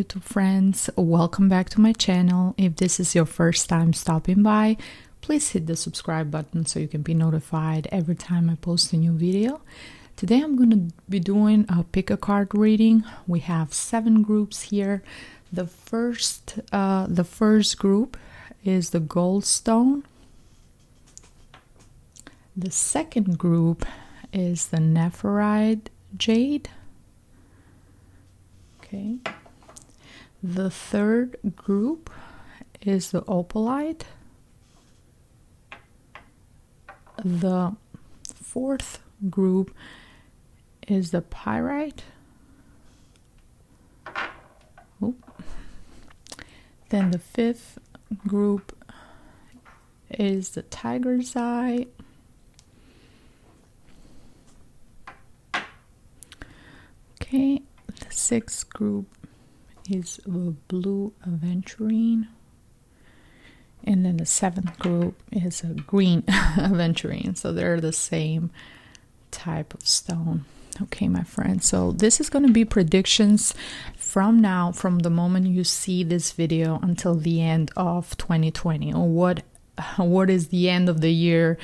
YouTube friends, welcome back to my channel. If this is your first time stopping by, please hit the subscribe button so you can be notified every time I post a new video. Today I'm going to be doing a pick a card reading. We have 7 groups here. The first group is the Goldstone. The second group is the Nephrite Jade. Okay. The third group is the Opalite. The fourth group is the Pyrite. Then the fifth group is the Tiger's Eye. Okay, the sixth group is the blue Aventurine. And then the 7th group is a green Aventurine. So they're the same type of stone. Okay, my friends. So this is going to be predictions from now, from the moment you see this video until the end of 2020, or what is the end of the year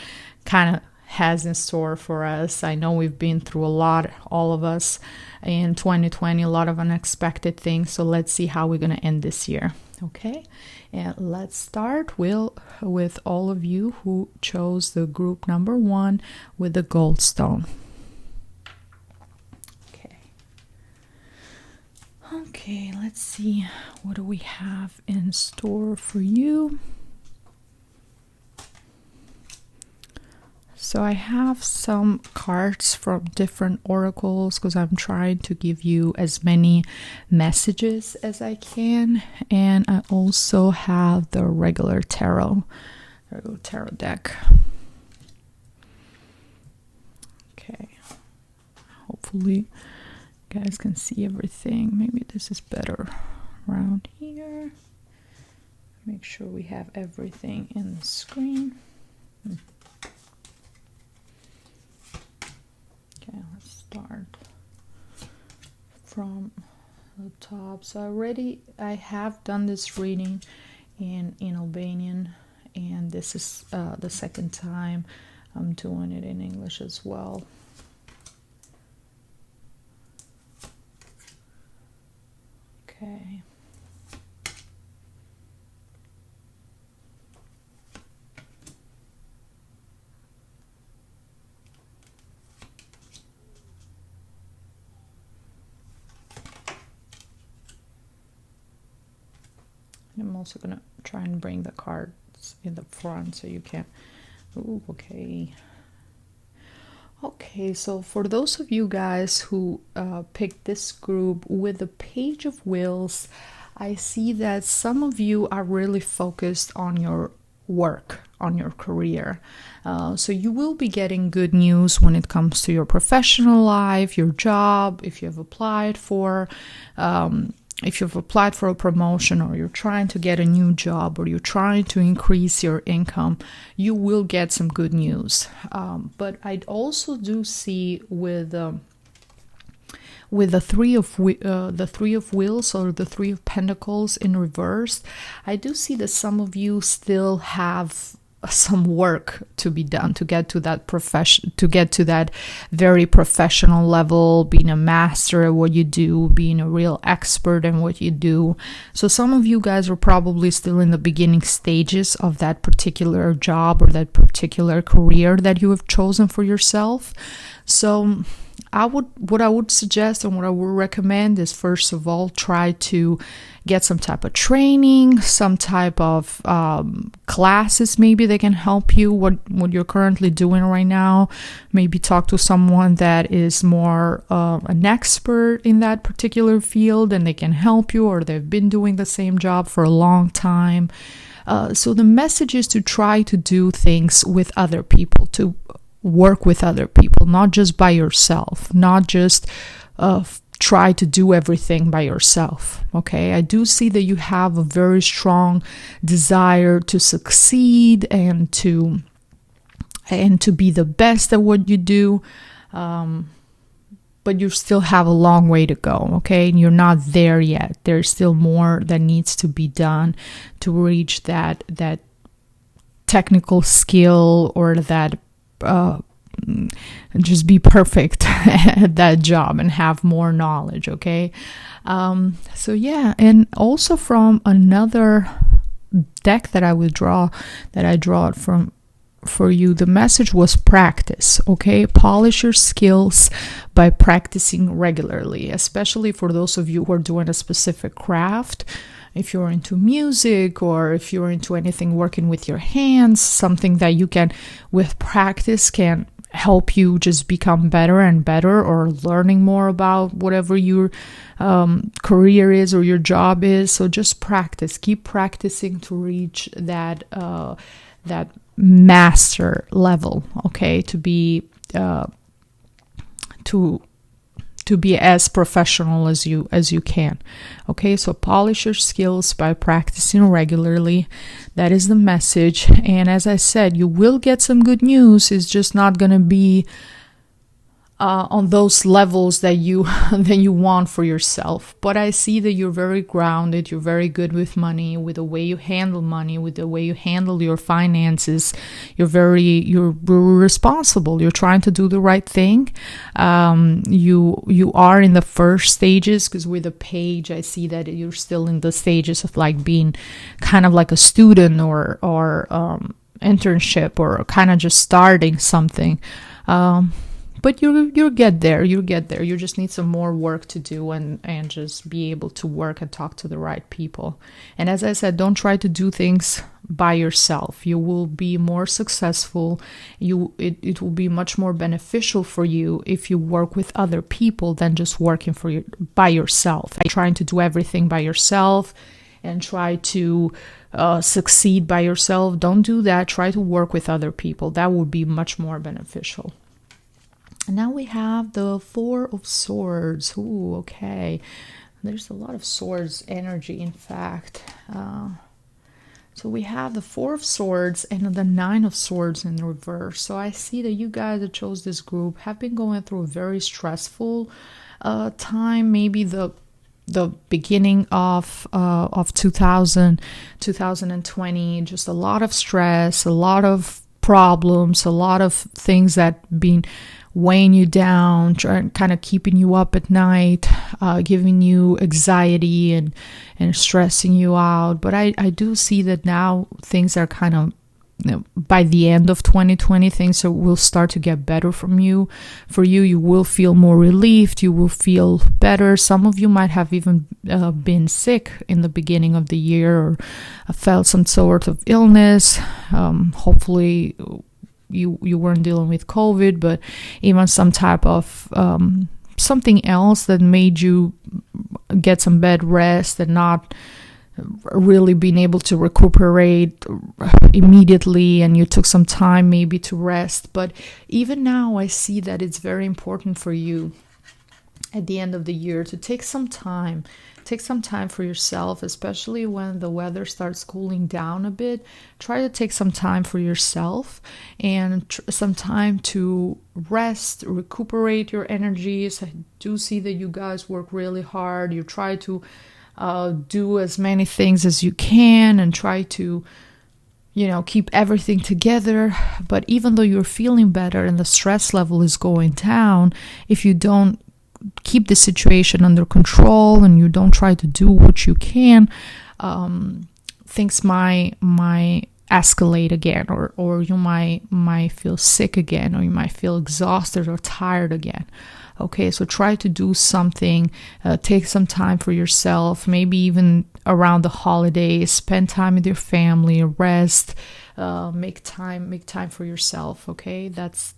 kind of has in store for us. I know we've been through a lot, all of us, in 2020, a lot of unexpected things. So let's see how we're going to end this year. Okay, and let's start with all of you who chose the group number 1 with the Goldstone. Okay, let's see, what do we have in store for you? So I have some cards from different oracles because I'm trying to give you as many messages as I can. And I also have the regular tarot deck. Okay, hopefully you guys can see everything. Maybe this is better around here. Make sure we have everything in the screen. Okay, let's start from the top. So I have done this reading in Albanian, and this is the second time I'm doing it in English as well. Okay. I'm also going to try and bring the cards in the front so you can... Ooh, okay. Okay, so for those of you guys who picked this group with the Page of Wheels, I see that some of you are really focused on your work, on your career. So you will be getting good news when it comes to your professional life, your job, if you've applied for a promotion, or you're trying to get a new job, or you're trying to increase your income, you will get some good news. But I also do see with the Three of Wheels, or the Three of Pentacles in reverse, I do see that some of you still have some work to be done to get to that very professional level, being a master at what you do, being a real expert in what you do. So some of you guys are probably still in the beginning stages of that particular job or that particular career that you have chosen for yourself. So what I would suggest and what I would recommend is, first of all, try to get some type of training, some type of classes maybe that can help you what you're currently doing right now. Maybe talk to someone that is more an expert in that particular field, and they can help you, or they've been doing the same job for a long time. So the message is to try to do things with other people, to work with other people, not just by yourself, not just try to do everything by yourself. Okay, I do see that you have a very strong desire to succeed and to be the best at what you do. but you still have a long way to go, okay? And you're not there yet. There's still more that needs to be done to reach that technical skill, or that just be perfect at that job and have more knowledge, okay? So yeah, and also from another deck that I draw it from for you, the message was practice, okay? Polish your skills by practicing regularly, especially for those of you who are doing a specific craft. If you're into music, or if you're into anything working with your hands, something that you can, with practice, can help you just become better and better, or learning more about whatever your career is or your job is. So just practice, keep practicing to reach that master level, okay? To be to be as professional as you can, okay? So polish your skills by practicing regularly. That is the message. And as I said, you will get some good news. It's just not going to be on those levels that you want for yourself. But I see that you're very grounded, you're very good with money, with the way you handle money, with the way you handle your finances. You're responsible. You're trying to do the right thing. You are in the first stages, because with the page, I see that you're still in the stages of like being kind of like a student or internship, or kind of just starting something. But you'll get there. You just need some more work to do, and just be able to work and talk to the right people. And as I said, don't try to do things by yourself. You will be more successful. It will be much more beneficial for you if you work with other people than just working by yourself. Trying to do everything by yourself and try to succeed by yourself. Don't do that. Try to work with other people. That would be much more beneficial. And now we have the Four of Swords. Ooh, okay. There's a lot of swords energy, in fact. So we have the Four of Swords and the Nine of Swords in reverse. So I see that you guys that chose this group have been going through a very stressful time. Maybe the beginning of 2020, just a lot of stress, a lot of problems, a lot of things that been weighing you down, kind of keeping you up at night, giving you anxiety and stressing you out. But I do see that now things are kind of, by the end of 2020, things will start to get better for you. You will feel more relieved. You will feel better. Some of you might have even been sick in the beginning of the year, or felt some sort of illness. Hopefully you weren't dealing with COVID, but even some type of something else that made you get some bed rest and not really being able to recuperate immediately, and you took some time maybe to rest. But even now, I see that it's very important for you at the end of the year to take some time for yourself, especially when the weather starts cooling down a bit. Try to take some time for yourself and some time to rest, recuperate your energies. I do see that you guys work really hard. You try to do as many things as you can and try to, keep everything together. But even though you're feeling better and the stress level is going down, if you don't keep the situation under control and you don't try to do what you can, things might escalate again, or you might feel sick again, or you might feel exhausted or tired again. Okay, so try to do something, take some time for yourself, maybe even around the holidays, spend time with your family, rest, make time for yourself. Okay, that's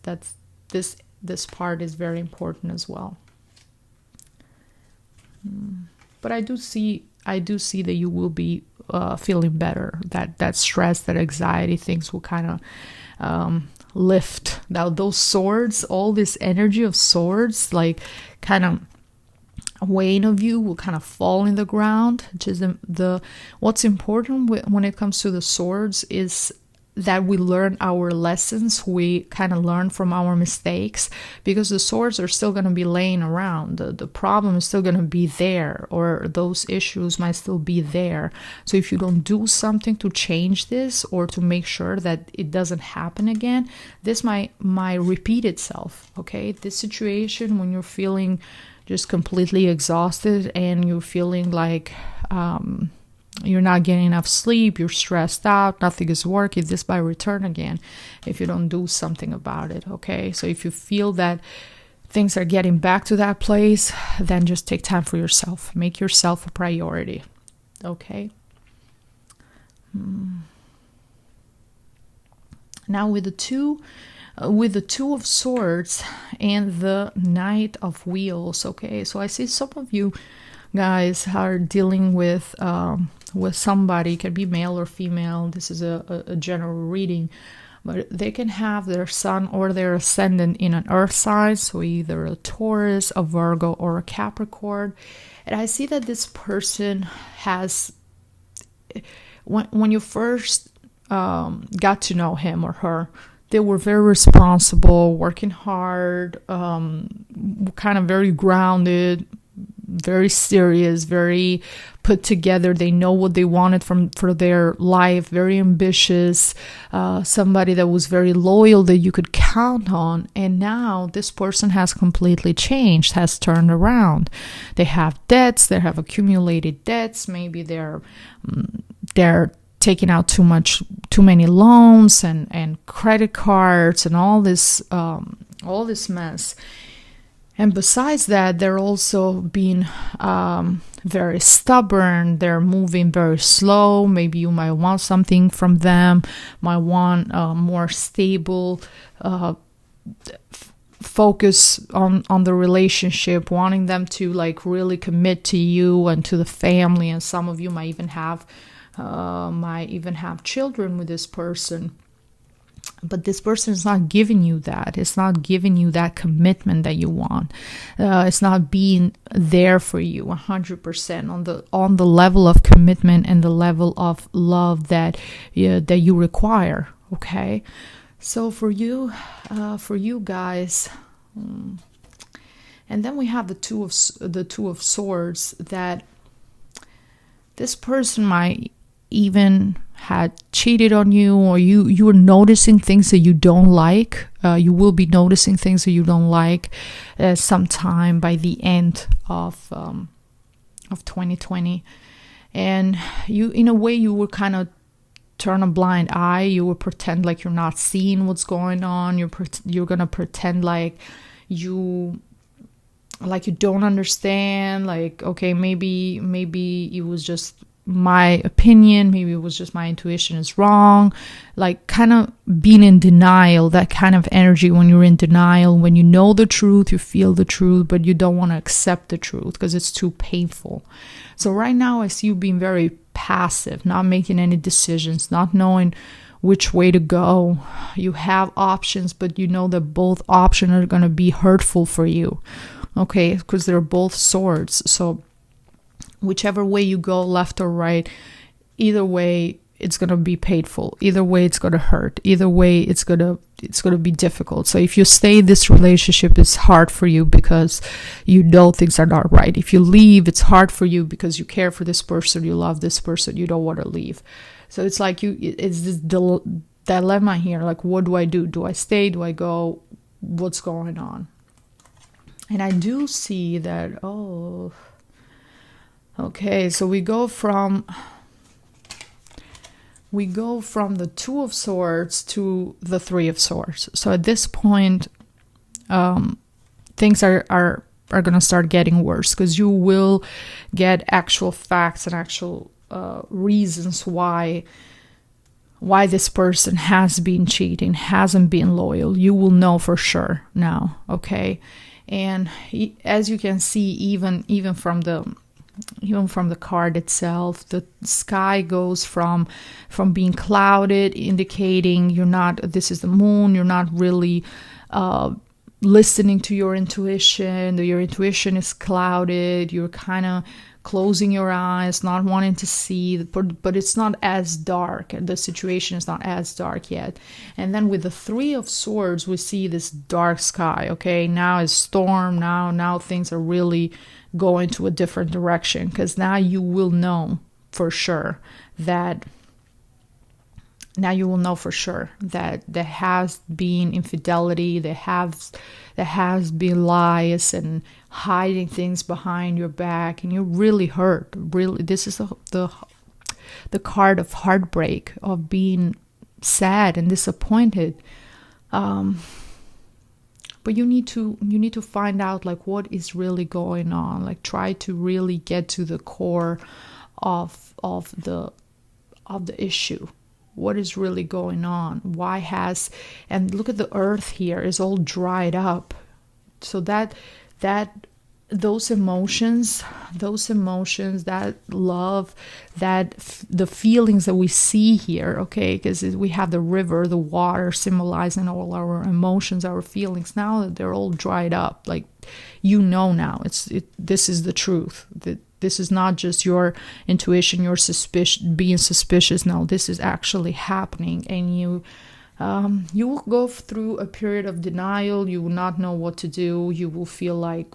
this part is very important as well. But I do see that you will be feeling better. That stress, that anxiety, things will kind of lift. Now those swords, all this energy of swords, like kind of weighing of you, will kind of fall in the ground. Which is what's important when it comes to the swords is that we learn our lessons, we kind of learn from our mistakes, because the swords are still going to be laying around. The problem is still going to be there, or those issues might still be there. So if you don't do something to change this or to make sure that it doesn't happen again, this might repeat itself. Okay, this situation when you're feeling just completely exhausted and you're feeling like you're not getting enough sleep, you're stressed out, nothing is working, this might return again if you don't do something about it. Okay, so if you feel that things are getting back to that place, then just take time for yourself. Make yourself a priority. Okay. Now with the two of Swords and the Knight of Wheels. Okay, so I see some of you guys are dealing with somebody. It can be male or female. This is a general reading, but they can have their sun or their ascendant in an earth sign, so either a Taurus, a Virgo, or a Capricorn. And I see that this person has, when you first got to know him or her, they were very responsible, working hard, kind of very grounded, very serious, very put together. They know what they wanted for their life, very ambitious, somebody that was very loyal that you could count on. And now this person has completely changed, has turned around. They have debts, they have accumulated debts, maybe they're taking out too many loans and credit cards and all this mess. And besides that, they're also being very stubborn. They're moving very slow. Maybe you might want something from them, might want more stable focus on the relationship, wanting them to like really commit to you and to the family. And some of you might even have children with this person. But this person is not giving you that. It's not giving you that commitment that you want. It's not being there for you 100% on the level of commitment and the level of love that you require. Okay, so for you guys, and then we have the two of Swords, that this person might even had cheated on you, or you are noticing things that you don't like. You will be noticing things that you don't like sometime by the end of 2020. And you, in a way, you will kind of turn a blind eye. You will pretend like you're not seeing what's going on. You're gonna pretend like you don't understand. Like, okay, maybe it was just my opinion, maybe it was just my intuition is wrong. Like, kind of being in denial, that kind of energy when you're in denial, when you know the truth, you feel the truth, but you don't want to accept the truth because it's too painful. So right now I see you being very passive, not making any decisions, not knowing which way to go. You have options, but you know that both options are going to be hurtful for you, okay, because they're both swords. So whichever way you go, left or right, either way it's going to be painful. Either way it's going to hurt. Either way it's going to be difficult. So if you stay in this relationship, it's hard for you because you know things are not right. If you leave, it's hard for you because you care for this person, you love this person, you don't want to leave. So it's like it's this dilemma here. Like, what do I do? Do I stay? Do I go? What's going on? And I do see that, okay, so we go from the Two of Swords to the Three of Swords. So at this point, things are going to start getting worse because you will get actual facts and actual reasons why this person has been cheating, hasn't been loyal. You will know for sure now, okay? And as you can see, even from the card itself, the sky goes from being clouded, indicating this is the moon, you're not really listening to your intuition. Your intuition is clouded. You're kind of closing your eyes, not wanting to see, but it's not as dark. The situation is not as dark yet. And then with the Three of Swords, we see this dark sky. Okay, now it's storm. Now things are really going to a different direction, because now you will know for sure that there has been infidelity, there has been lies and hiding things behind your back, and you're really hurt. Really, this is the card of heartbreak, of being sad and disappointed. But you need to find out like what is really going on. Like try to really get to the core of the issue. What is really going on? And look at the earth here is all dried up. So those emotions, that love, the feelings that we see here, okay, because we have the river, the water symbolizing all our emotions, our feelings. Now that they're all dried up, like now, this is the truth. This is not just your intuition, your being suspicious. No, this is actually happening, and you will go through a period of denial. You will not know what to do. You will feel like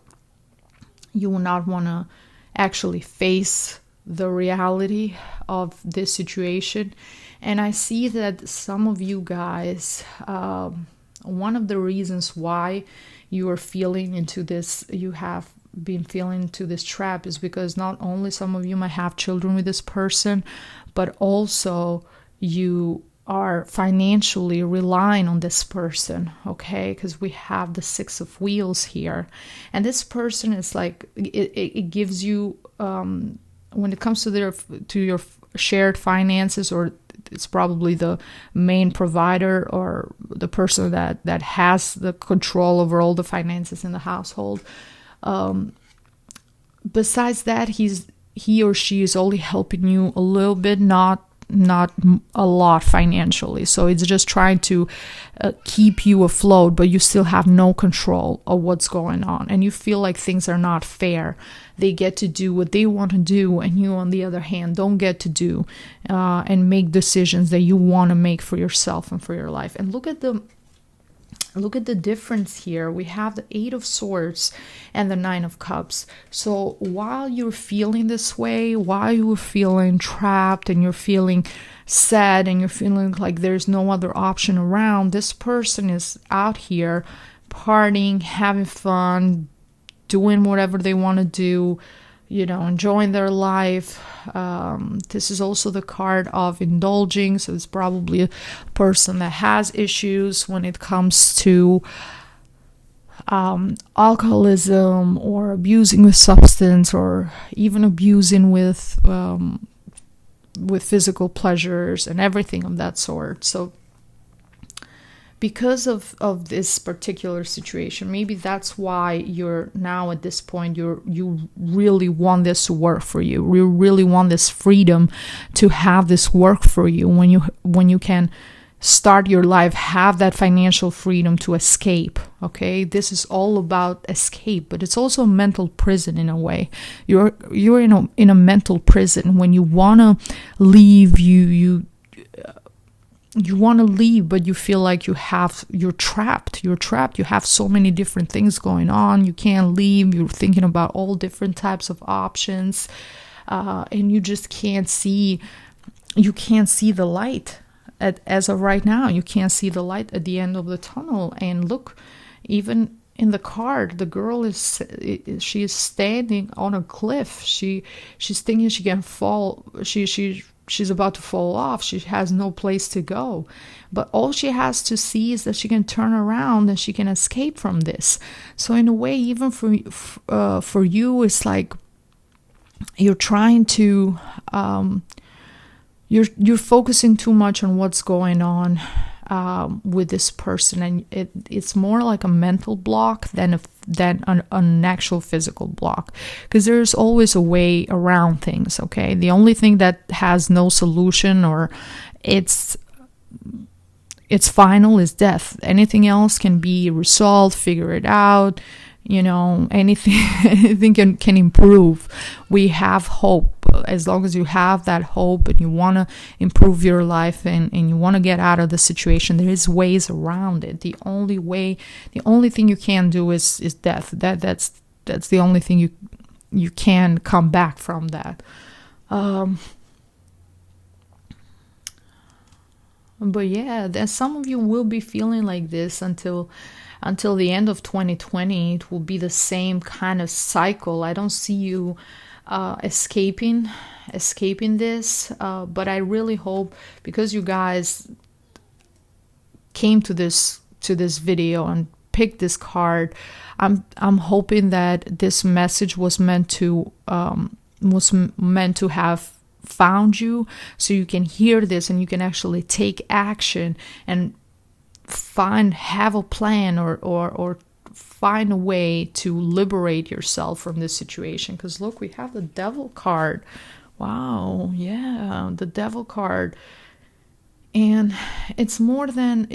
you will not want to actually face the reality of this situation. And I see that some of you guys, one of the reasons why you are feeling into this, you have been feeling into this trap, is because not only some of you might have children with this person, but also you are financially relying on this person, okay? Because we have the Six of Wheels here, and this person is like it gives you when it comes to your shared finances, or it's probably the main provider or the person that has the control over all the finances in the household. Besides that, he or she is only helping you a little bit, not a lot financially. So it's just trying to keep you afloat, but you still have no control of what's going on, and you feel like things are not fair. They get to do what they want to do, and you, on the other hand, don't get to do and make decisions that you want to make for yourself and for your life. And look at the difference here. We have the Eight of Swords and the Nine of Cups. So while you're feeling this way, while you're feeling trapped and you're feeling sad and you're feeling like there's no other option around, this person is out here partying, having fun, doing whatever they want to do, enjoying their life. This is also the card of indulging. So it's probably a person that has issues when it comes to alcoholism, or abusing with substance, or even abusing with physical pleasures and everything of that sort. So because of this particular situation, maybe that's why you're now at this point, you really want this to work for you. You really want this freedom to have this work for you, when you can start your life, have that financial freedom to escape. Okay, this is all about escape, but it's also a mental prison in a way. You're in a mental prison. When you want to leave, you want to leave, but you feel like you're trapped. You have so many different things going on. You can't leave. You're thinking about all different types of options, and you just can't see the light. As of right now, you can't see the light at the end of the tunnel. And look, even in the card, the girl she is standing on a cliff. She's thinking she can fall. She's about to fall off. She has no place to go. But all she has to see is that she can turn around and she can escape from this. So in a way, even for you, it's like you're trying to... You're focusing too much on what's going on with this person, and it's more like a mental block than an actual physical block, because there's always a way around things. Okay, the only thing that has no solution, or it's final, is death. Anything else can be resolved, figure it out, anything anything can improve. We have hope. As long as you have that hope and you want to improve your life and you want to get out of the situation, there is ways around it. The only thing you can do is death. That's the only thing you can come back from that. But yeah, then some of you will be feeling like this until the end of 2020. It will be the same kind of cycle. I don't see you escaping this, but I really hope, because you guys came to this video and picked this card, I'm hoping that this message was meant to have found you, so you can hear this and you can actually take action and have a plan or find a way to liberate yourself from this situation. Because look, we have the Devil card. Wow, yeah, the Devil card. And it's more than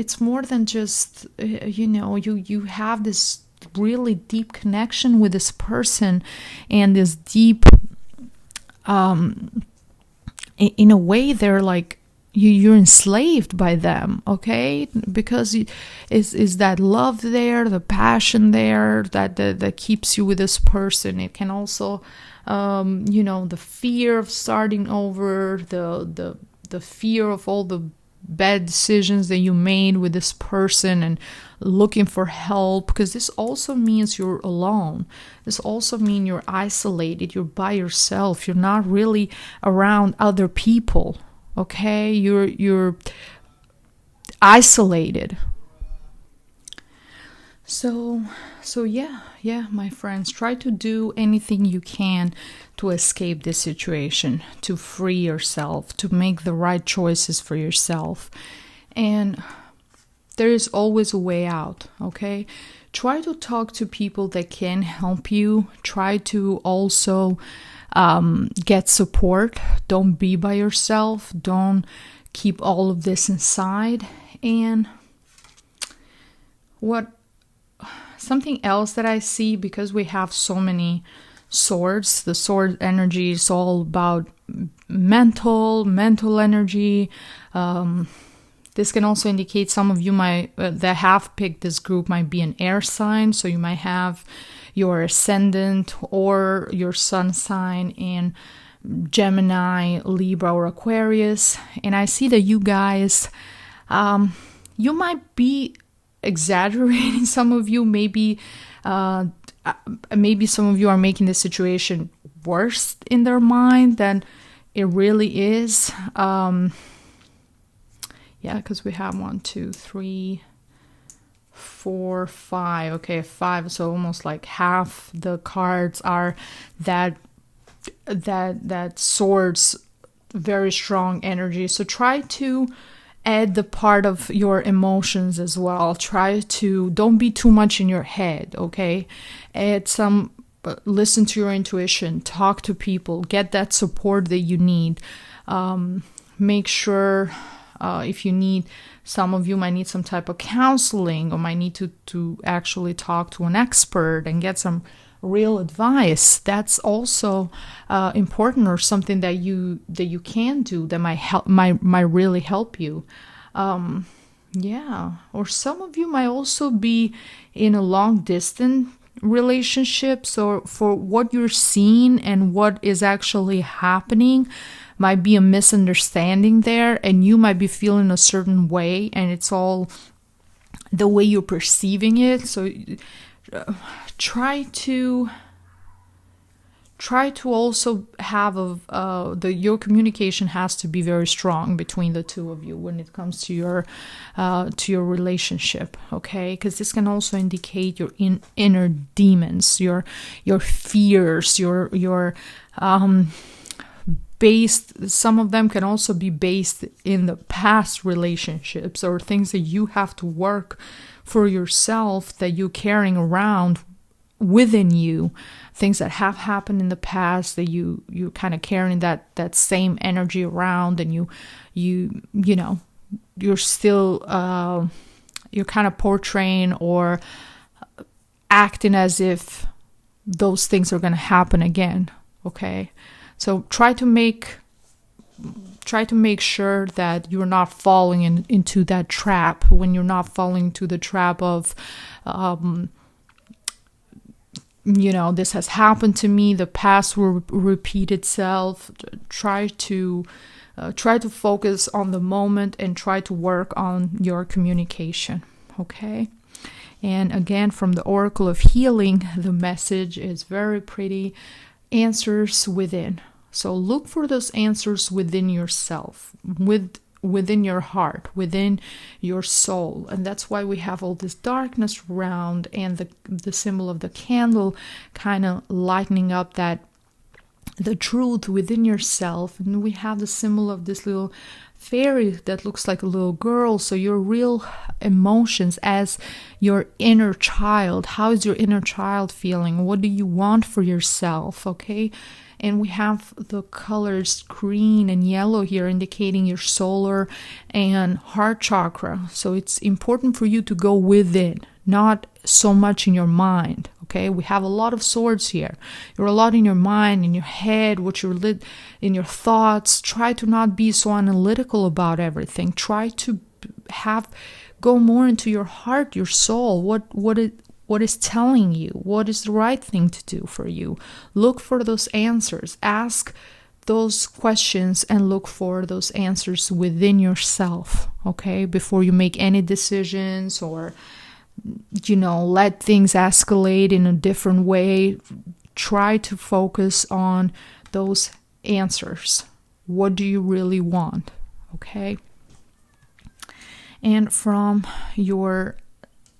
just you have this really deep connection with this person, and this deep in a way they're like you're enslaved by them, okay? Because is that love there, the passion there that keeps you with this person. It can also the fear of starting over, the fear of all the bad decisions that you made with this person, and looking for help, because this also means you're alone. This also means you're isolated, you're by yourself, you're not really around other people, okay? You're isolated. So yeah, my friends, try to do anything you can to escape this situation, to free yourself, to make the right choices for yourself. And there is always a way out, okay? Try to talk to people that can help you. Try to also get support. Don't be by yourself. Don't keep all of this inside. And something else that I see, because we have so many swords, the sword energy is all about mental energy. This can also indicate some of you that have picked this group might be an air sign, so you might have your ascendant or your sun sign in Gemini, Libra, or Aquarius. And I see that you guys, you might be exaggerating. Some of you maybe some of you are making the situation worse in their mind than it really is. Yeah, because we have 1, 2, 3, 4, 5. Okay, 5. So almost like half the cards are that swords, very strong energy. So try to add the part of your emotions as well. Don't be too much in your head, okay? Listen to your intuition, talk to people, get that support that you need. Make sure if you need, some of you might need some type of counseling, or might need to actually talk to an expert and get some real advice. That's also important, or something that you can do that might really help you. Yeah, or some of you might also be in a long distance relationship, so for what you're seeing and what is actually happening might be a misunderstanding there, and you might be feeling a certain way, and it's all the way you're perceiving it. So try to also have your communication has to be very strong between the two of you when it comes to your relationship, okay? Because this can also indicate your inner demons, your fears, your based, some of them can also be based in the past relationships, or things that you have to work for yourself, that you're carrying around within you, things that have happened in the past that you kind of carrying that same energy around, and you're still you're kind of portraying or acting as if those things are going to happen again. Okay, so try to make sure that you're not falling into that trap. When you're not falling into the trap of this has happened to me, the past will repeat itself. Try to focus on the moment and try to work on your communication. Okay. And again, from the Oracle of Healing, the message is very pretty. Answers within. So look for those answers within yourself, within your heart, within your soul. And that's why we have all this darkness around, and the symbol of the candle kind of lightening up that the truth within yourself. And we have the symbol of this little fairy that looks like a little girl. So your real emotions as your inner child. How is your inner child feeling? What do you want for yourself? Okay. And we have the colors green and yellow here indicating your solar and heart chakra. So it's important for you to go within, not so much in your mind. Okay, we have a lot of swords here. You're a lot in your mind, in your head, what you're in your thoughts. Try to not be so analytical about everything. Try to go more into your heart, your soul. What is telling you? What is the right thing to do for you? Look for those answers. Ask those questions and look for those answers within yourself. Okay, before you make any decisions or let things escalate in a different way. Try to focus on those answers. What do you really want? Okay. And from your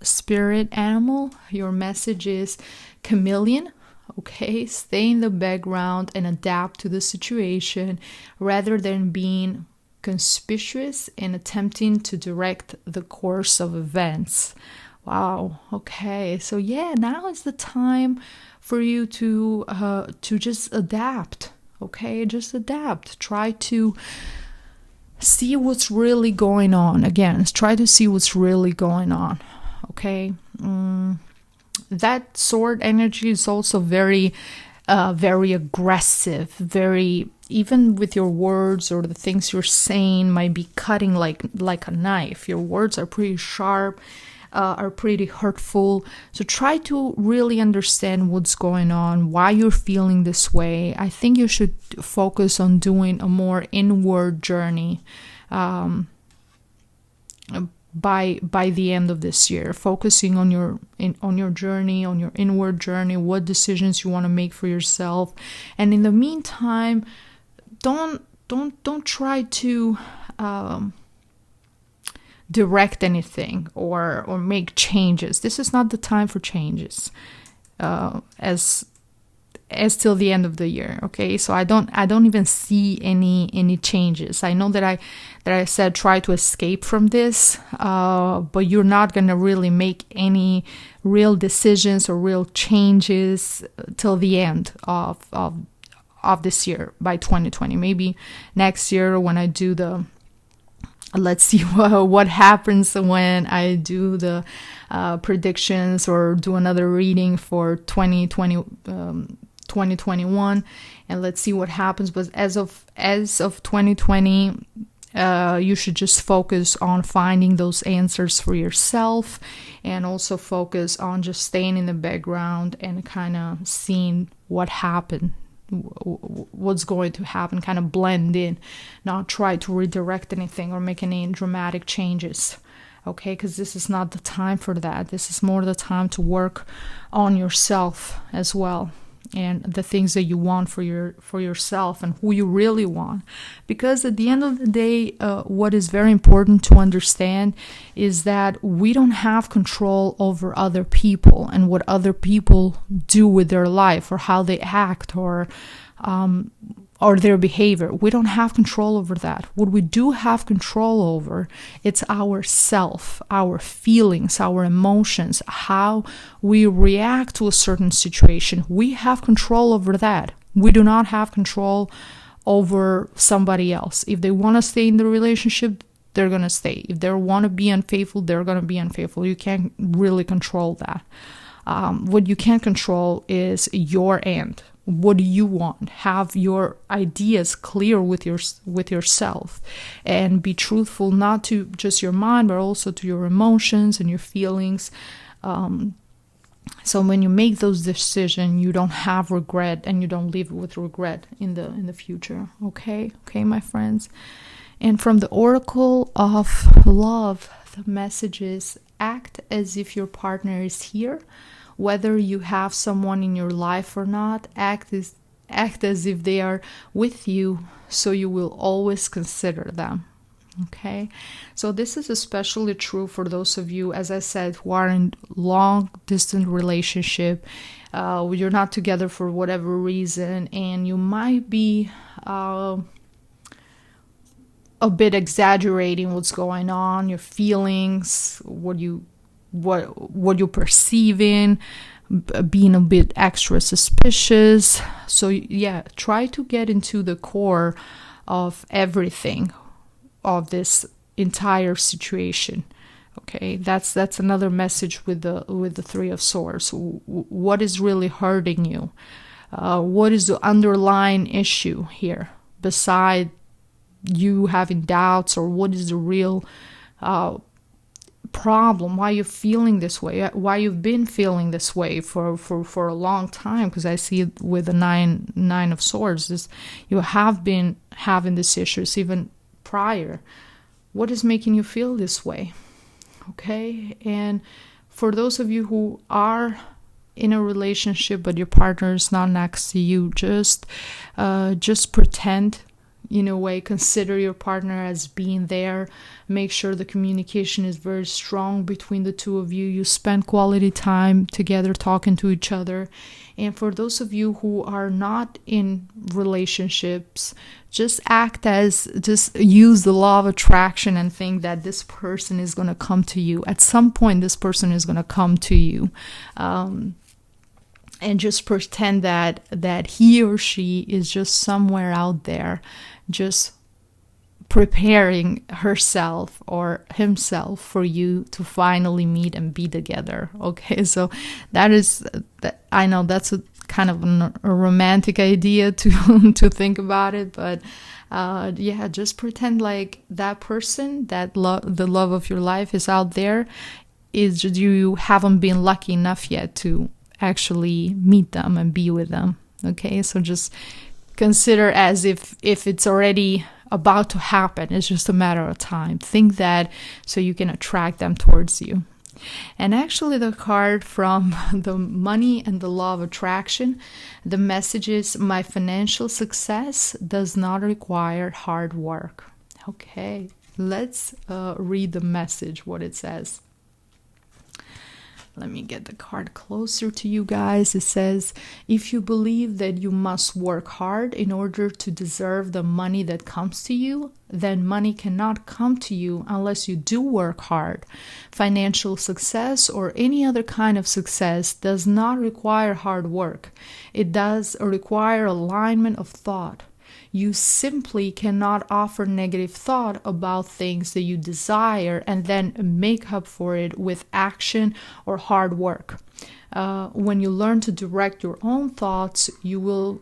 spirit animal, your message is chameleon. Okay. Stay in the background and adapt to the situation rather than being conspicuous and attempting to direct the course of events. Wow. Okay. So now is the time for you to just adapt. Okay. Just adapt. Try to see what's really going on. Again, try to see what's really going on. Okay. That sword energy is also very aggressive, very, even with your words or the things you're saying might be cutting like a knife. Your words are pretty sharp. Are pretty hurtful. So try to really understand what's going on, why you're feeling this way. I think you should focus on doing a more inward journey by the end of this year, focusing on your journey, on your inward journey, what decisions you want to make for yourself. And in the meantime, don't try to direct anything or make changes. This is not the time for changes as till the end of the year. Okay, so I don't even see any changes. I know that I said try to escape from this, but you're not gonna really make any real decisions or real changes till the end of this year, by 2020. Maybe next year when I do let's see what happens when I do the predictions or do another reading for 2021, and let's see what happens. But as of 2020, you should just focus on finding those answers for yourself, and also focus on just staying in the background and kind of seeing what's going to happen, kind of blend in, not try to redirect anything or make any dramatic changes. Okay, because this is not the time for that. This is more the time to work on yourself as well, and the things that you want for yourself and who you really want. Because at the end of the day, what is very important to understand is that we don't have control over other people and what other people do with their life or how they act or their behavior. We don't have control over that. What we do have control over, it's ourself, our feelings, our emotions, how we react to a certain situation. We have control over that. We do not have control over somebody else. If they want to stay in the relationship, they're going to stay. If they want to be unfaithful, they're going to be unfaithful. You can't really control that. What you can control is your end. What do you want? Have your ideas clear with yourself, and be truthful, not to just your mind, but also to your emotions and your feelings. So when you make those decisions, you don't have regret, and you don't live with regret in the future. Okay, my friends. And from the Oracle of Love, the message is: act as if your partner is here, whether you have someone in your life or not. Act as if they are with you, so you will always consider them. Okay, so this is especially true for those of you, as I said, who are in long distance relationship. You're not together for whatever reason, and you might be a bit exaggerating what's going on, your feelings, what you're perceiving, being a bit extra suspicious. So yeah, try to get into the core of everything of this entire situation. Okay, that's another message with the Three of Swords. What is really hurting you? What is the underlying issue here, beside you having doubts, or what is the real problem? Why you're feeling this way? Why you've been feeling this way for a long time? Because I see it with the nine of Swords. You have been having these issues even prior. What is making you feel this way? Okay, and for those of you who are in a relationship but your partner is not next to you, just pretend. In a way, consider your partner as being there. Make sure the communication is very strong between the two of you. You spend quality time together talking to each other. And for those of you who are not in relationships, just use the law of attraction and think that this person is going to come to you. At some point, this person is going to come to you. And just pretend that he or she is just somewhere out there, just preparing herself or himself for you to finally meet and be together. Okay, so I know that's a kind of a romantic idea to think about it, but yeah, just pretend like that person, the love of your life is out there. Is just you haven't been lucky enough yet to actually meet them and be with them. Okay, so just consider as if it's already about to happen. It's just a matter of time. Think that, so you can attract them towards you. And actually, the card from the Money and the Law of Attraction, the message is: my financial success does not require hard work. Okay, let's read the message, what it says. Let me get the card closer to you guys. It says, if you believe that you must work hard in order to deserve the money that comes to you, then money cannot come to you unless you do work hard. Financial success or any other kind of success does not require hard work. It does require alignment of thought. You simply cannot offer negative thought about things that you desire and then make up for it with action or hard work. When you learn to direct your own thoughts, you will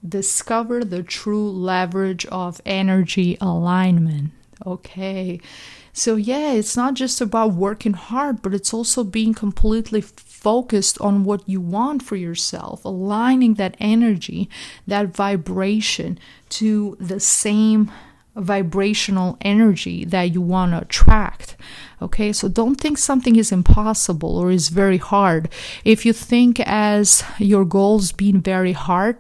discover the true leverage of energy alignment. Okay, so yeah, it's not just about working hard, but it's also being completely focused on what you want for yourself, aligning that energy, that vibration to the same vibrational energy that you want to attract. Okay, so don't think something is impossible or is very hard. If you think as your goals being very hard,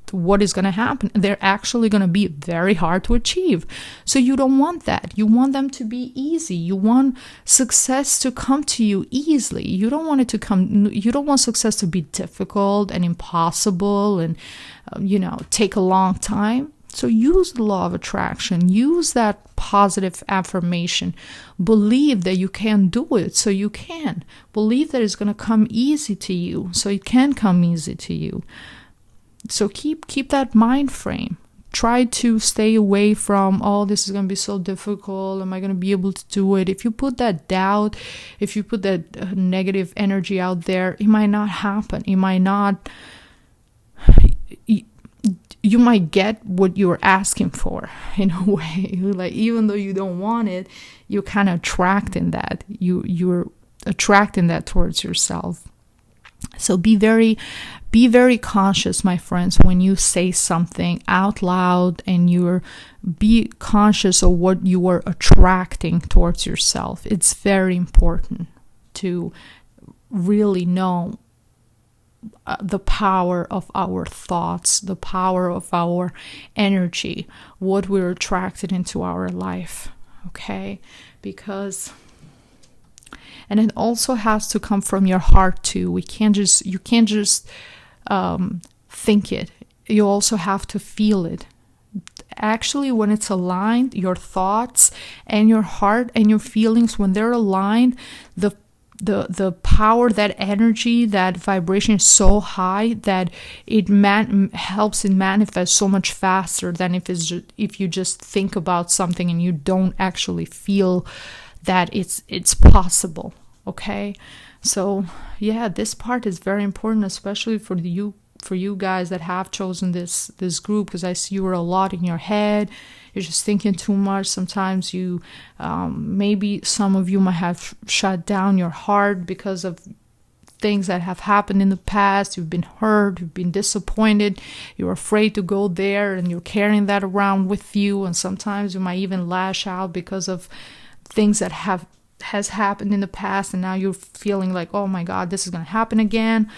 what is going to happen? They're actually going to be very hard to achieve. So you don't want that. You want them to be easy. You want success to come to you easily. You don't want success to be difficult and impossible and take a long time. So use the law of attraction. Use that positive affirmation. Believe that you can do it, so you can. Believe that it's going to come easy to you, so it can come easy to you. So keep that mind frame. try to stay away from, oh, this is going to be so difficult, am I going to be able to do it? If you put that doubt, if you put that negative energy out there, it might not happen. It might not, you might get what you're asking for in a way. Like, even though you don't want it, you're kind of attracting that. You're attracting that towards yourself. So be very conscious, my friends, when you say something out loud, and be conscious of what you are attracting towards yourself. It's very important to really know the power of our thoughts, the power of our energy, what we're attracted into our life. Okay? Because, and it also has to come from your heart too. You can't just think it. You also have to feel it. Actually, when it's aligned, your thoughts and your heart and your feelings, when they're aligned, the power, that energy, that vibration is so high that it helps it manifest so much faster than if you just think about something and you don't actually feel that it's possible. Okay, so yeah, this part is very important, especially for you guys that have chosen this group, because I see you're a lot in your head. You're just thinking too much. Sometimes you, maybe some of you might have shut down your heart because of things that have happened in the past. You've been hurt, you've been disappointed, you're afraid to go there, and you're carrying that around with you. And sometimes you might even lash out because of things that has happened in the past, and now you're feeling like, oh my God, this is going to happen again.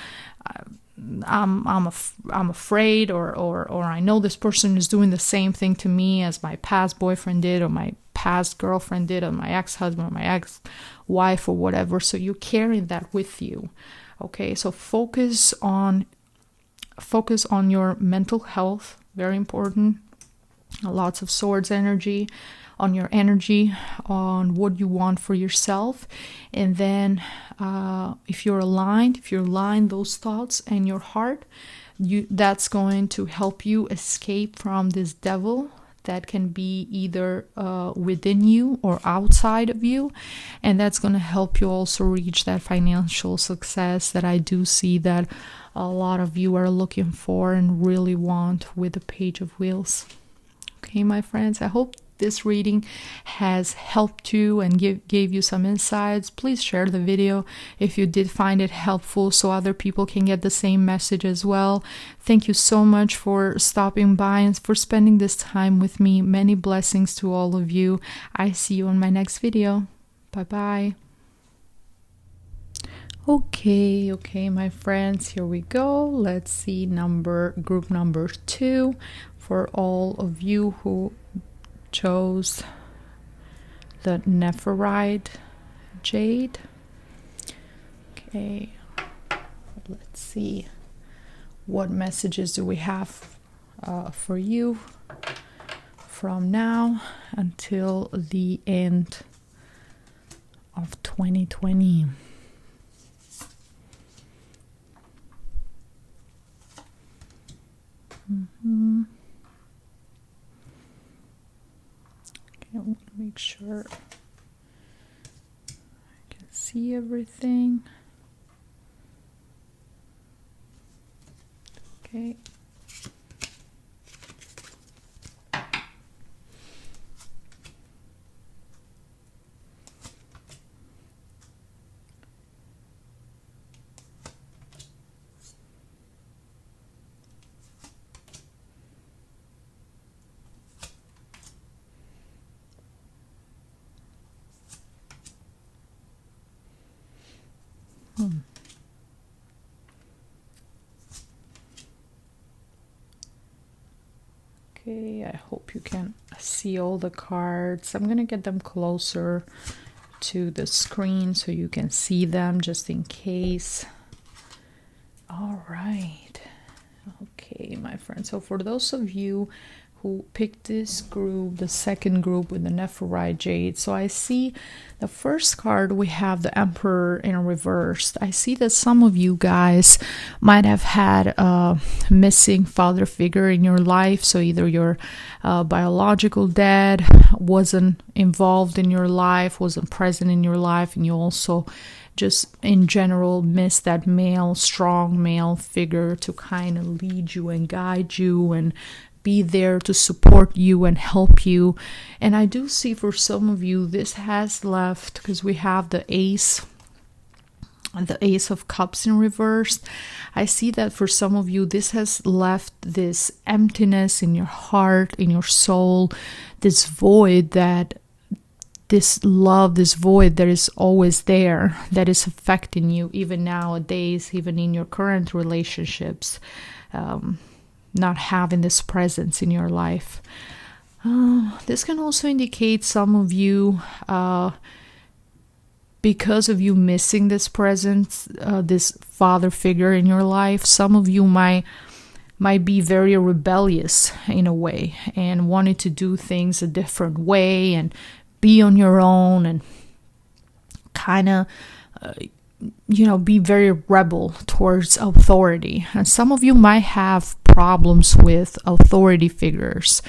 I'm afraid, or I know this person is doing the same thing to me as my past boyfriend did, or my past girlfriend did, or my ex-husband, or my ex-wife, or whatever. So you're carrying that with you. Okay, so focus on your mental health. Very important. Lots of swords energy, on your energy, on what you want for yourself. And then if you align those thoughts and your heart, that's going to help you escape from this devil that can be either within you or outside of you. And that's going to help you also reach that financial success that I do see that a lot of you are looking for and really want with the Page of Wheels. Okay, my friends, I hope this reading has helped you and gave you some insights. Please share the video if you did find it helpful, so other people can get the same message as well. Thank you so much for stopping by and for spending this time with me. Many blessings to all of you. I see you in my next video. Bye-bye. Okay, my friends, here we go. Let's see group number 2 for all of you who chose the Nephrite Jade. Okay, let's see, what messages do we have for you from now until the end of 2020. I want to make sure I can see everything. Okay. Okay, I hope you can see all the cards. I'm gonna get them closer to the screen so you can see them, just in case. All right. Okay, my friends. So for those of you who picked this group, the second group with the Nephrite Jade. So I see the first card, we have the Emperor in reversed. I see that some of you guys might have had a missing father figure in your life. So either your biological dad wasn't involved in your life, wasn't present in your life, and you also just in general miss that strong male figure to kind of lead you and guide you and be there to support you and help you. And I do see for some of you this has left, because we have the Ace of Cups in reverse. I see that for some of you this has left this emptiness in your heart, in your soul, this void, that this love, this void that is always there, that is affecting you even nowadays, even in your current relationships, not having this presence in your life. This can also indicate some of you, because of you missing this presence, this father figure in your life, some of you might be very rebellious in a way and wanted to do things a different way and be on your own and kind of, be very rebel towards authority. And some of you might have problems with authority figures.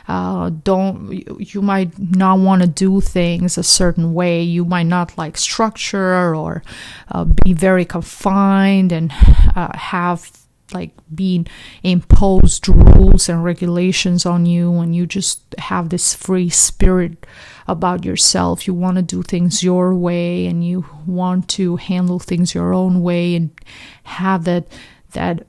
You might not want to do things a certain way. You might not like structure or be very confined and have like being imposed rules and regulations on you, and you just have this free spirit about yourself. You want to do things your way and you want to handle things your own way and have that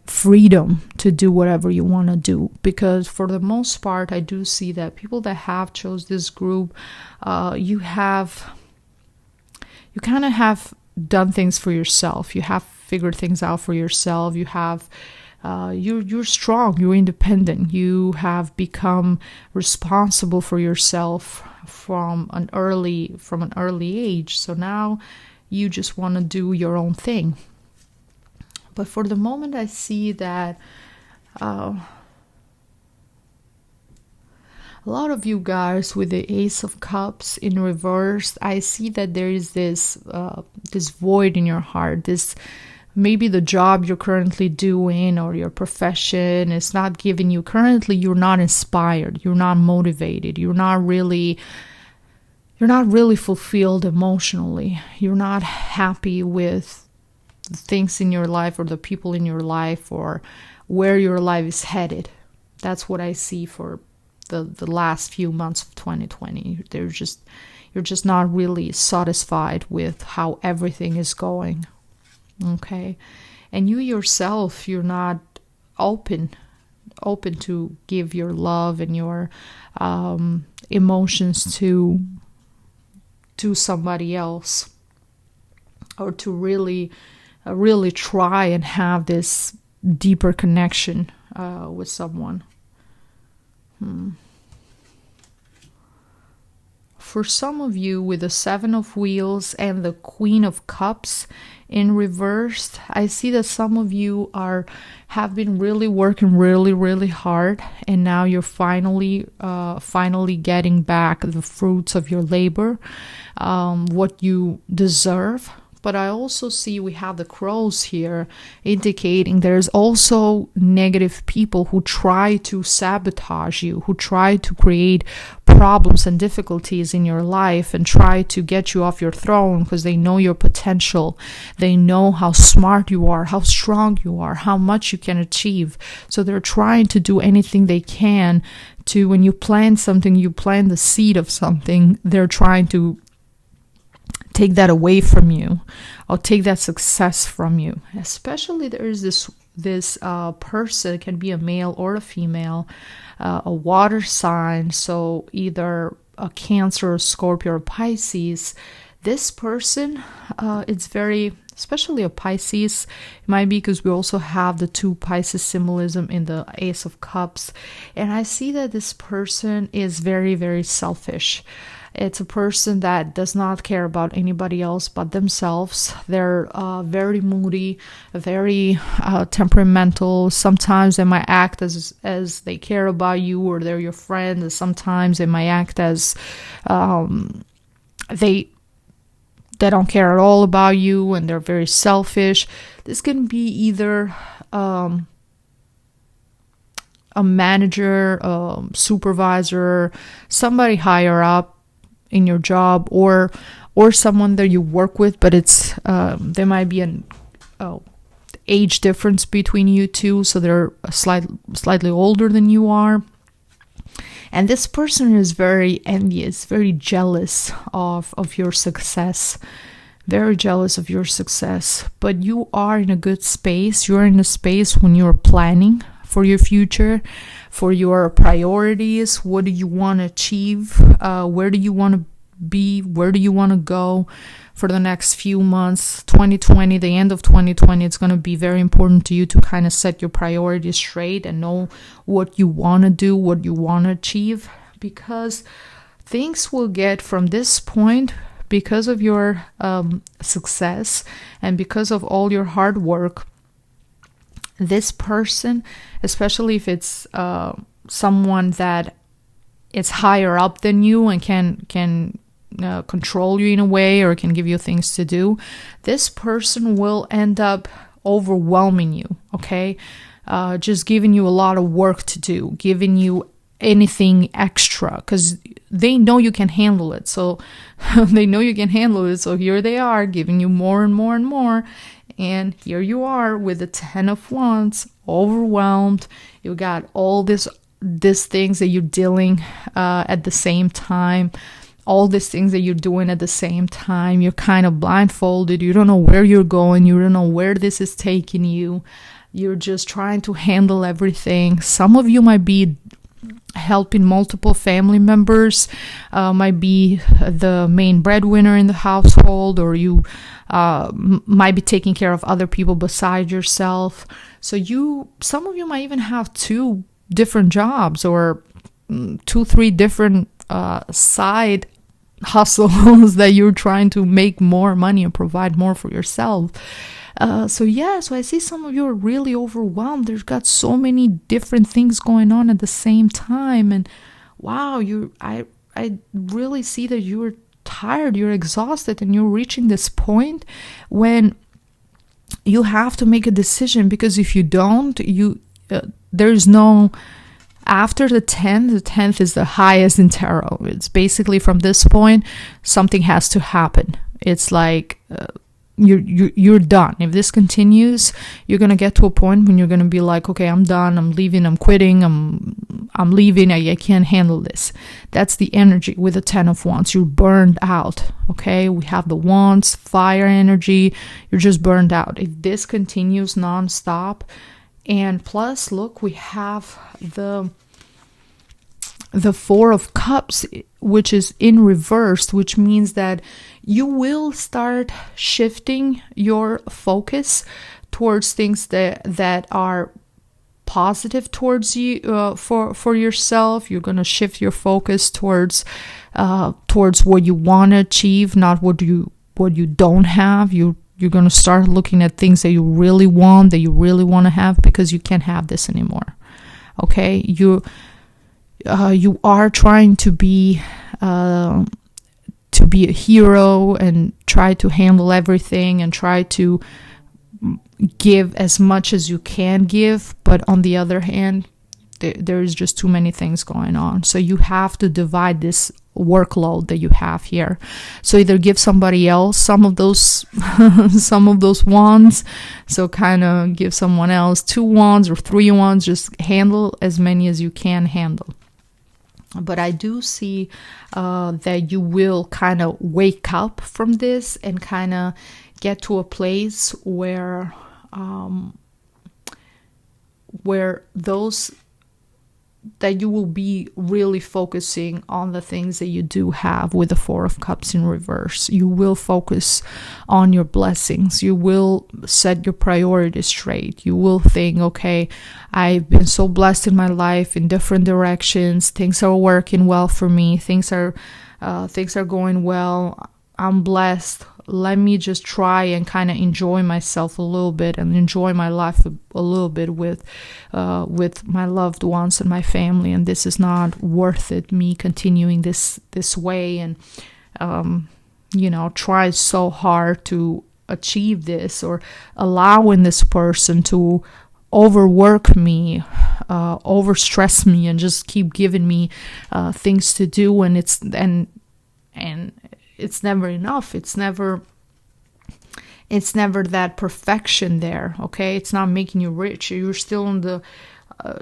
freedom to do whatever you want to do. Because for the most part, I do see that people that have chose this group, you kind of have done things for yourself. You have figured things out for yourself. You have you're strong, you're independent, you have become responsible for yourself from an early age. So now you just want to do your own thing. But for the moment, I see that a lot of you guys with the Ace of Cups in reverse, I see that there is this void in your heart. This maybe the job you're currently doing or your profession is not giving you, currently you're not inspired, you're not motivated, you're not really fulfilled emotionally, you're not happy with the things in your life or the people in your life or where your life is headed. That's what I see for the last few months of 2020. You're just not really satisfied with how everything is going. Okay, and you yourself, you're not open to give your love and your emotions to somebody else, or to really try and have this deeper connection with someone. For some of you with the Seven of Wheels and the Queen of Cups in reverse, I see that some of you have been really working really hard, and now you're finally getting back the fruits of your labor, what you deserve. But I also see we have the crows here, indicating there's also negative people who try to sabotage you, who try to create problems and difficulties in your life and try to get you off your throne because they know your potential. They know how smart you are, how strong you are, how much you can achieve. So they're trying to do anything they can to, when you plant something, you plant the seed of something, they're trying to take that away from you or take that success from you. Especially there is this person, it can be a male or a female, a water sign, so either a Cancer, a Scorpio, or Pisces. This person, it's very, especially a Pisces, it might be because we also have the two Pisces symbolism in the Ace of Cups, and I see that this person is very, very selfish. It's a person that does not care about anybody else but themselves. They're very moody, very temperamental. Sometimes they might act as they care about you, or they're your friend. And sometimes they might act as they don't care at all about you, and they're very selfish. This can be either a manager, a supervisor, somebody higher up in your job, or someone that you work with, but it's there might be an age difference between you two, so they're slightly older than you are. And this person is very envious, very jealous of your success, very jealous of your success. But you are in a good space. You're in a space when you're planning for your future, for your priorities. What do you want to achieve? Where do you want to be? Where do you want to go for the next few months? 2020, the end of 2020, it's going to be very important to you to kind of set your priorities straight and know what you want to do, what you want to achieve, because things will get from this point, because of your success and because of all your hard work. This person, especially if it's someone that is higher up than you and can control you in a way, or can give you things to do, this person will end up overwhelming you, okay? Just giving you a lot of work to do, giving you anything extra, because they know you can handle it. So they know you can handle it. So here they are giving you more and more and more. And here you are with the 10 of Wands, overwhelmed. You got all these things that you're dealing at the same time. All these things that you're doing at the same time. You're kind of blindfolded. You don't know where you're going. You don't know where this is taking you. You're just trying to handle everything. Some of you might be helping multiple family members, might be the main breadwinner in the household, or you might be taking care of other people besides yourself. So some of you might even have 2 different jobs, or 2-3 different side hustles that you're trying to make more money and provide more for yourself. So I see some of you are really overwhelmed. There's got so many different things going on at the same time, and wow, I really see that you're tired, you're exhausted, and you're reaching this point when you have to make a decision, because if you don't, there's no, after the 10th is the highest in tarot. It's basically from this point, something has to happen. It's like you're done. If this continues, you're gonna get to a point when you're gonna be like, okay, I'm done, I'm leaving, I'm quitting, I'm leaving, I can't handle this. That's the energy with the 10 of Wands. You're burned out. Okay, we have the Wands, fire energy. You're just burned out. If this continues nonstop, and plus, look, we have the 4 of Cups, which is in reverse, which means that you will start shifting your focus towards things that are positive towards you, for yourself. You're going to shift your focus towards what you want to achieve, not what you don't have. You're going to start looking at things that you really want, that you really want to have, because you can't have this anymore. Okay, you are trying to be a hero and try to handle everything and try to give as much as you can give, but on the other hand, there is just too many things going on. So you have to divide this workload that you have here. So either give somebody else some of those wands. So kind of give someone else 2 wands or 3 wands. Just handle as many as you can handle. But I do see that you will kind of wake up from this and kind of get to a place where those that you will be really focusing on the things that you do have with the 4 of Cups in reverse. You will focus on your blessings. You will set your priorities straight. You will think, okay, I've been so blessed in my life in different directions. Things are working well for me. Things are things are going well, I'm blessed, let me just try and kind of enjoy myself a little bit and enjoy my life a little bit with my loved ones and my family, and this is not worth it, me continuing this way and try so hard to achieve this, or allowing this person to overwork me, overstress me, and just keep giving me things to do, and it's never enough. It's never that perfection there. Okay, it's not making you rich. You're still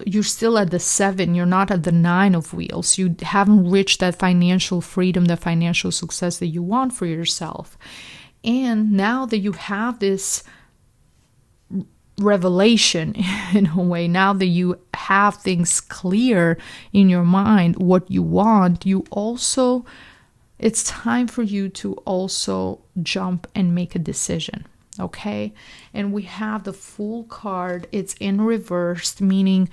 you're still at the 7. You're not at the 9 of wheels. You haven't reached that financial freedom, that financial success that you want for yourself. And now that you have this revelation in a way, now that you have things clear in your mind, what you want, it's time for you to also jump and make a decision. Okay, and we have the Fool card. It's in reversed, meaning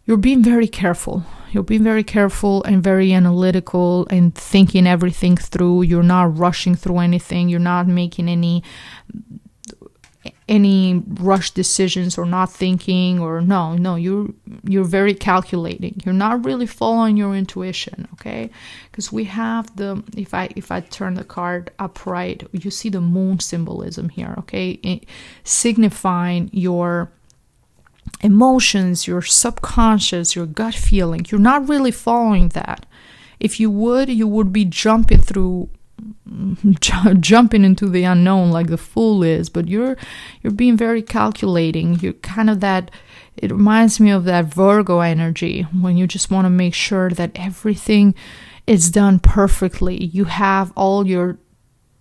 you're being very careful. You're being very careful and very analytical and thinking everything through. You're not rushing through anything. You're not making any rush decisions, or not thinking, or no, you're very calculating. You're not really following your intuition, okay? Because we have if I turn the card upright, you see the moon symbolism here, okay? Signifying your emotions, your subconscious, your gut feeling. You're not really following that. If you would be jumping into the unknown like the Fool is, but you're being very calculating. You're kind of it reminds me of that Virgo energy, when you just want to make sure that everything is done perfectly. You have all your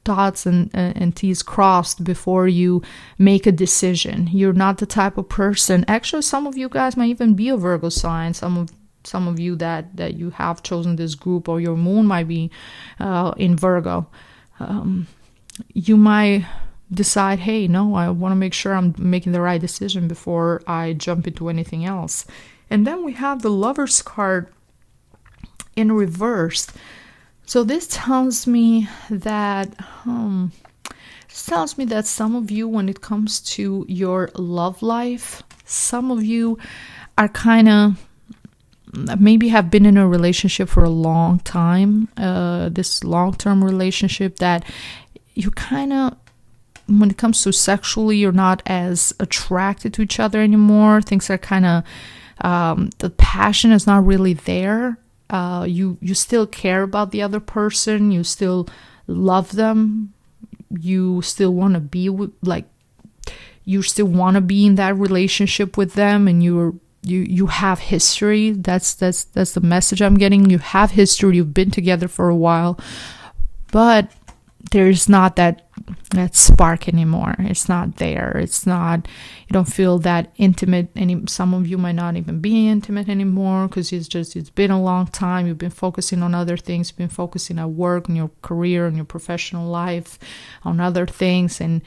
dots and T's crossed before you make a decision. You're not the type of person, actually some of you guys might even be a Virgo sign, some of you that you have chosen this group, or your moon might be in Virgo. You might decide, hey, no, I want to make sure I'm making the right decision before I jump into anything else. And then we have the Lover's card in reverse. So this tells me that some of you, when it comes to your love life, some of you are kind of maybe have been in a relationship for a long time, this long-term relationship that you kind of, when it comes to sexually, you're not as attracted to each other anymore. Things are kind of, the passion is not really there. You still care about the other person. You still love them. You still want to be you still want to be in that relationship with them, and you have history. That's the message I'm getting. You have history. You've been together for a while, but there's not that spark anymore. It's not there. It's not, you don't feel that intimate. Some of you might not even be intimate anymore, because it's been a long time. You've been focusing on other things. You've been focusing at work, on your career, on your professional life, on other things, and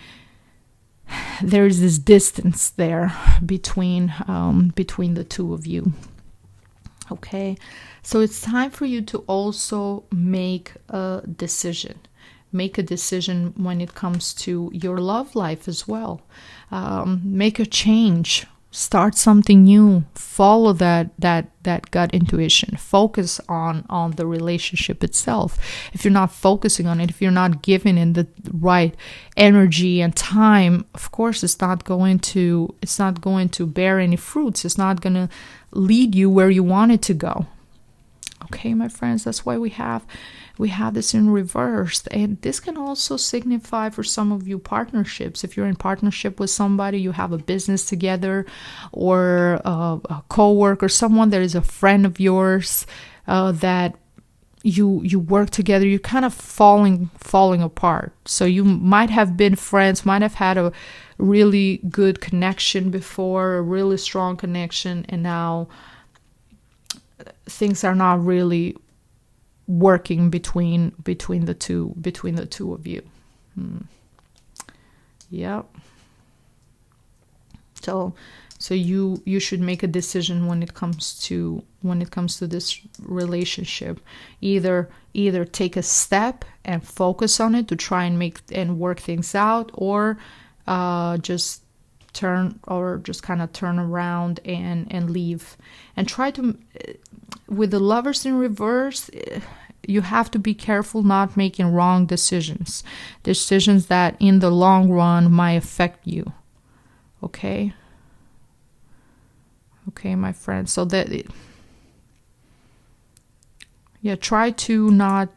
there's this distance there between the two of you. Okay, so it's time for you to also make a decision. Make a decision when it comes to your love life as well. Make a change. Start something new. Follow that gut intuition. Focus on the relationship itself. If you're not focusing on it, if you're not giving it the right energy and time, of course it's not going to bear any fruits. It's not going to lead you where you want it to go. Okay, my friends, that's why we have this in reverse. And this can also signify for some of you partnerships. If you're in partnership with somebody, you have a business together, or a co-worker, someone that is a friend of yours, that you work together, you're kind of falling apart. So you might have been friends, might have had a really good connection before, a really strong connection, and now things are not really working between the two of you. Yep. So you should make a decision when it comes to this relationship. Either take a step and focus on it to try and work things out, or just kind of turn around and leave. And try to, with the Lovers in reverse, you have to be careful not making wrong decisions that in the long run might affect you. Okay, my friend. So try to not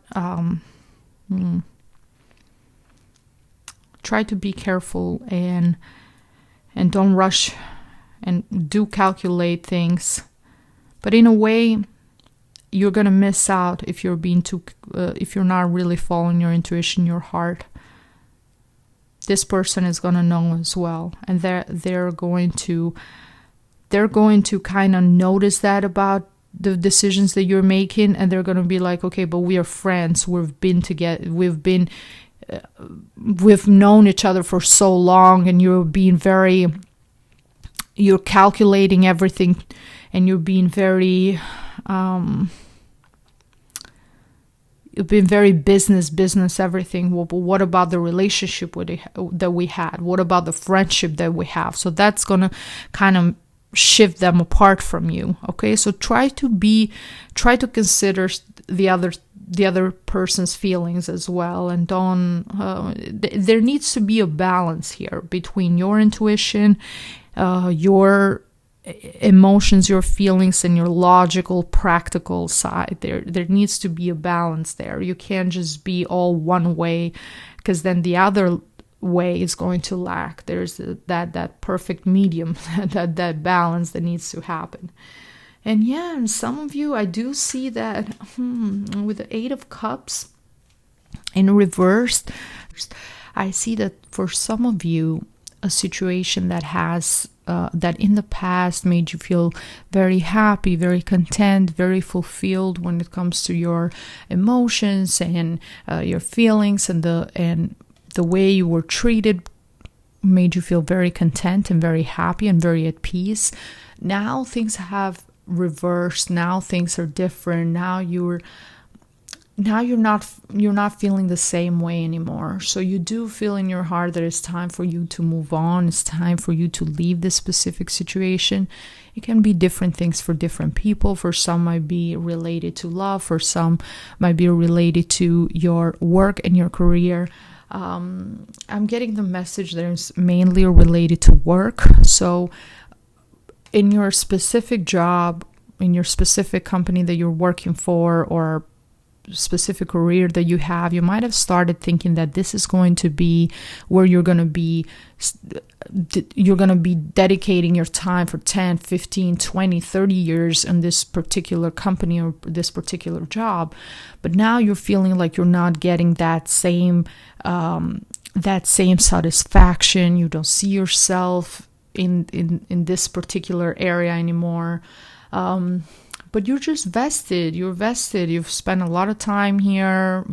try to be careful and don't rush and do calculate things. But in a way, you're gonna miss out if you're if you're not really following your intuition, your heart. This person is gonna know as well, and they're going to kind of notice that about the decisions that you're making, and they're gonna be like, okay, but we are friends. We've been together. We've known each other for so long, and you're calculating everything, and you're being very you've been very business everything. Well, but what about the relationship that we had? What about the friendship that we have? So that's gonna kind of shift them apart from you. Okay, so try to consider the other person's feelings as well, and don't there needs to be a balance here between your intuition, your emotions, your feelings, and your logical, practical side. There needs to be a balance there. You can't just be all one way, because then the other way is going to lack. There's that perfect medium, that balance that needs to happen. And and some of you, I do see that with the 8 of Cups in reverse, I see that for some of you, a situation that has that in the past made you feel very happy, very content, very fulfilled when it comes to your emotions and your feelings, and the way you were treated made you feel very content and very happy and very at peace. Now things have reversed. Now things are different. Now you're not feeling the same way anymore. So you do feel in your heart that it's time for you to move on. It's time for you to leave this specific situation. It can be different things for different people. For some might be related to love. For some might be related to your work and your career. I'm getting the message that it's mainly related to work. So in your specific job, in your specific company that you're working for, or specific career that you have, you might have started thinking that this is going to be where you're going to be dedicating your time for 10, 15, 20, 30 years in this particular company or this particular job. But now you're feeling like you're not getting that same satisfaction. You don't see yourself in this particular area anymore. But you're just vested. You're vested. You've spent a lot of time here.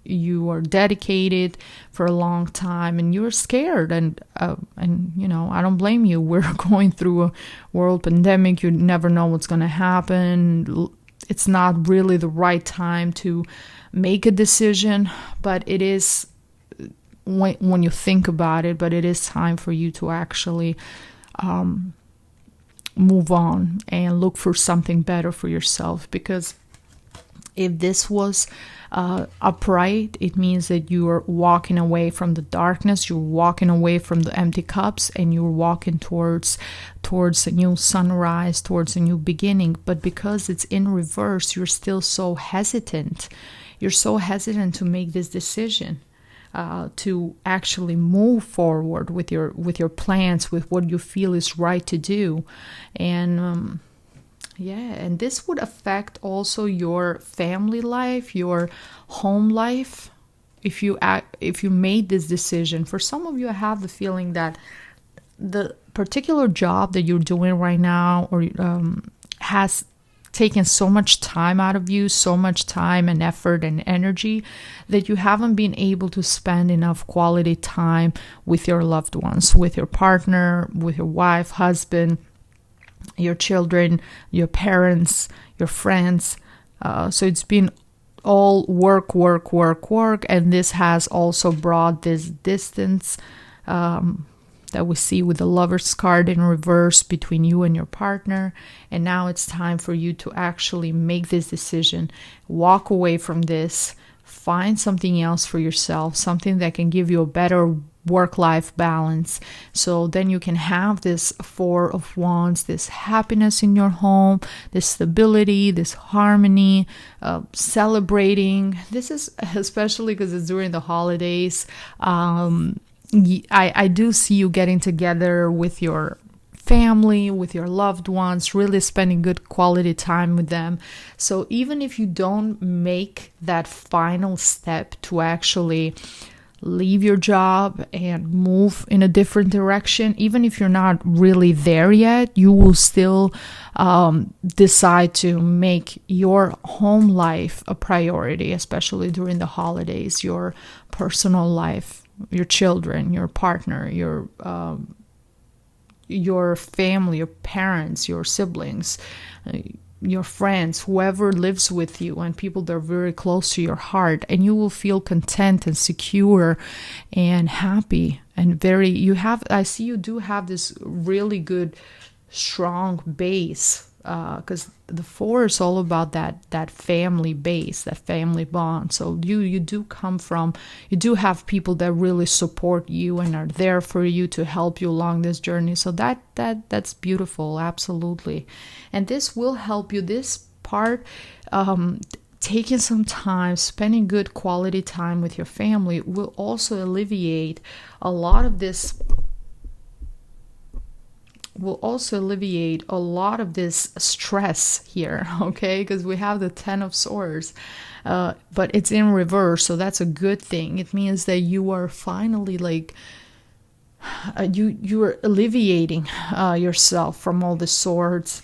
You are dedicated for a long time, and you're scared. And I don't blame you. We're going through a world pandemic. You never know what's going to happen. It's not really the right time to make a decision, but it is when you think about it. But it is time for you to actually move on and look for something better for yourself. Because if this was upright, it means that you are walking away from the darkness, you're walking away from the empty cups, and you're walking towards a new sunrise, towards a new beginning. But because it's in reverse, you're still so hesitant. You're so hesitant to make this decision. To actually move forward with your plans, with what you feel is right to do. And and this would affect also your family life, your home life, if you made this decision. For some of you, I have the feeling that the particular job that you're doing right now or has taken so much time out of you, so much time and effort and energy, that you haven't been able to spend enough quality time with your loved ones, with your partner, with your wife, husband, your children, your parents, your friends. So it's been all work, and this has also brought this distance that we see with the Lover's card in reverse between you and your partner. And now it's time for you to actually make this decision, walk away from this, find something else for yourself, something that can give you a better work-life balance. So then you can have this Four of Wands, this happiness in your home, this stability, this harmony, celebrating. This is especially because it's during the holidays. I do see you getting together with your family, with your loved ones, really spending good quality time with them. So even if you don't make that final step to actually leave your job and move in a different direction, even if you're not really there yet, you will still decide to make your home life a priority, especially during the holidays, your personal life, your children, your partner, your family, your parents, your siblings, your friends, whoever lives with you, and people that are very close to your heart, and you will feel content and secure and happy and I see you do have this really good strong base, because the Four is all about that family base, that family bond. So you do have people that really support you and are there for you to help you along this journey. So that's beautiful, absolutely. And this will help you, this part, taking some time, spending good quality time with your family will also alleviate a lot of this stress here, okay? Because we have the Ten of Swords, but it's in reverse, so that's a good thing. It means that you are finally you are alleviating yourself from all the swords.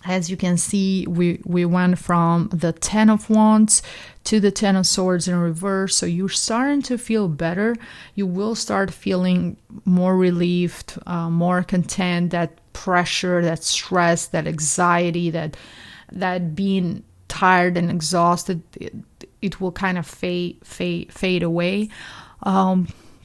As you can see, we went from the Ten of Wands to the Ten of Swords in reverse. So you're starting to feel better. You will start feeling more relieved, more content. That pressure, that stress, that anxiety, that being tired and exhausted, it will kind of fade away.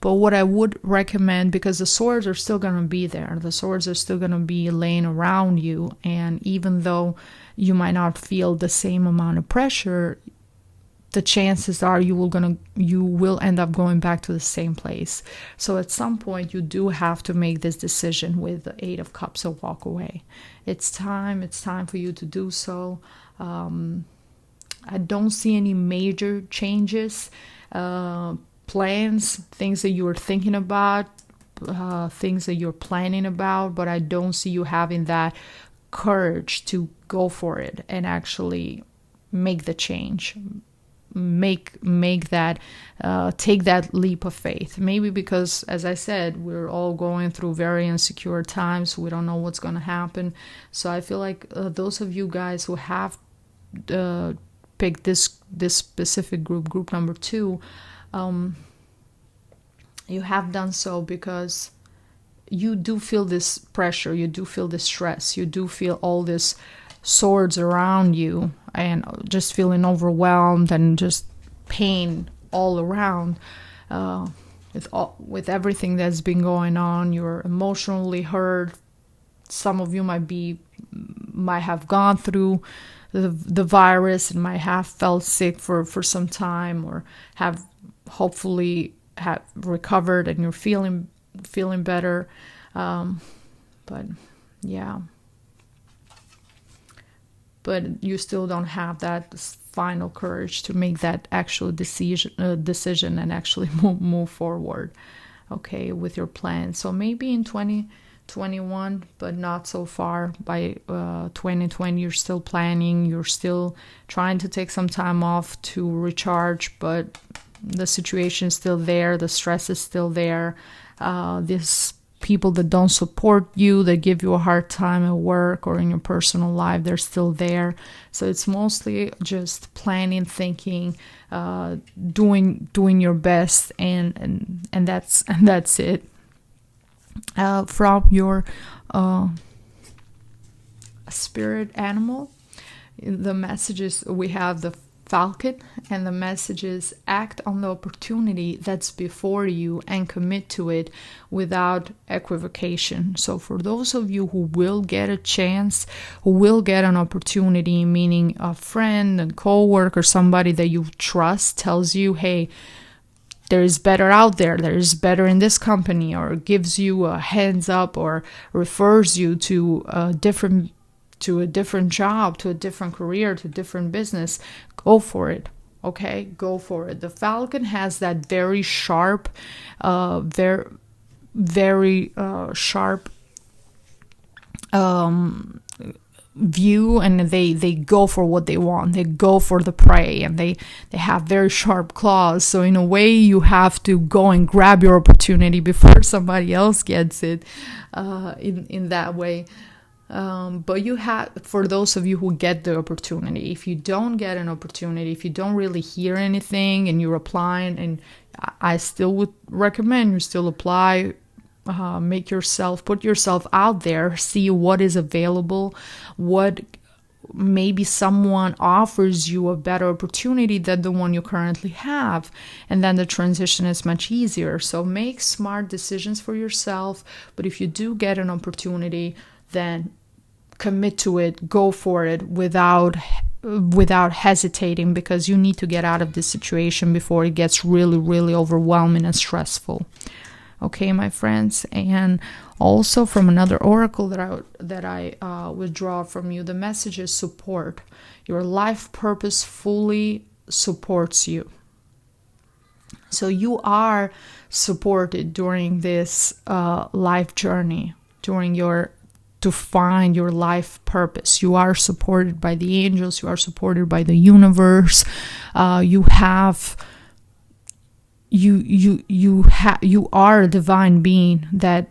But what I would recommend, because the swords are still going to be there, the swords are still going to be laying around you, and even though you might not feel the same amount of pressure, the chances are you will end up going back to the same place. So at some point you do have to make this decision with the Eight of Cups to walk away. It's time for you to do so. I don't see any major changes. Plans, things that you were thinking about, things that you're planning about, but I don't see you having that courage to go for it and actually make the change, make that, take that leap of faith. Maybe because, as I said, we're all going through very insecure times. We don't know what's going to happen. So I feel like those of you guys who have picked this specific group number 2, you have done so because you do feel this pressure, you do feel this stress, you do feel all this swords around you and just feeling overwhelmed and just pain all around with everything that's been going on. You're emotionally hurt. Some of you might have gone through the virus and might have felt sick for some time, or have hopefully have recovered and you're feeling better, but yeah, but you still don't have that final courage to make that actual decision and actually move forward, okay, with your plan. So maybe in 2021, but not so far. By 2020, you're still planning, you're still trying to take some time off to recharge, but the situation is still there, the stress is still there. This people that don't support you, that give you a hard time at work or in your personal life, they're still there. So it's mostly just planning, thinking, doing your best, and that's it. From your spirit animal, the messages, we have the Falcon, and the messages: act on the opportunity that's before you and commit to it without equivocation. So for those of you who will get a chance, who will get an opportunity, meaning a friend, a co-worker, somebody that you trust tells you, hey, there is better out there, there is better in this company, or gives you a heads up, or refers you to a different job, to a different career, to a different business, go for it. Okay, go for it. The Falcon has that very sharp, very sharp view, and they go for what they want. They go for the prey, and they have very sharp claws. So in a way, you have to go and grab your opportunity before somebody else gets it, in that way. But you have, for those of you who get the opportunity, if you don't get an opportunity, if you don't really hear anything and you're applying, and I still would recommend you still apply, put yourself out there, see what is available, what maybe someone offers you a better opportunity than the one you currently have, and then the transition is much easier. So make smart decisions for yourself, but if you do get an opportunity, then commit to it, go for it without hesitating, because you need to get out of this situation before it gets really, really overwhelming and stressful. Okay, my friends. And also from another oracle that I withdraw from you, the message is support. Your life purpose fully supports you. So you are supported during this life journey, to find your life purpose. You are supported by the angels. You are supported by the universe. You are a divine being that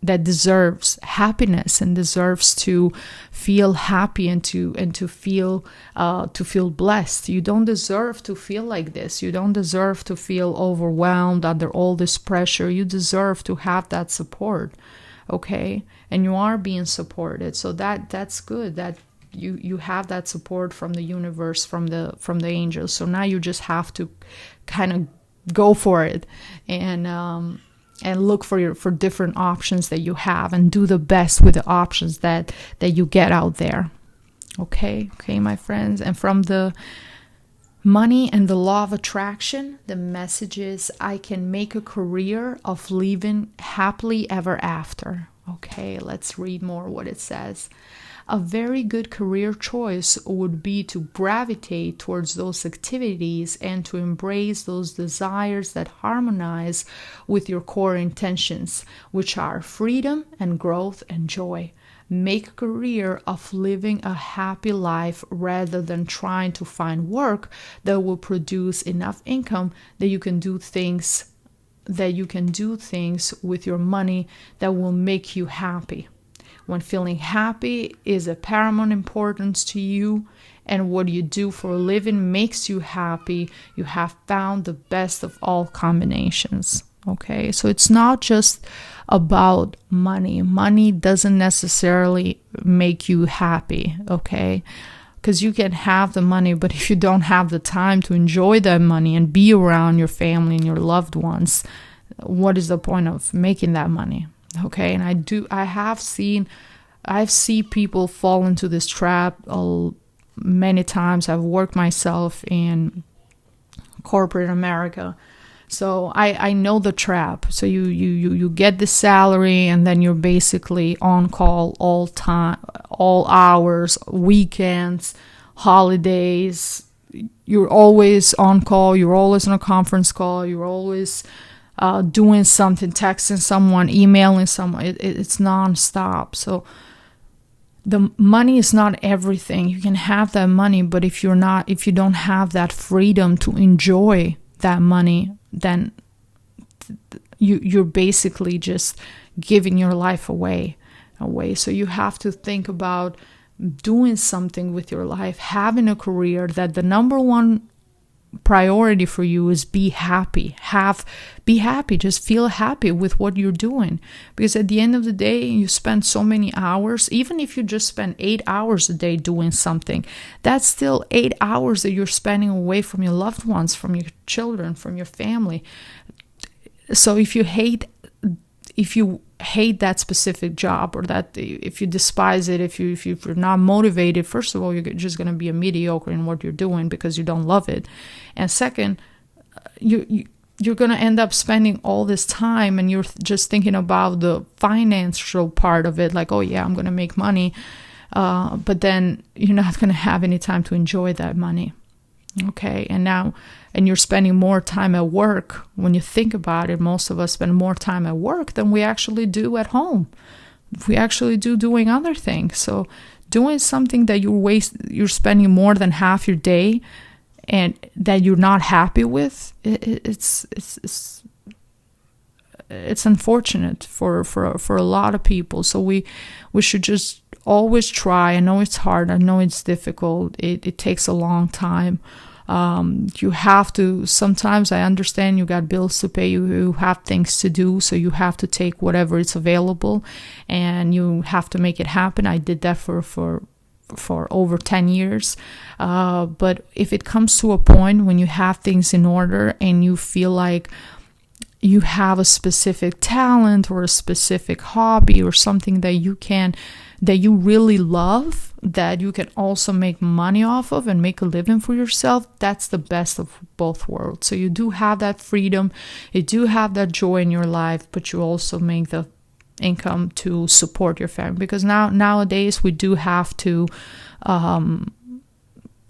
deserves happiness and deserves to feel happy and to feel blessed. You don't deserve to feel like this. You don't deserve to feel overwhelmed under all this pressure. You deserve to have that support. Okay, and you are being supported, so that's good that you have that support from the universe, from the angels. So now you just have to kind of go for it and look for different options that you have, and do the best with the options that you get out there. Okay, my friends. And from the money and the law of attraction, the message is: I can make a career of living happily ever after. Okay, let's read more what it says. A very good career choice would be to gravitate towards those activities and to embrace those desires that harmonize with your core intentions, which are freedom and growth and joy. Make a career of living a happy life rather than trying to find work that will produce enough income that you can do things with your money that will make you happy. When feeling happy is of paramount importance to you, and what you do for a living makes you happy, you have found the best of all combinations. Okay, so it's not just about money. Money doesn't necessarily make you happy, okay? Because you can have the money, but if you don't have the time to enjoy that money and be around your family and your loved ones, what is the point of making that money? Okay, and I've seen people fall into this trap many times. I've worked myself in corporate America, so I know the trap. So you get the salary, and then you're basically on call all time, all hours, weekends, holidays. You're always on call. You're always on a conference call. You're always doing something, texting someone, emailing someone. It's nonstop. So the money is not everything. You can have that money, but if you don't have that freedom to enjoy that money, then you're basically just giving your life away. So you have to think about doing something with your life, having a career that the number one priority for you is be happy. Be happy. Just feel happy with what you're doing. Because at the end of the day, you spend so many hours. Even if you just spend 8 hours a day doing something, that's still 8 hours that you're spending away from your loved ones, from your children, from your family. So if you hate that specific job, or that if you despise it, if you're not motivated, first of all, you're just going to be a mediocre in what you're doing because you don't love it. And second, you're going to end up spending all this time and you're just thinking about the financial part of it, like, oh yeah, I'm going to make money, but then you're not going to have any time to enjoy that money. Okay, and you're spending more time at work. When you think about it, most of us spend more time at work than we actually do at home. We actually do doing other things. So doing something that you're spending more than half your day and that you're not happy with, it's unfortunate for a lot of people. So we should just always try. I know it's hard. I know it's difficult. It takes a long time. You have to, sometimes I understand you got bills to pay, you have things to do, so you have to take whatever is available and you have to make it happen. I did that for over 10 years. But if it comes to a point when you have things in order and you feel like you have a specific talent or a specific hobby or something that you really love, that you can also make money off of and make a living for yourself, that's the best of both worlds. So you do have that freedom, you do have that joy in your life, but you also make the income to support your family. Because nowadays we do have to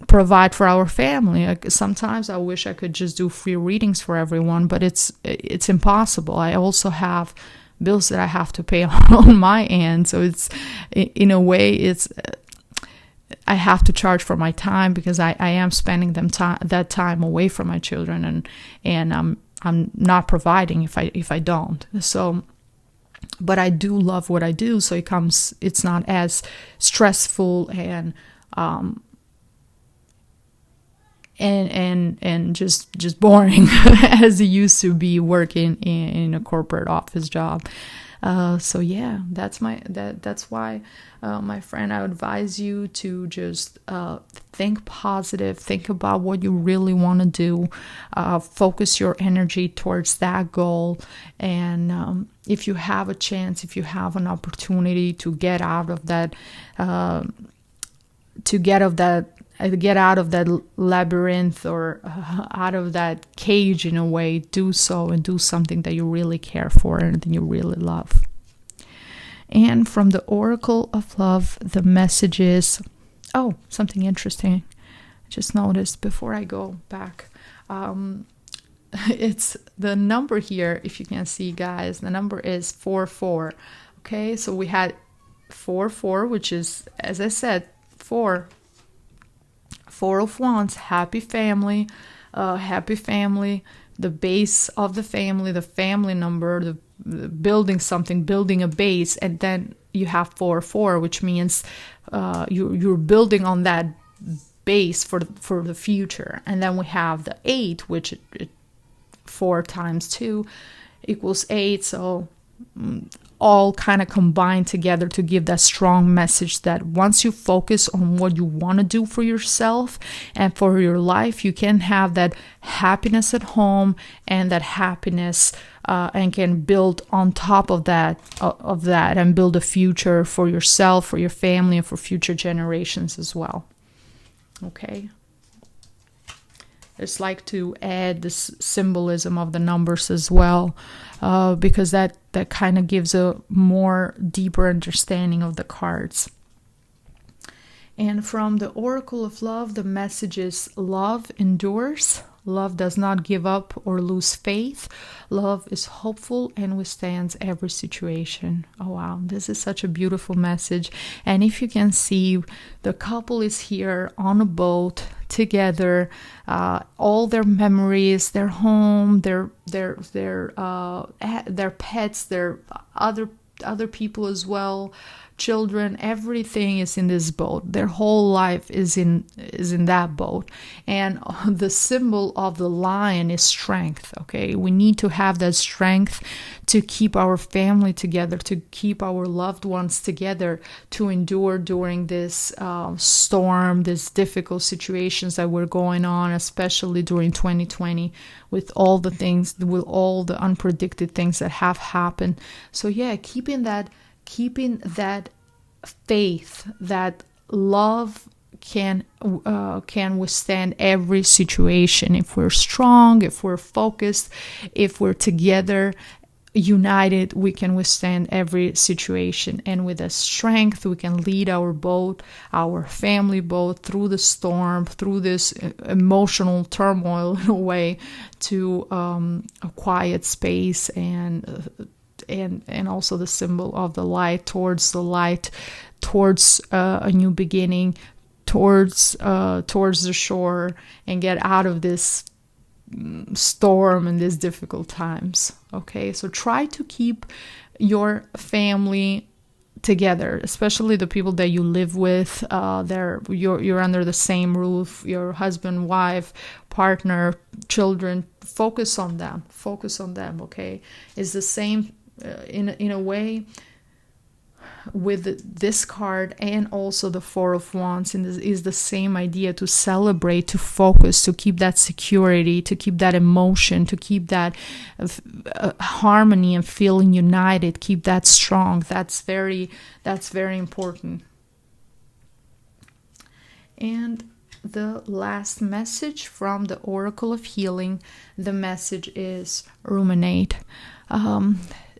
provide for our family. Like, sometimes I wish I could just do free readings for everyone, but it's impossible. I also have bills that I have to pay on my end. So it's, in a way, I have to charge for my time because I am spending that time away from my children, and I'm not providing if I don't. So, but I do love what I do, so it's not as stressful and just boring as it used to be working in a corporate office job. So yeah, that's why, my friend, I advise you to just think positive, think about what you really want to do, focus your energy towards that goal, and if you have a chance, if you have an opportunity to get out of that, get out of that labyrinth or out of that cage in a way, do so, and do something that you really care for and that you really love. And from the Oracle of Love, the message is, something interesting I just noticed before I go back. It's the number here, if you can see, guys, the number is 44. Okay, so we had 4, which is, as I said, 4 of Wands, happy family, the base of the family number, the building a base, and then you have 4, which means you're building on that base for the future. And then we have the 8, which 4 times 2 equals 8, so all kind of combined together to give that strong message that once you focus on what you want to do for yourself and for your life, you can have that happiness at home and that happiness and can build on top of that and build a future for yourself, for your family, and for future generations as well. Okay. I just like to add this symbolism of the numbers as well, because that kind of gives a more deeper understanding of the cards. And from the Oracle of Love, the message is love endures, Love does not give up or lose faith. Love is hopeful and withstands every situation. Oh wow, this is such a beautiful message. And if you can see, the couple is here on a boat together, all their memories, their home, their pets, their other people as well, children, everything is in this boat. Their whole life is in that boat. And the symbol of the lion is strength. Okay, we need to have that strength to keep our family together, to keep our loved ones together, to endure during this storm, these difficult situations that were going on, especially during 2020, with all the things, with all the unpredicted things that have happened. So yeah, keeping that faith that love can withstand every situation. If we're strong, if we're focused, if we're together, united, we can withstand every situation. And with that strength, we can lead our boat, our family boat, through the storm, through this emotional turmoil in a way, to a quiet space, and also the symbol of the light, towards a new beginning, towards the shore, and get out of this storm and these difficult times. Okay, so try to keep your family together, especially the people that you live with. You're under the same roof, your husband, wife, partner, children. Focus on them. Okay, it's the same in a way with this card, and also the Four of Wands, and this is the same idea: to celebrate, to focus, to keep that security, to keep that emotion, to keep that harmony and feeling united, keep that strong. That's very important. And the last message from the Oracle of Healing, the message is ruminate.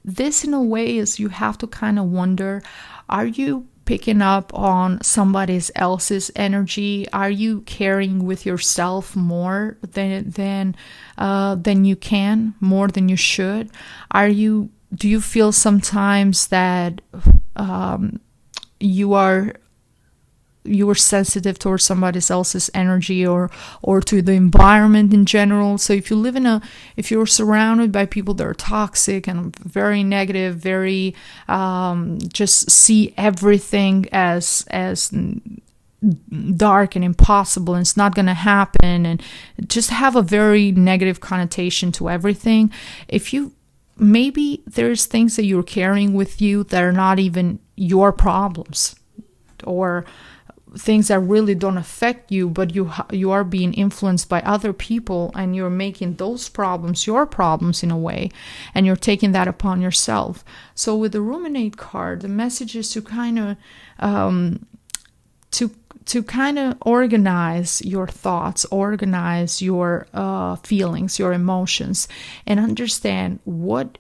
This, in a way, is you have to kind of wonder, are you picking up on somebody else's energy? Are you carrying with yourself more than you can, more than you should? Do you feel sometimes that you are sensitive towards somebody else's energy, or to the environment in general? So if you're surrounded by people that are toxic and very negative, very just see everything as dark and impossible, and it's not going to happen, and just have a very negative connotation to everything, maybe there's things that you're carrying with you that are not even your problems, or things that really don't affect you, but you are being influenced by other people, and you're making those problems your problems in a way, and you're taking that upon yourself. So with the Ruminate card, the message is to kind of organize your thoughts, organize your feelings, your emotions, and understand what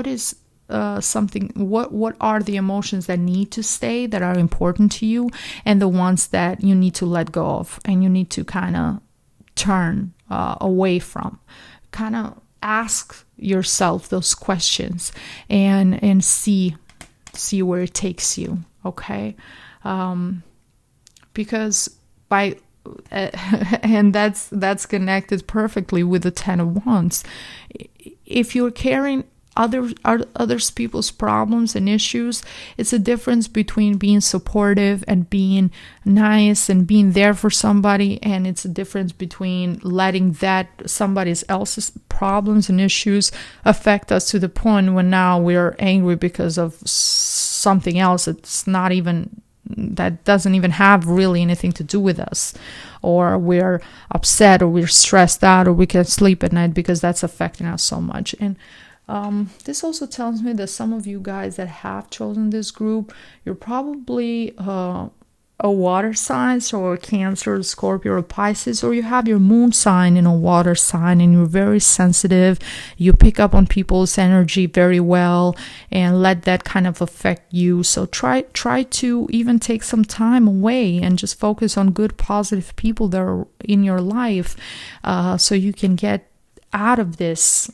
is what are the emotions that need to stay, that are important to you, and the ones that you need to let go of, and you need to kind of turn away from. Kind of ask yourself those questions and see where it takes you. Okay, because and that's connected perfectly with the Ten of Wands. If you're carrying other people's problems and issues, it's a difference between being supportive and being nice and being there for somebody, and it's a difference between letting that somebody else's problems and issues affect us to the point when now we're angry because of something else that doesn't even have really anything to do with us, or we're upset, or we're stressed out, or we can't sleep at night because that's affecting us so much. And this also tells me that some of you guys that have chosen this group, you're probably a water sign, so a Cancer, Scorpio, or Pisces, or you have your moon sign in a water sign and you're very sensitive, you pick up on people's energy very well and let that kind of affect you. So try to even take some time away and just focus on good, positive people that are in your life, so you can get out of this.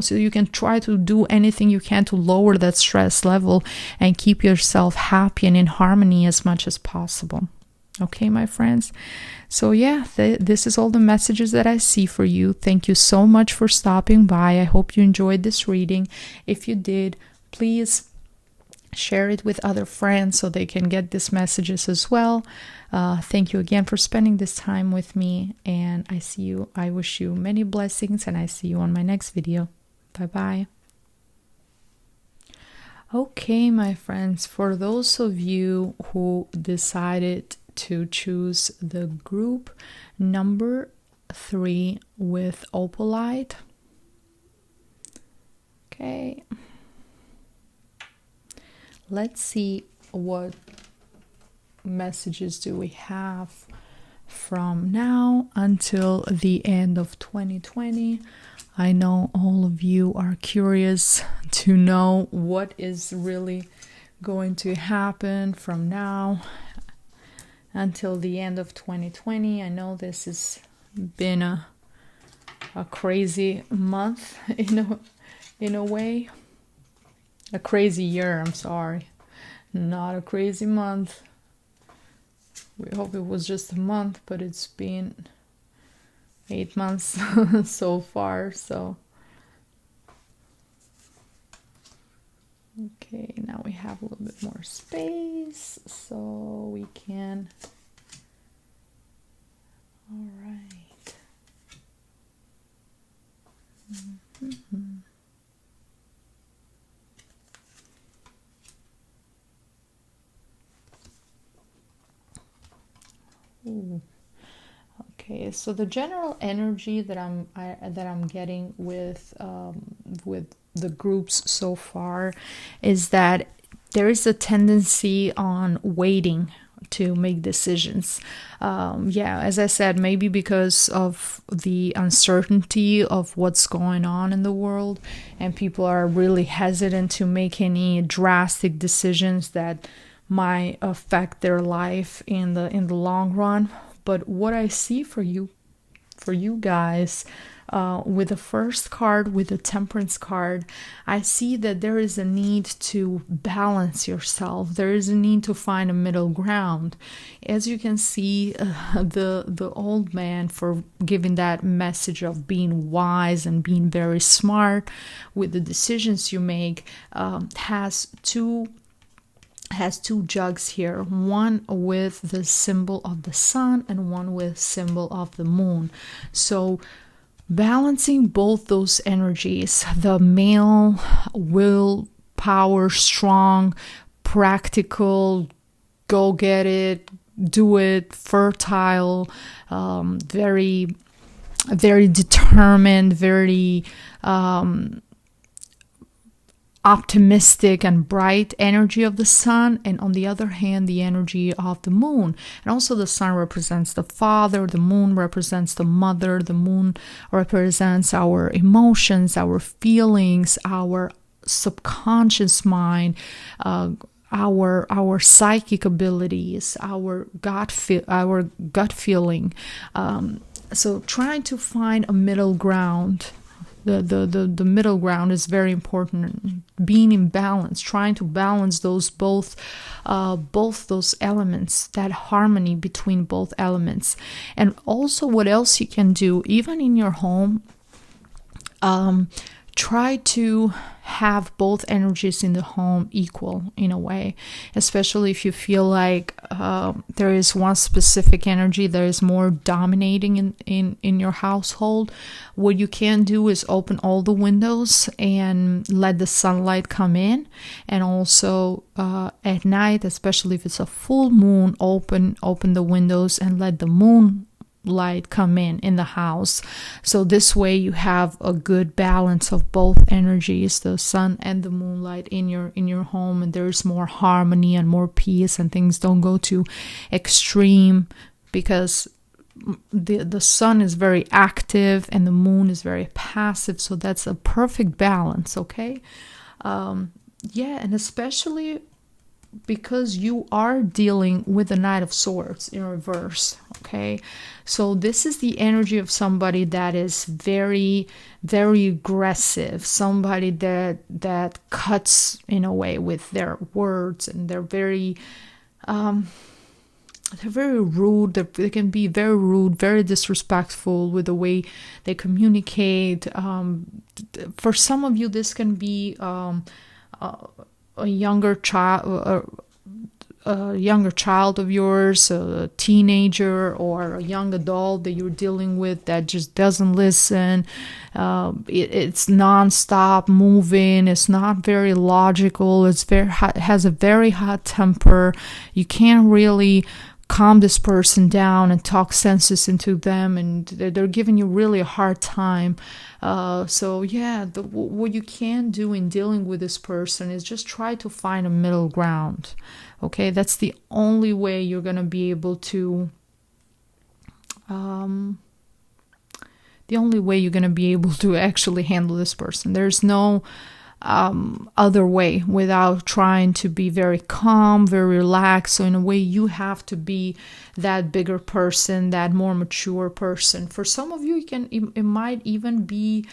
So you can try to do anything you can to lower that stress level and keep yourself happy and in harmony as much as possible. Okay, my friends. So yeah, this is all the messages that I see for you. Thank you so much for stopping by. I hope you enjoyed this reading. If you did, please share it with other friends so they can get these messages as well. Thank you again for spending this time with me, and I wish you many blessings, and I see you on my next video. Bye bye. Okay, my friends, for those of you who decided to choose the group number 3 with Opalite, okay, let's see what messages do we have from now until the end of 2020. I know all of you are curious to know what is really going to happen from now until the end of 2020. I know this has been a crazy month in a way. A crazy year, I'm sorry. Not a crazy month. We hope it was just a month, but it's been 8 months so far, so. Okay, now we have a little bit more space, so we can. All right. Mm-hmm. Ooh. Okay, so the general energy that I'm getting with the groups so far is that there is a tendency on waiting to make decisions. As I said, maybe because of the uncertainty of what's going on in the world, and people are really hesitant to make any drastic decisions that might affect their life in the long run. But what I see for you guys, with the first card, with the Temperance card, I see that there is a need to balance yourself. There is a need to find a middle ground. As you can see, the old man, for giving that message of being wise and being very smart with the decisions you make, has two jugs here, one with the symbol of the sun and one with symbol of the moon. So balancing both those energies, the male will power, strong, practical, go get it, do it, fertile, very, very determined, very optimistic and bright energy of the sun, and on the other hand the energy of the moon. And also the sun represents the father, the moon represents the mother, the moon represents our emotions, our feelings, our subconscious mind, our psychic abilities, our gut feeling. So trying to find a middle ground. The middle ground is very important. Being in balance, trying to balance both those elements, that harmony between both elements. And also, what else you can do, even in your home, try to have both energies in the home equal in a way, especially if you feel like there is one specific energy that is more dominating in your household. What you can do is open all the windows and let the sunlight come in, and also at night, especially if it's a full moon, open the windows and let the moon light come in the house. So this way you have a good balance of both energies, the sun and the moonlight in your home, and there's more harmony and more peace, and things don't go to extreme, because the sun is very active and the moon is very passive. So that's a perfect balance. Okay. And especially because you are dealing with the Knight of Swords in reverse, okay? So this is the energy of somebody that is very, very aggressive, somebody that cuts in a way with their words, and they're very rude. They can be very rude, very disrespectful with the way they communicate. For some of you, this can be a younger child of yours, a teenager, or a young adult that you're dealing with that just doesn't listen. It's nonstop moving. It's not very logical. Has a very hot temper. You can't really calm this person down and talk sense into them, and they're giving you really a hard time. What you can do in dealing with this person is just try to find a middle ground. Okay, that's the only way you're gonna be able to actually handle this person. There's no other way without trying to be very calm, very relaxed. So in a way, you have to be that bigger person, that more mature person. For some of you, it might even be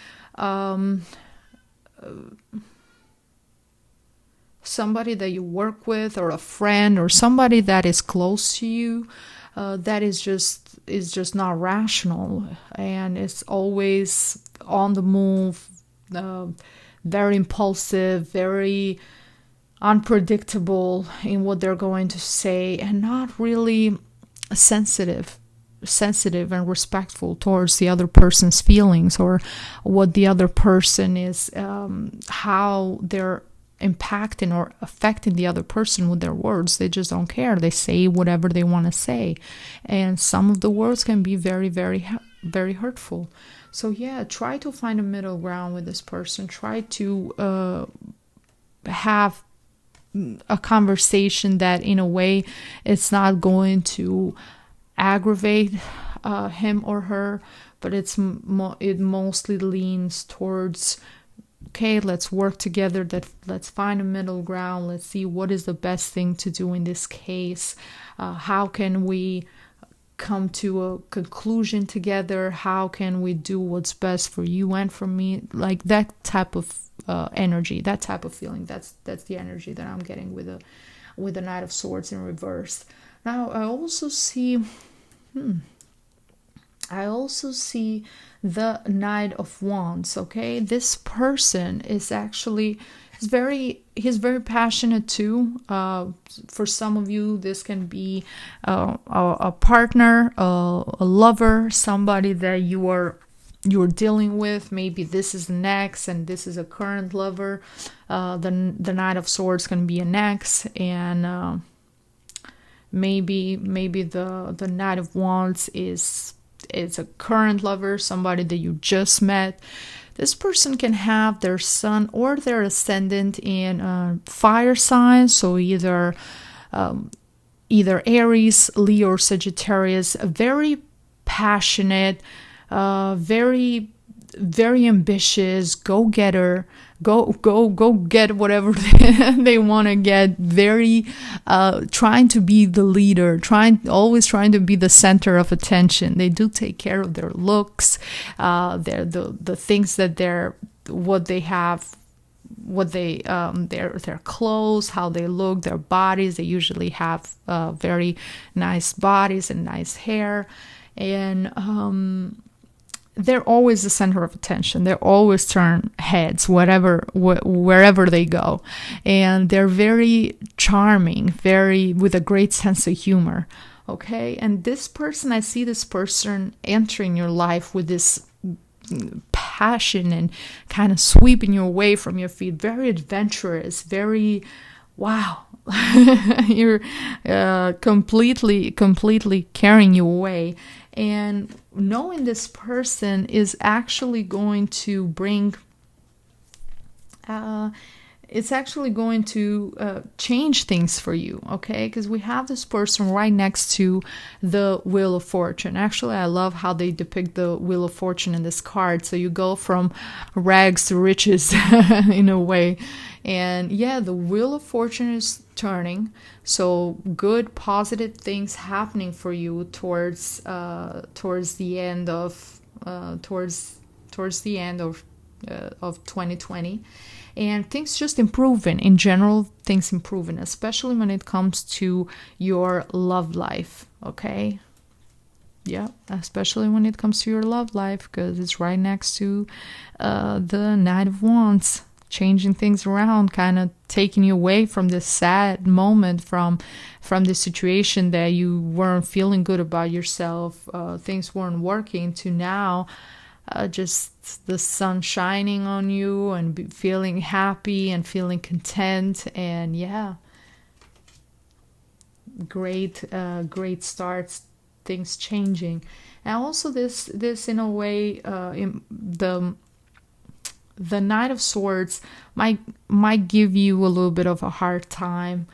somebody that you work with, or a friend, or somebody that is close to you, that is just not rational, and it's always on the move, very impulsive, very unpredictable in what they're going to say, and not really sensitive and respectful towards the other person's feelings, or what the other person is, how they're impacting or affecting the other person with their words. They just don't care. They say whatever they want to say, and some of the words can be very, very, very hurtful. So try to find a middle ground with this person. Try to have a conversation that, in a way, it's not going to aggravate him or her, but it mostly leans towards, okay, let's work together, let's find a middle ground, let's see what is the best thing to do in this case. How can we come to a conclusion together? How can we do what's best for you and for me? Like that type of energy, that type of feeling. That's the energy that I'm getting with the Knight of Swords in reverse. Now I also see the Knight of Wands. Okay, this person is actually he's very passionate too. For some of you, this can be a partner, a lover, somebody that you're dealing with. Maybe this is an ex and this is a current lover. The Knight of Swords can be an ex, and maybe the Knight of Wands is a current lover, somebody that you just met. This person can have their sun or their ascendant in fire signs, so either Aries, Leo, or Sagittarius. Very passionate, very, very ambitious, go-getter, go get whatever they want to get. Very trying to be the leader, always trying to be the center of attention. They do take care of their looks, the things that their clothes, how they look, their bodies. They usually have very nice bodies and nice hair, and they're always the center of attention. They always turn heads wherever they go. And they're very charming, with a great sense of humor. Okay? And this person, I see this person entering your life with this passion and kind of sweeping you away from your feet. Very adventurous, very, wow, you're completely carrying you away. And knowing this person is actually going to bring it's actually going to change things for you, okay? Because we have this person right next to the Wheel of Fortune. Actually, I love how they depict the Wheel of Fortune in this card. So you go from rags to riches in a way. And yeah, the Wheel of Fortune is turning. So good, positive things happening for you towards the end of towards the end of 2020. And things just improving in general, things improving, especially when it comes to your love life, okay? Yeah, especially when it comes to your love life, because it's right next to the Knight of Wands, changing things around, kind of taking you away from this sad moment, from the situation that you weren't feeling good about yourself, things weren't working, to now just the sun shining on you and feeling happy and feeling content. And yeah, great starts, things changing. And also this in a way, in the Knight of Swords might give you a little bit of a hard time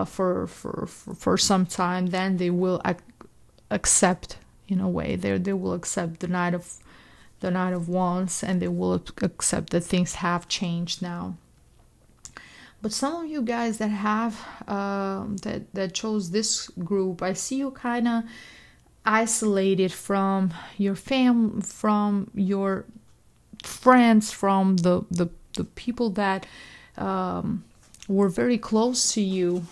for some time. Then they will accept, in a way, they will accept the Knight of Wands, and they will accept that things have changed now. But some of you guys that have that chose this group, I see you kind of isolated from your family, from your friends, from the people that were very close to you.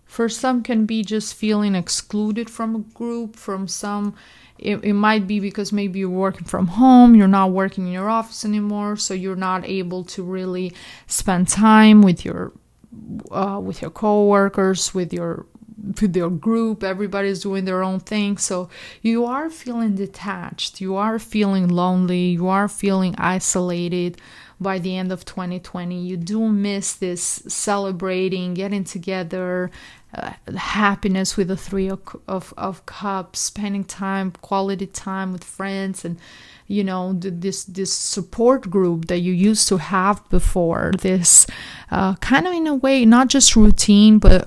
For some, can be just feeling excluded from a group. From some, it might be because maybe you're working from home, you're not working in your office anymore, so you're not able to really spend time with your coworkers, with your group. Everybody's doing their own thing, so you are feeling detached, you are feeling lonely, you are feeling isolated. By the end of 2020, you do miss this celebrating, getting together, happiness with the Three of Cups, spending time, quality time with friends, and this support group that you used to have before. This kind of, in a way, not just routine, but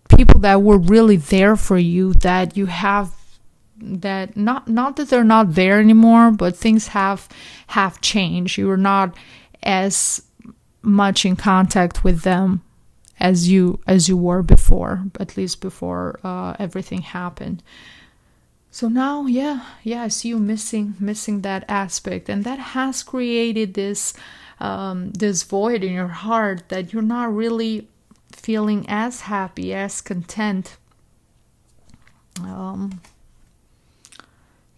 people that were really there for you, that you have, that not that they're not there anymore, but things have changed. You are not as much in contact with them as you were before, at least before everything happened. So now, I see you missing that aspect, and that has created this void in your heart, that you're not really feeling as happy, as content.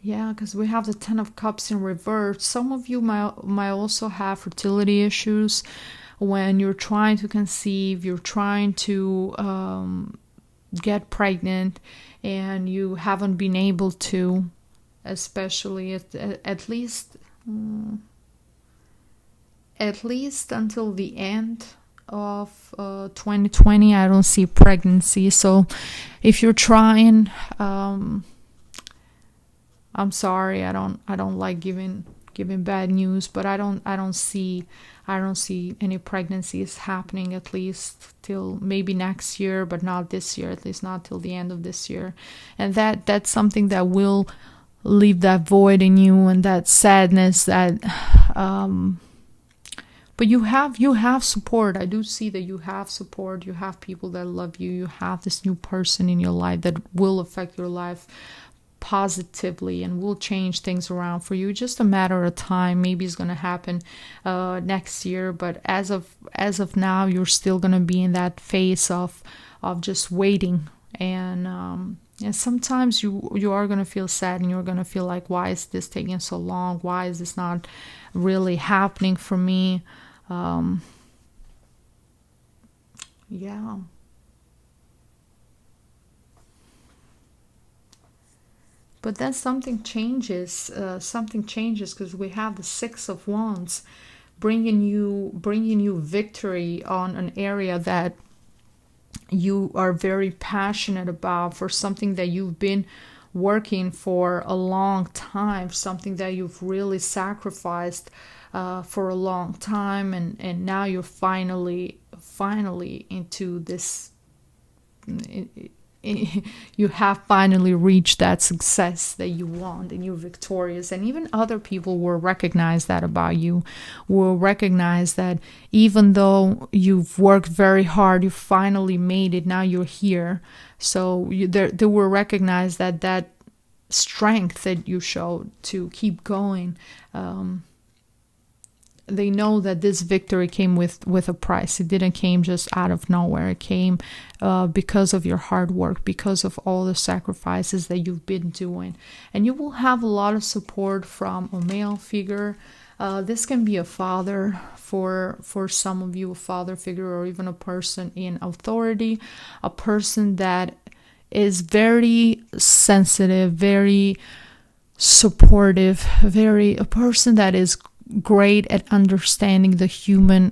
Because we have the Ten of Cups in reverse. Some of you might also have fertility issues. When you're trying to conceive, you're trying to get pregnant, and you haven't been able to, especially at least until the end of 2020. I don't see pregnancy. So if you're trying, I'm sorry, I don't like giving bad news, but I don't see any pregnancies happening, at least till maybe next year, but not this year, at least not till the end of this year. And that's something that will leave that void in you, and that sadness, that but you have support. I do see that you have support. You have people that love you. You have this new person in your life that will affect your life positively and will change things around for you. Just a matter of time. Maybe it's going to happen next year, but as of now, you're still going to be in that phase of just waiting. And sometimes you are going to feel sad, and you're going to feel like, why is this taking so long? Why is this not really happening for me? But then something changes because we have the Six of Wands bringing you victory on an area that you are very passionate about, for something that you've been working for a long time, something that you've really sacrificed for a long time, and now you're finally into this. You have finally reached that success that you want, and you're victorious. And even other people will recognize that about you, will recognize that even though you've worked very hard, you finally made it, now you're here. So they will recognize that strength that you showed to keep going. They know that this victory came with a price. It didn't came just out of nowhere. It came because of your hard work, because of all the sacrifices that you've been doing. And you will have a lot of support from a male figure. This can be a father for some of you, a father figure, or even a person in authority, a person that is very sensitive, very supportive, a person that is great at understanding the human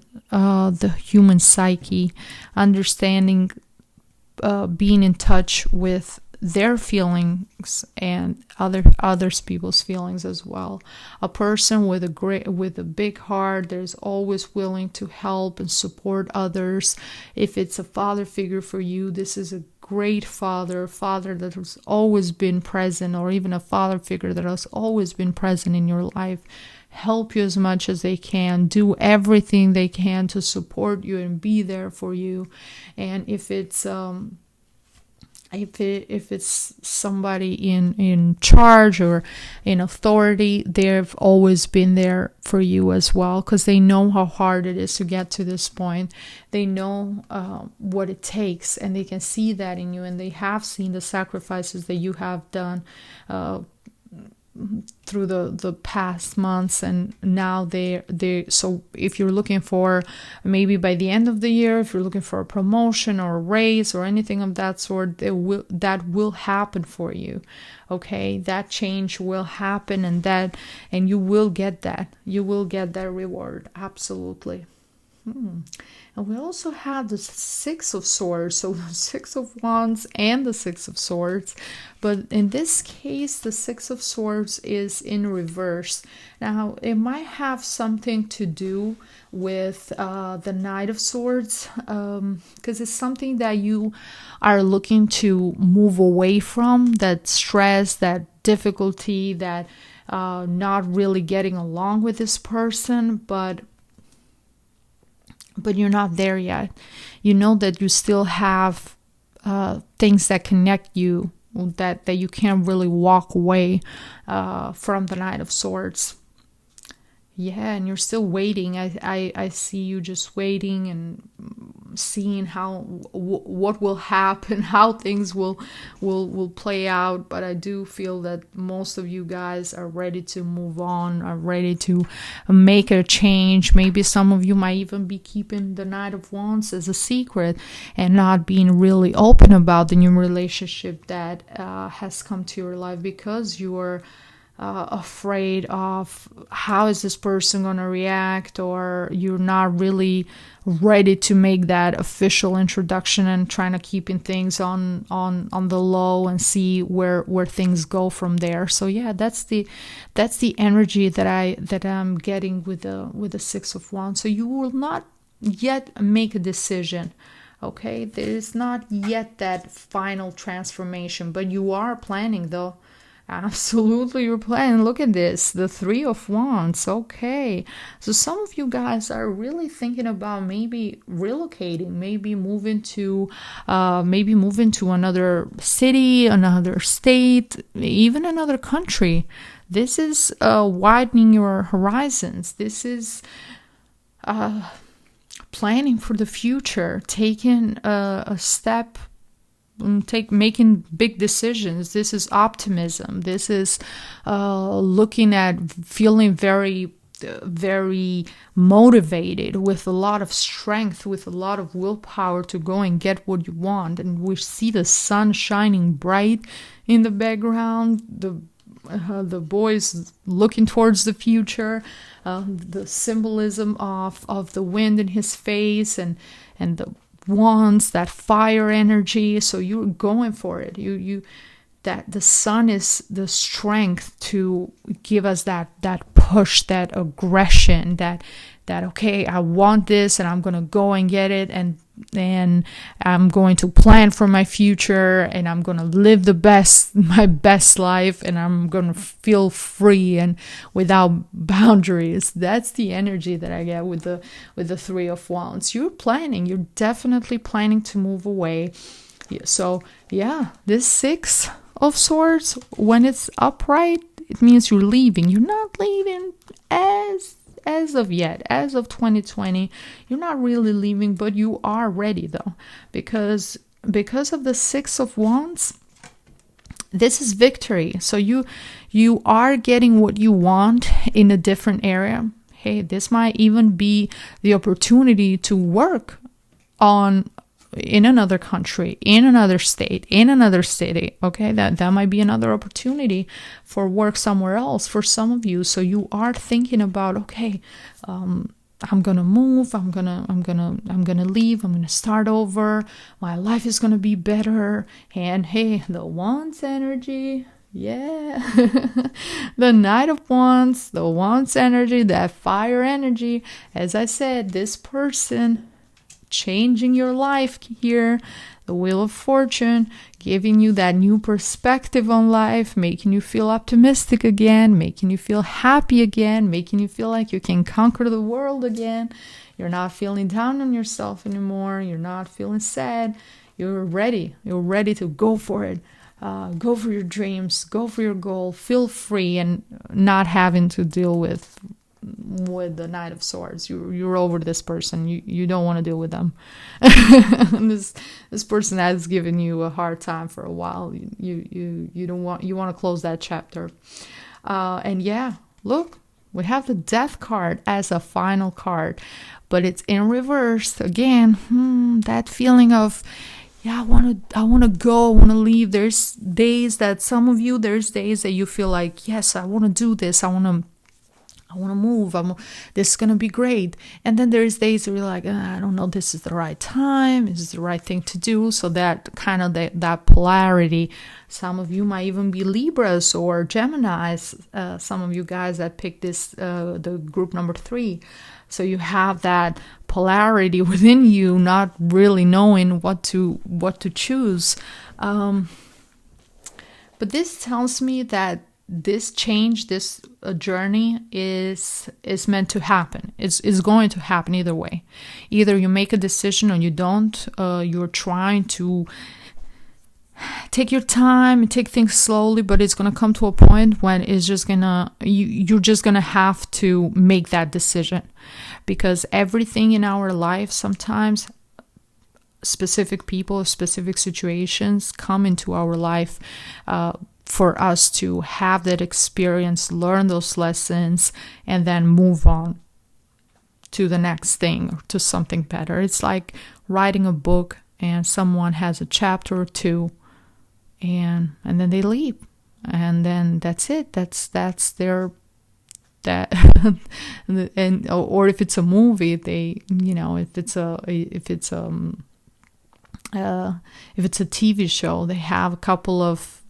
psyche, understanding, being in touch with their feelings and others people's feelings as well. A person with a big heart that is always willing to help and support others. If it's a father figure for you, this is a great father that has always been present, or even a father figure that has always been present in your life. Help you as much as they can, do everything they can to support you and be there for you. And if it's somebody in charge or in authority, they've always been there for you as well, because they know how hard it is to get to this point. They know what it takes, and they can see that in you, and they have seen the sacrifices that you have done through the past months. And now they so if you're looking for, maybe by the end of the year, if you're looking for a promotion or a raise or anything of that sort, that will happen for you. Okay, that change will happen, and you will get that reward. Absolutely. And we also have the Six of Swords, so the Six of Wands and the Six of Swords. But in this case, the Six of Swords is in reverse. Now, it might have something to do with the Knight of Swords, because it's something that you are looking to move away from, that stress, that difficulty, that not really getting along with this person, but you're not there yet. You know that you still have things that connect you, that you can't really walk away from the Knight of Swords. Yeah, and you're still waiting. I see you just waiting and seeing what will happen, how things will play out. But I do feel that most of you guys are ready to move on, are ready to make a change. Maybe some of you might even be keeping the Knight of Wands as a secret and not being really open about the new relationship that has come to your life, because you are afraid of how is this person going to react, or you're not really ready to make that official introduction and trying to keeping things on the low and see where things go from there. So yeah, that's the energy that I'm getting with the Six of Wands. So you will not yet make a decision. Okay, there is not yet that final transformation, but you are planning though. Absolutely, you're planning. Look at this, the Three of Wands. Okay, so some of you guys are really thinking about maybe relocating, maybe moving to another city, another state, even another country. This is widening your horizons. This is planning for the future, taking a step, making big decisions. This is optimism. This is looking at feeling very, very motivated, with a lot of strength, with a lot of willpower to go and get what you want. And we see the sun shining bright in the background. the boy's looking towards the future, the symbolism of the wind in his face, and the wands, that fire energy. So you're going for it. You that the sun is the strength to give us that push, that aggression, that okay, I want this and I'm gonna go and get it, and then I'm going to plan for my future, and I'm gonna live my best life, and I'm gonna feel free and without boundaries. That's the energy that I get with the Three of Wands. You're definitely planning to move away. So yeah, this Six of Swords, when it's upright, it means you're leaving. You're not leaving as of yet, as of 2020. You're not really leaving, but you are ready though, because of the Six of Wands, this is victory. So you are getting what you want in a different area. Hey, this might even be the opportunity to work in another country, in another state, in another city. Okay, that might be another opportunity for work somewhere else for some of you. So you are thinking about, okay, I'm gonna move, I'm gonna leave, I'm gonna start over, my life is gonna be better. And hey, the Wands energy, yeah. The Knight of Wands, the Wands energy, that fire energy. As I said, this person changing your life here, the Wheel of Fortune, giving you that new perspective on life, making you feel optimistic again, making you feel happy again, making you feel like you can conquer the world again. You're not feeling down on yourself anymore. You're not feeling sad. You're ready. You're ready to go for it. Go for your dreams. Go for your goal. Feel free and not having to deal with the Knight of Swords. You're over this person. You don't want to deal with them. this person has given you a hard time for a while. You want to close that chapter. And yeah, look, we have the Death card as a final card, but it's in reverse again. That feeling of, yeah, I want to go, I want to leave. There's days that you feel like, yes, I want to do this. I want to move. This is going to be great. And then there's days where you're like, I don't know, this is the right time. This is the right thing to do. So that kind of that polarity. Some of you might even be Libras or Geminis. Some of you guys that picked the group number 3. So you have that polarity within you, not really knowing what to choose. But this tells me that this change, this journey is meant to happen. It's going to happen either way. Either you make a decision or you don't. You're trying to take your time and take things slowly, but it's going to come to a point when it's just you're just going to have to make that decision, because everything in our life, sometimes specific people, specific situations come into our life for us to have that experience, learn those lessons, and then move on to the next thing or to something better. It's like writing a book and someone has a chapter or two and then they leave, and then that's it. That's their that and or if it's a movie, they, if it's a TV show, they have a couple of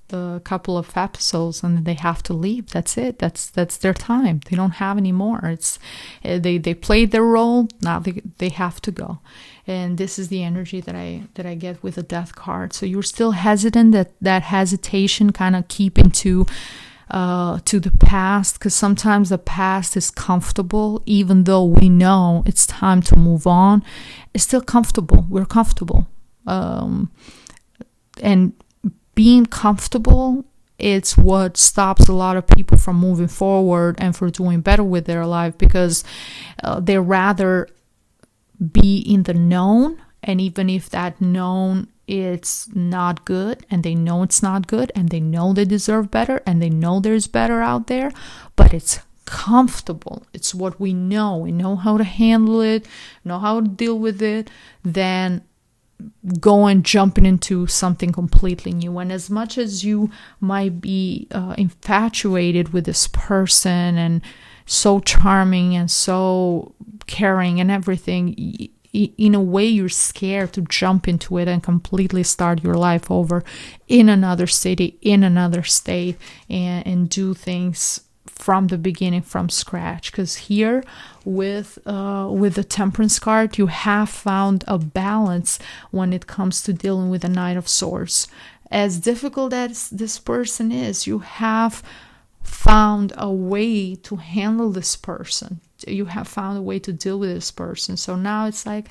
episodes and they have to leave. That's it. That's their time. They don't have any more. It's they played their role. Now they have to go. And this is the energy that I get with the Death card. So you're still hesitant. That hesitation kind of keeping to the past, because sometimes the past is comfortable, even though we know it's time to move on. It's still comfortable. We're comfortable, and being comfortable, it's what stops a lot of people from moving forward and for doing better with their life, because they rather be in the known, and even if that known it's not good, and they know it's not good, and they know they deserve better, and they know there's better out there, but it's comfortable, it's what we know how to handle it, know how to deal with it, then going jumping into something completely new. And as much as you might be infatuated with this person and so charming and so caring and everything, in a way you're scared to jump into it and completely start your life over in another city, in another state, and do things from the beginning, from scratch. Because here with the Temperance card, you have found a balance when it comes to dealing with the Knight of Swords. As difficult as this person is, you have found a way to handle this person. You have found a way to deal with this person. So now it's like,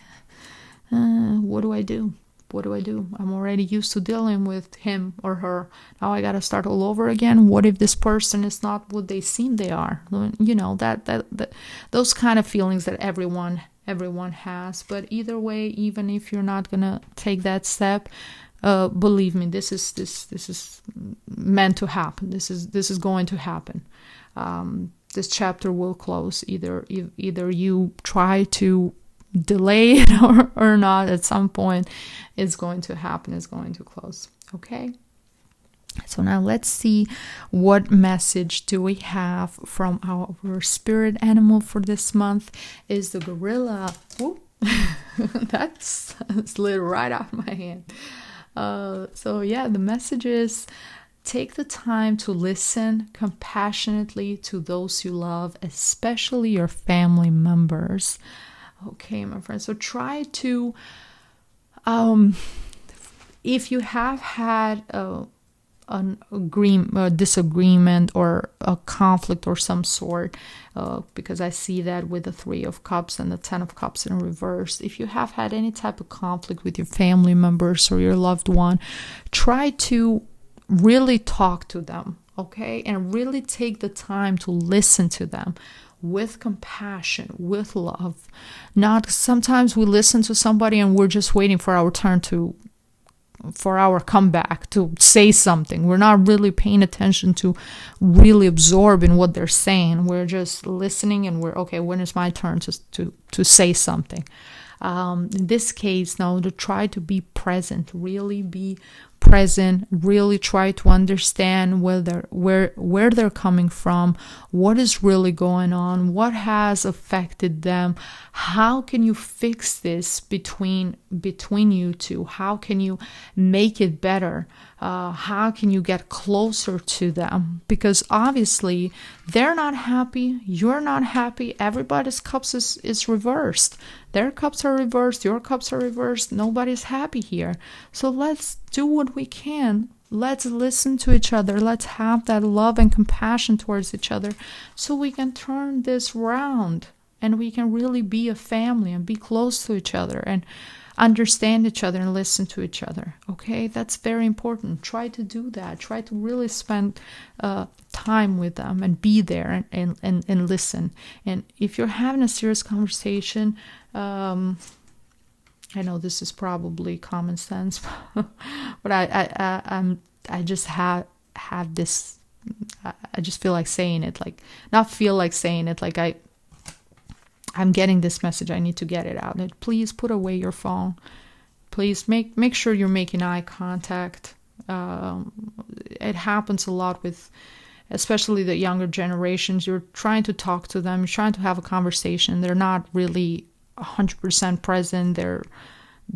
what do I do? What do I do? I'm already used to dealing with him or her. Now I gotta start all over again. What if this person is not what they seem they are? You know, that those kind of feelings that everyone has. But either way, even if you're not gonna take that step, believe me, this is meant to happen. This is going to happen. This chapter will close. Either you try to delay it or not, at some point it's going to happen. It's going to close. Okay, so now let's see what message do we have from our spirit animal for this month. Is the gorilla. That slid right off my hand. So yeah, the message is: take the time to listen compassionately to those you love, especially your family members. Okay, my friends. So try to, if you have had an agreement, a disagreement, or a conflict or some sort, because I see that with the 3 of Cups and the 10 of Cups in reverse. If you have had any type of conflict with your family members or your loved one, try to really talk to them, okay? And really take the time to listen to them with compassion, with love. Not sometimes we listen to somebody and we're just waiting for our turn for our comeback to say something. We're not really paying attention to really absorbing what they're saying. We're just listening and we're okay, when is my turn to say something? In this case, now, to try to be present, really be present, really try to understand where they're coming from, what is really going on, what has affected them, how can you fix this between you two, how can you make it better, how can you get closer to them, because obviously they're not happy, you're not happy, everybody's cups is reversed. Their cups are reversed, your cups are reversed, nobody's happy here. So let's do what we can. Let's listen to each other. Let's have that love and compassion towards each other so we can turn this round and we can really be a family and be close to each other and understand each other and listen to each other. Okay, that's very important. Try to do that. Try to really spend time with them and be there and listen. And if you're having a serious conversation, I know this is probably common sense, but I just have this. I just feel like saying it, like not feel like saying it, like I'm getting this message. I need to get it out. And please put away your phone. Please make sure you're making eye contact. It happens a lot with, especially the younger generations. You're trying to talk to them. You're trying to have a conversation. They're not really 100% present. They're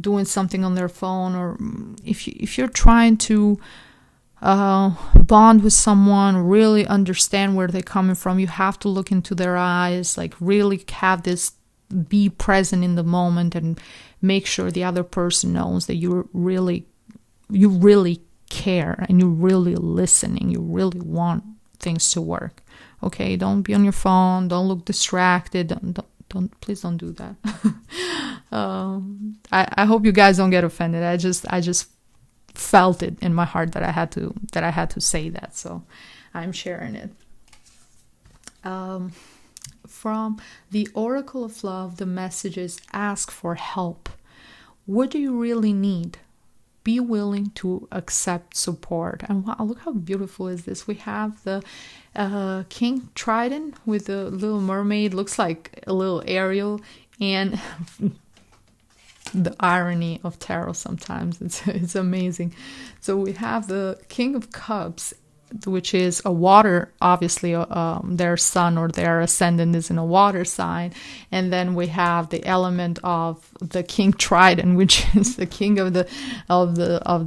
doing something on their phone. Or if you're trying to bond with someone, really understand where they're coming from, you have to look into their eyes, like really have this, be present in the moment and make sure the other person knows that you really care and you're really listening, you really want things to work. Okay, don't be on your phone, don't look distracted, please don't do that. I hope you guys don't get offended. I just felt it in my heart that I had to say that, so I'm sharing it. From the Oracle of Love, the message is: ask for help. What do you really need? Be willing to accept support. And wow, look how beautiful is this. We have the King Trident with the little mermaid, looks like a little Ariel, and the irony of tarot sometimes. It's amazing. So we have the King of Cups, which is a water, obviously their sun or their ascendant is in a water sign. And then we have the element of the King Trident, which is the king of the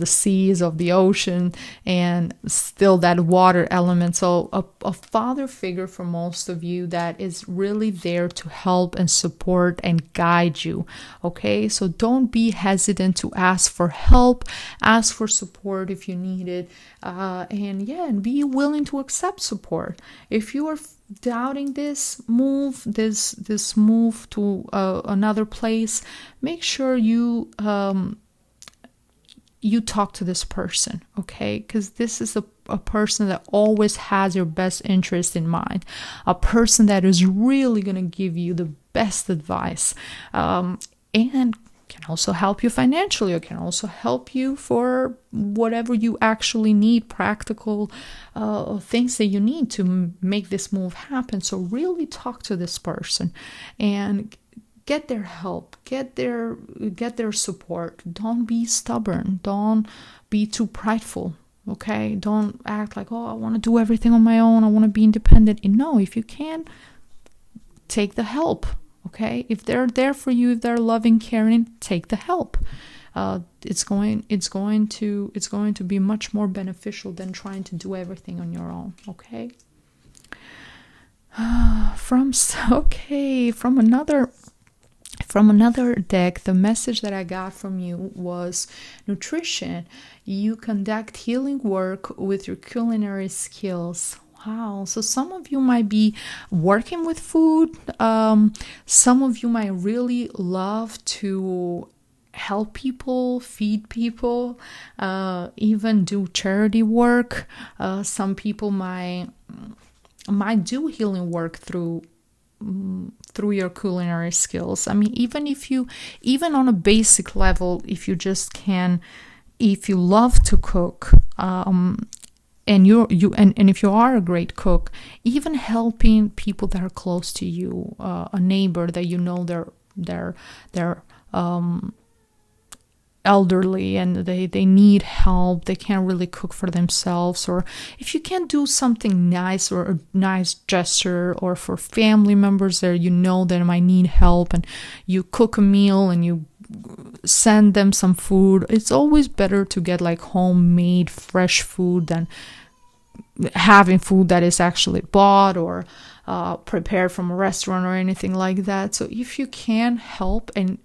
seas, of the ocean, and still that water element. So a father figure for most of you that is really there to help and support and guide you. Okay, so don't be hesitant to ask for help, ask for support if you need it, and be willing to accept support. If you are doubting this move to another place, make sure you talk to this person, okay? Because this is a person that always has your best interest in mind, a person that is really going to give you the best advice, and can also help you financially, or can also help you for whatever you actually need, practical things that you need to make this move happen. So really talk to this person and get their help, get their support. Don't be stubborn, don't be too prideful, okay? Don't act like, oh, I want to do everything on my own, I want to be independent. And no, if you can, take the help. Okay, if they're there for you, if they're loving, caring, take the help. It's going to be much more beneficial than trying to do everything on your own. Okay. From another deck, the message that I got from you was nutrition. You conduct healing work with your culinary skills. Wow. So some of you might be working with food. Some of you might really love to help people, feed people, even do charity work. Some people might do healing work through your culinary skills. I mean, even on a basic level, if you love to cook, and if you are a great cook, even helping people that are close to you, a neighbor that you know they're elderly and they need help, they can't really cook for themselves, or if you can do something nice or a nice gesture, or for family members there you know that might need help, and you cook a meal and you send them some food. It's always better to get like homemade fresh food than having food that is actually bought or prepared from a restaurant or anything like that. So if you can help and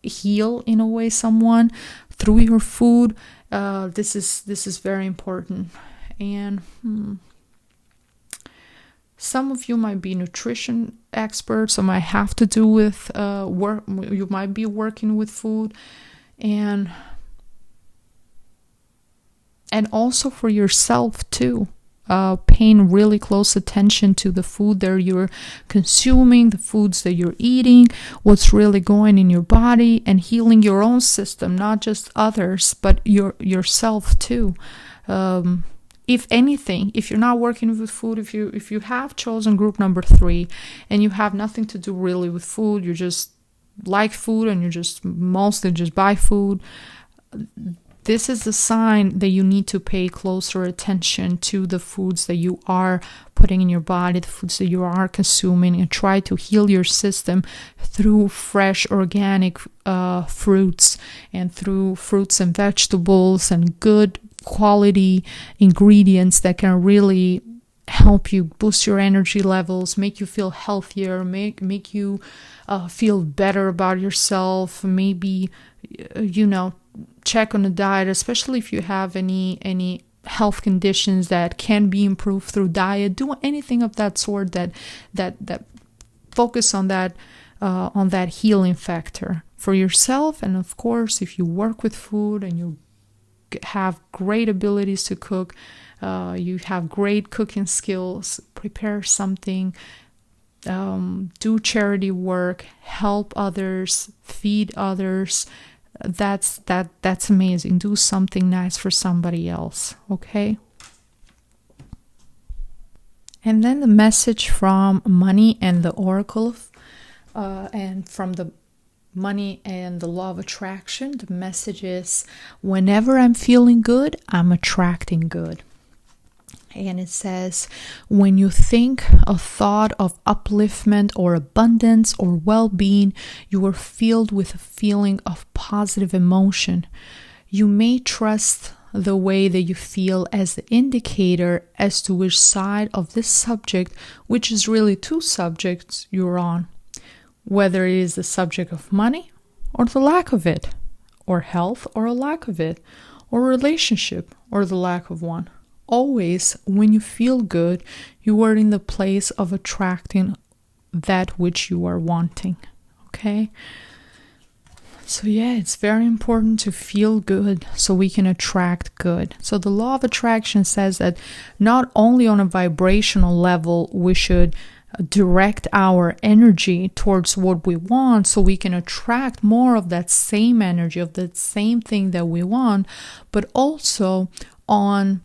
heal in a way someone through your food, this is very important. And some of you might be nutrition experts, or might have to do with work. You might be working with food, and also for yourself too. Paying really close attention to the food that you're consuming, the foods that you're eating, what's really going in your body, and healing your own system, not just others, but yourself too. If anything, if you're not working with food, if you have chosen group number 3 and you have nothing to do really with food, you just like food and you just mostly just buy food, this is a sign that you need to pay closer attention to the foods that you are putting in your body, the foods that you are consuming, and try to heal your system through fresh organic fruits, and through fruits and vegetables and good quality ingredients that can really help you boost your energy levels, make you feel healthier, make you feel better about yourself. Maybe check on the diet, especially if you have any health conditions that can be improved through diet. Do anything of that sort that focus on that healing factor for yourself. And of course, if you work with food and you have great abilities to cook, you have great cooking skills, prepare something, do charity work, help others, feed others. That's amazing. Do something nice for somebody else, okay? And then the message from Money and the Oracle, and from the money and the law of attraction, the message is whenever I'm feeling good, I'm attracting good. And it says, when you think a thought of upliftment or abundance or well-being, you are filled with a feeling of positive emotion. You may trust the way that you feel as the indicator as to which side of this subject, which is really two subjects, you're on. Whether it is the subject of money or the lack of it, or health or a lack of it, or relationship or the lack of one. Always, when you feel good, you are in the place of attracting that which you are wanting. Okay? So yeah, it's very important to feel good so we can attract good. So the law of attraction says that not only on a vibrational level, we should direct our energy towards what we want so we can attract more of that same energy, of that same thing that we want, but also on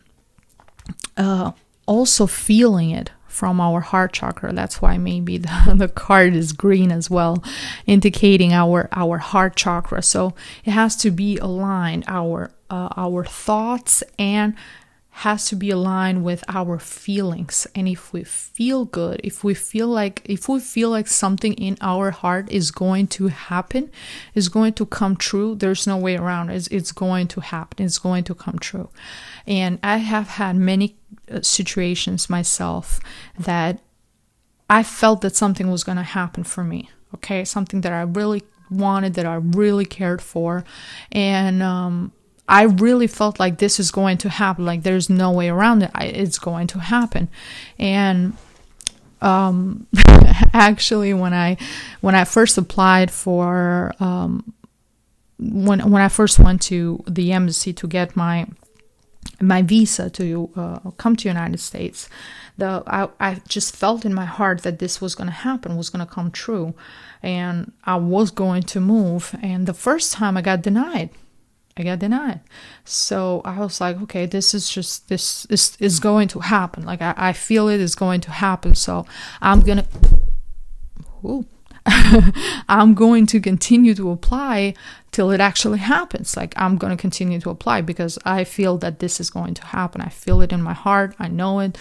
also feeling it from our heart chakra. That's why maybe the card is green as well, indicating our heart chakra. So it has to be aligned, our thoughts, and has to be aligned with our feelings. And if we feel good, if we feel like something in our heart is going to happen, is going to come true, there's no way around it. It's going to happen. It's going to come true. And I have had many situations myself that I felt that something was going to happen for me. Okay, something that I really wanted, that I really cared for, and I really felt like this is going to happen. Like there's no way around it. It's going to happen. And actually, when I first applied for when I first went to the embassy to get my visa to come to United States, I just felt in my heart that this was going to happen, was going to come true, and I was going to move. And the first time I got denied. So I was like, okay, this is going to happen. Like I feel it is going to happen. So I'm going to continue to apply till it actually happens. Like I'm going to continue to apply because I feel that this is going to happen. I feel it in my heart. I know it.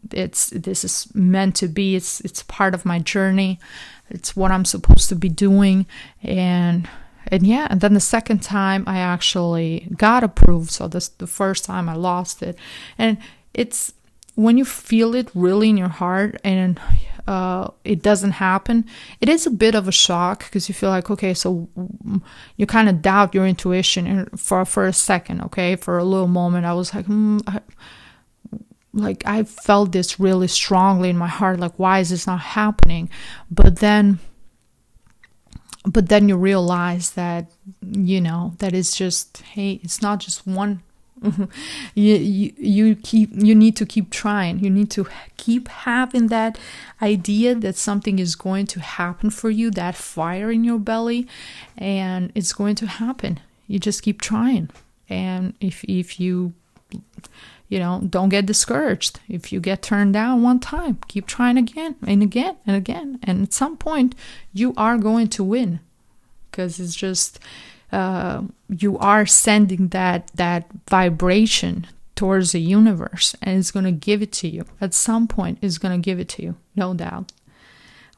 This is meant to be. It's part of my journey. It's what I'm supposed to be doing. And then the second time I actually got approved. So the first time I lost it. And it's when you feel it really in your heart and it doesn't happen, it is a bit of a shock because you feel like, okay, so you kind of doubt your intuition for a second, okay? For a little moment, I was like, I felt this really strongly in my heart, like, why is this not happening? But then you realize that, that it's just, hey, it's not just one. you need to keep trying. You need to keep having that idea that something is going to happen for you, that fire in your belly, and it's going to happen. You just keep trying. And if you don't get discouraged. If you get turned down one time, keep trying again and again and again. And at some point, you are going to win. Because it's just, you are sending that vibration towards the universe. And it's going to give it to you. At some point, it's going to give it to you. No doubt.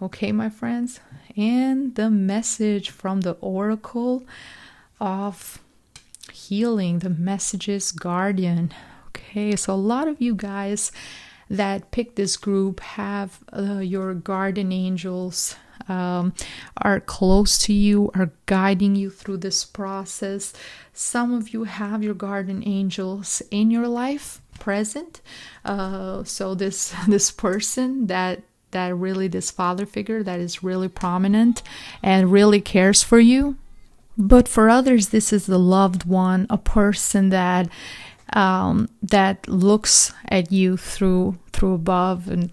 Okay, my friends. And the message from the Oracle of Healing, the messages Guardian. Okay, so a lot of you guys that pick this group have your guardian angels are close to you, are guiding you through this process. Some of you have your guardian angels in your life present. So this person that really, this father figure that is really prominent and really cares for you. But for others, this is the loved one, a person that looks at you through above and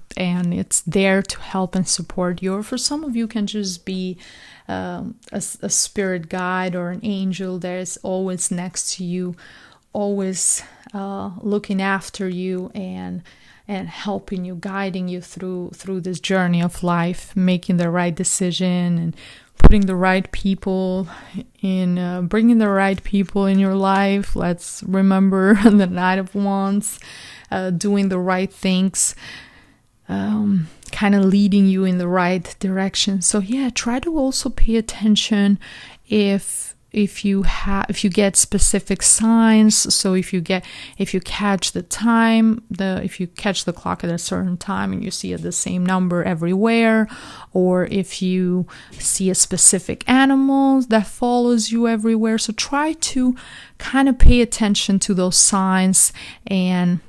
it's there to help and support you. Or for some of you, can just be a spirit guide or an angel that is always next to you, always looking after you and and helping you, guiding you through this journey of life, making the right decision and putting the right people in, bringing the right people in your life. Let's remember the Knight of Wands, doing the right things, kind of leading you in the right direction. So yeah, try to also pay attention if you get specific signs. So if you catch the time, if you catch the clock at a certain time and you see the same number everywhere, or if you see a specific animal that follows you everywhere. So try to kind of pay attention to those signs, and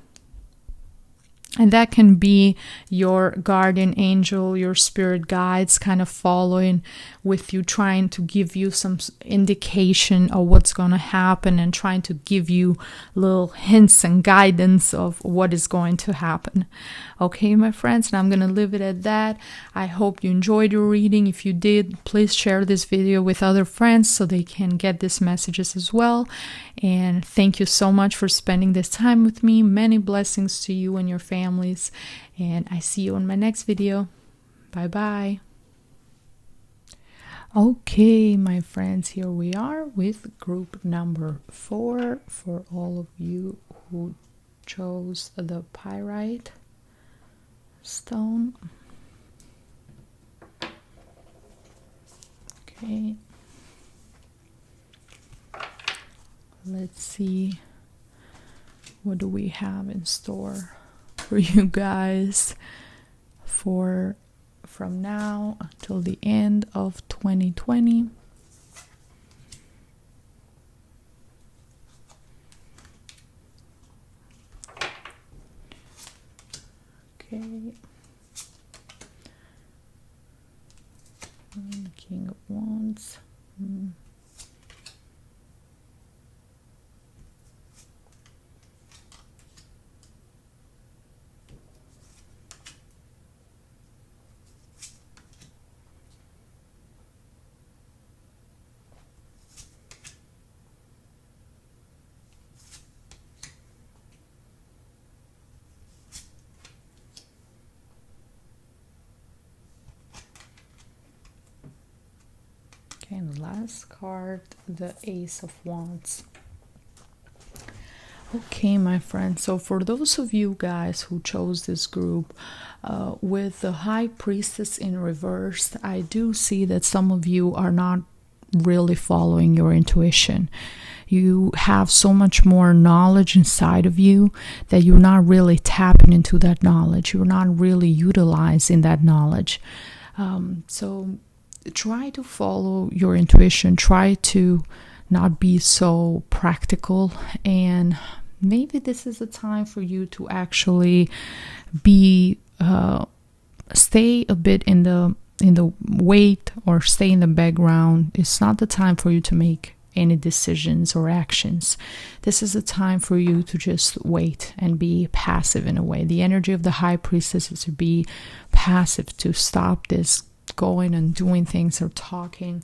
that can be your guardian angel, your spirit guides kind of following with you, trying to give you some indication of what's going to happen and trying to give you little hints and guidance of what is going to happen. Okay, my friends, and I'm going to leave it at that. I hope you enjoyed your reading. If you did, please share this video with other friends so they can get these messages as well. And thank you so much for spending this time with me. Many blessings to you and your families. And I see you in my next video. Bye-bye. Okay, my friends, here we are with group number 4 for all of you who chose the Pyrite stone. Okay. Let's see, what do we have in store for you guys from now until the end of 2020. Okay. King of Wands. Okay, and the last card, the Ace of Wands. Okay, my friends, so for those of you guys who chose this group with the High Priestess in reverse, I do see that some of you are not really following your intuition. You have so much more knowledge inside of you that you're not really tapping into that knowledge. You're not really utilizing that knowledge. So try to follow your intuition. Try to not be so practical, and maybe this is a time for you to actually stay a bit in the wait, or stay in the background. It's not the time for you to make any decisions or actions. This is a time for you to just wait and be passive in a way. The energy of the High Priestess is to be passive, to stop this going and doing things or talking,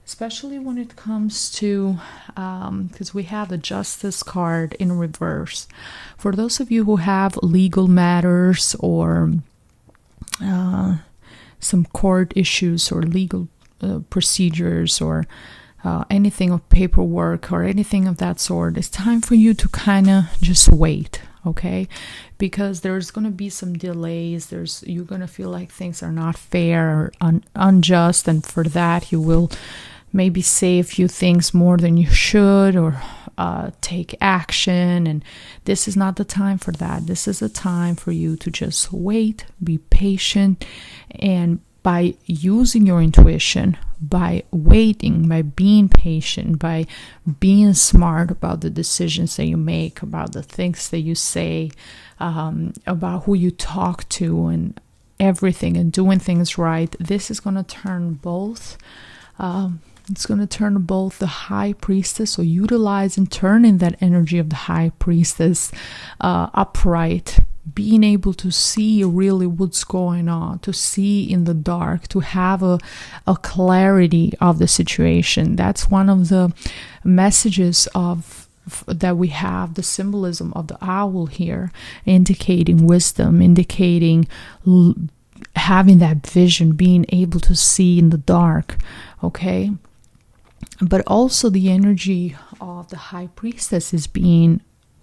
especially when it comes to because we have the Justice card in reverse. For those of you who have legal matters or some court issues or legal procedures or anything of paperwork or anything of that sort, it's time for you to kind of just wait. Okay, because there's going to be some delays. You're going to feel like things are not fair or unjust, and for that you will maybe say a few things more than you should, or take action, and this is not the time for that. This is a time for you to just wait, be patient, and by using your intuition, by waiting, by being patient, by being smart about the decisions that you make, about the things that you say, about who you talk to and everything, and doing things right, this is going to turn both it's going to turn both the High Priestess, so utilize and turning that energy of the High Priestess upright, being able to see really what's going on, to see in the dark, to have a clarity of the situation. That's one of the messages of that we have the symbolism of the owl here, indicating wisdom, indicating having that vision, being able to see in the dark, okay? But also the energy of the high priestess is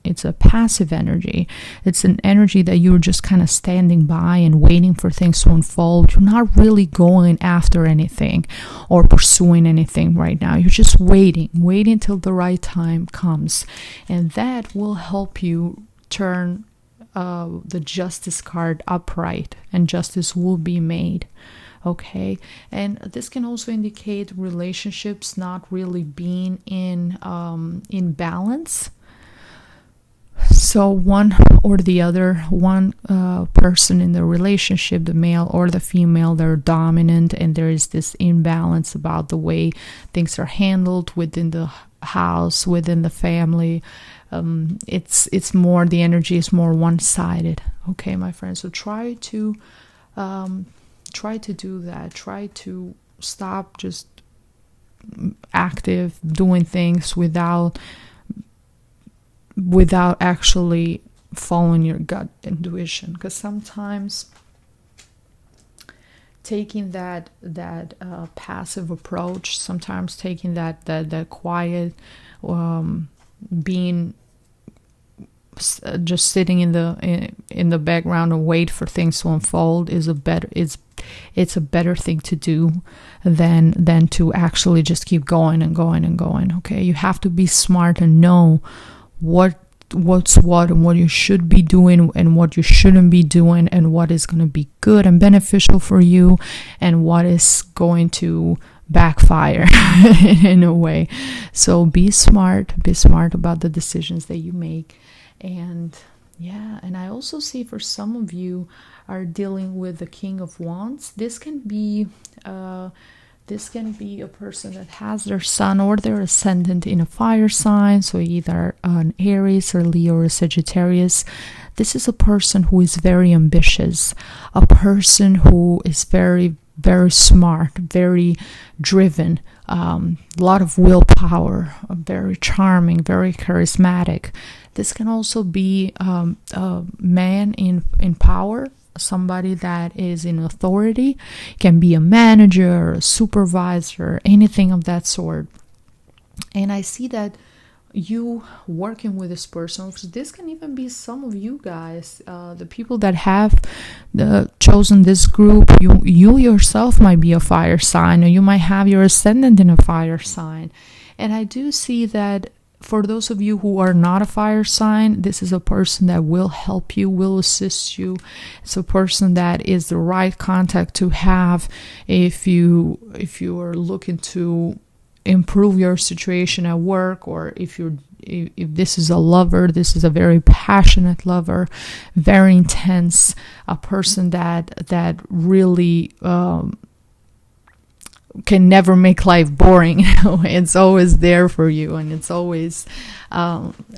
it's a passive energy. It's an energy that you're just kind of standing by and waiting for things to unfold. You're not really going after anything or pursuing anything right now. You're just waiting till the right time comes. And that will help you turn the justice card upright, and justice will be made. Okay, and this can also indicate relationships not really being in balance. So one or the other, one person in the relationship, the male or the female, they're dominant, and there is this imbalance about the way things are handled within the house, within the family. It's more, the energy is more one-sided. Okay, my friends. So try to do that. Try to stop just active doing things without actually following your gut intuition, because sometimes taking that passive approach, sometimes taking that quiet, being just sitting in the background and wait for things to unfold is it's a better thing to do than to actually just keep going and going and going. Okay, you have to be smart and know what's what and what you should be doing and what you shouldn't be doing, and what is going to be good and beneficial for you and what is going to backfire in a way. So be smart about the decisions that you make. And and I also see for some of you are dealing with the King of Wands. This can be a person that has their sun or their ascendant in a fire sign, so either an Aries or Leo or Sagittarius. This is a person who is very ambitious, a person who is very, very smart, very driven, a lot of willpower, very charming, very charismatic. This can also be a man in power, somebody that is in authority. Can be a manager, a supervisor, anything of that sort. And I see that you working with this person, this can even be some of you guys, the people that have chosen this group. You yourself might be a fire sign, or you might have your ascendant in a fire sign. And I do see that for those of you who are not a fire sign, this is a person that will help you, will assist you. It's a person that is the right contact to have if you are looking to improve your situation at work, or if this is a lover, this is a very passionate lover, very intense, a person that really can never make life boring. It's always there for you, and it's always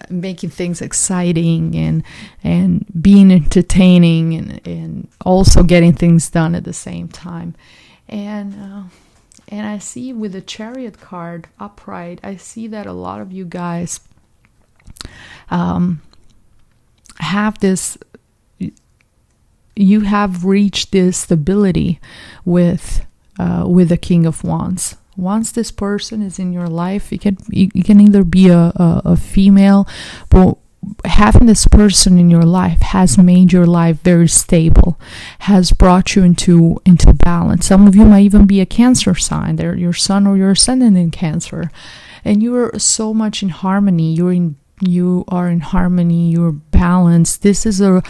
making things exciting and being entertaining and also getting things done at the same time. And I see with the Chariot card upright, I see that a lot of you guys have this, you have reached this stability with the King of Wands. Once this person is in your life, you can either be a female, but having this person in your life has made your life very stable, has brought you into balance. Some of you might even be a Cancer sign. They're your sun or your ascendant in Cancer, and you're so much in harmony. You are in harmony, you're balanced. This is the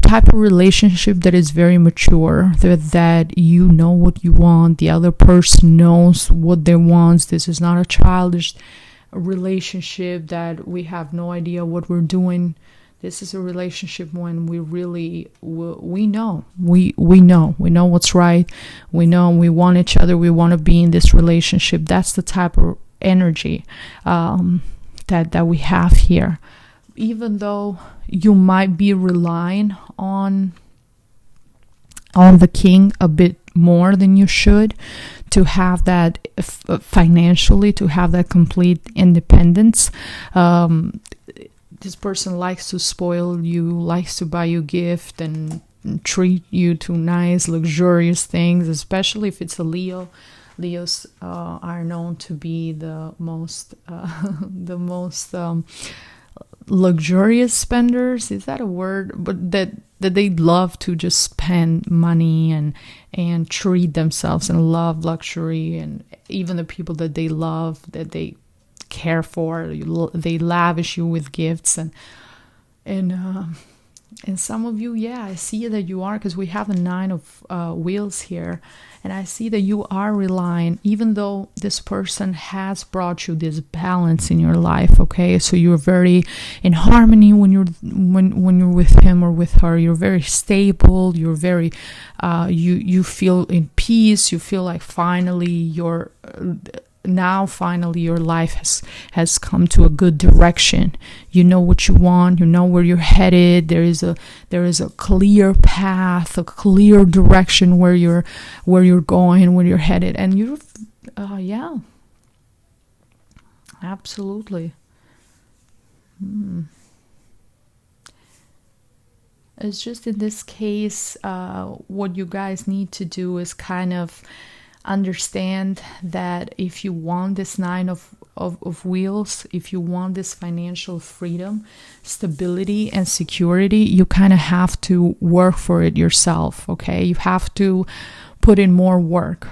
type of relationship that is very mature, that you know what you want, the other person knows what they want. This is not a childish relationship that we have no idea what we're doing. This is a relationship when we really we know what's right. We know we want each other. We want to be in this relationship. That's the type of energy that we have here. Even though you might be relying on the king a bit more than you should to have that financially, to have that complete independence. This person likes to spoil you, likes to buy you gift and treat you to nice, luxurious things, especially if it's a Leo. Leos are known to be the most luxurious spenders. Is that a word? But that they love to just spend money and treat themselves and love luxury, and even the people that they love, that they care for, they lavish you with gifts. And some of you, I see that you are, because we have the 9 of wheels here, and I see that you are relying, even though this person has brought you this balance in your life. Okay, so you're very in harmony when you're with him or with her. You're very stable. You're very you feel in peace. You feel like finally your life has come to a good direction. You know what you want, you know where you're headed. There is a clear path, a clear direction where you're going, where you're headed. And you're absolutely. It's just in this case, what you guys need to do is kind of understand that if you want this 9 of wheels, if you want this financial freedom, stability, and security, you kind of have to work for it yourself. Okay, you have to put in more work.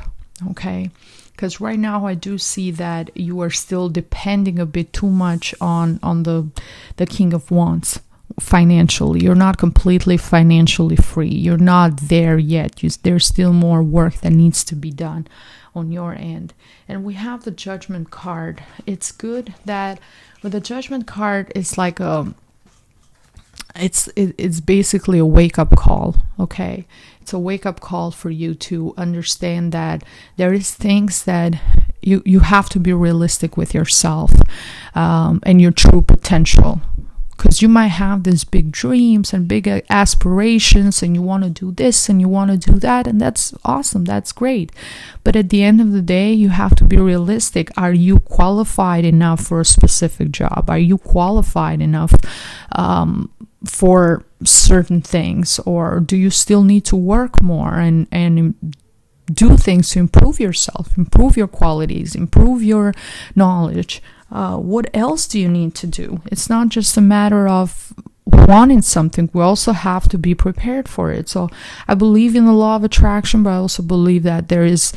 Okay, because right now I do see that you are still depending a bit too much on the King of Wands. Financially, you're not completely financially free. You're not there yet. There's still more work that needs to be done on your end. And we have the Judgment card. It's good that with the Judgment card, it's like it's basically a wake-up call. Okay, it's a wake-up call for you to understand that there is things that you have to be realistic with yourself and your true potential. Because you might have these big dreams and big aspirations, and you want to do this and you want to do that, and that's awesome, that's great. But at the end of the day, you have to be realistic. Are you qualified enough for a specific job? Are you qualified enough for certain things? Or do you still need to work more and do things to improve yourself, improve your qualities, improve your knowledge? What else do you need to do? It's not just a matter of wanting something. We also have to be prepared for it. So I believe in the law of attraction, but I also believe that there is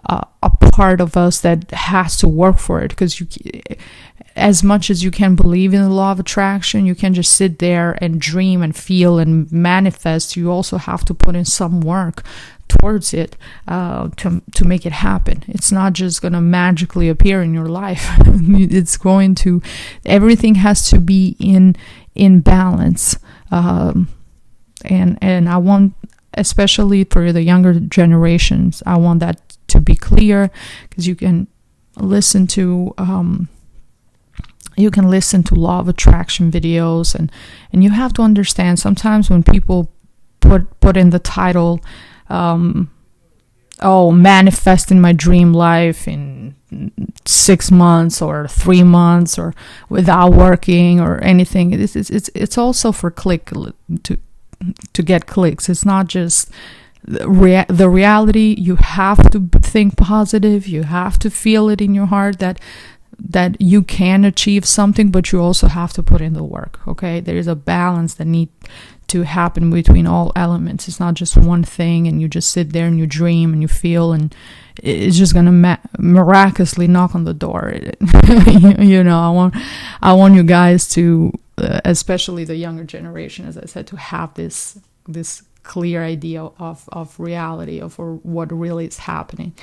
a part of us that has to work for it. Because as much as you can believe in the law of attraction, you can just sit there and dream and feel and manifest. You also have to put in some work towards it to make it happen. It's not just going to magically appear in your life. It's going to, everything has to be in balance. And I want, especially for the younger generations, I want that to be clear, because you can listen to law of attraction videos, and you have to understand sometimes when people put in the title, manifesting my dream life in 6 months or 3 months or without working or anything. It's also for to get clicks. It's not just the reality. You have to think positive. You have to feel it in your heart that you can achieve something, but you also have to put in the work. Okay, there is a balance that needs to happen between all elements. It's not just one thing and you just sit there and you dream and you feel and it's just gonna miraculously knock on the door. I want you guys to, especially the younger generation, as I said, to have this clear idea of reality, of what really is happening.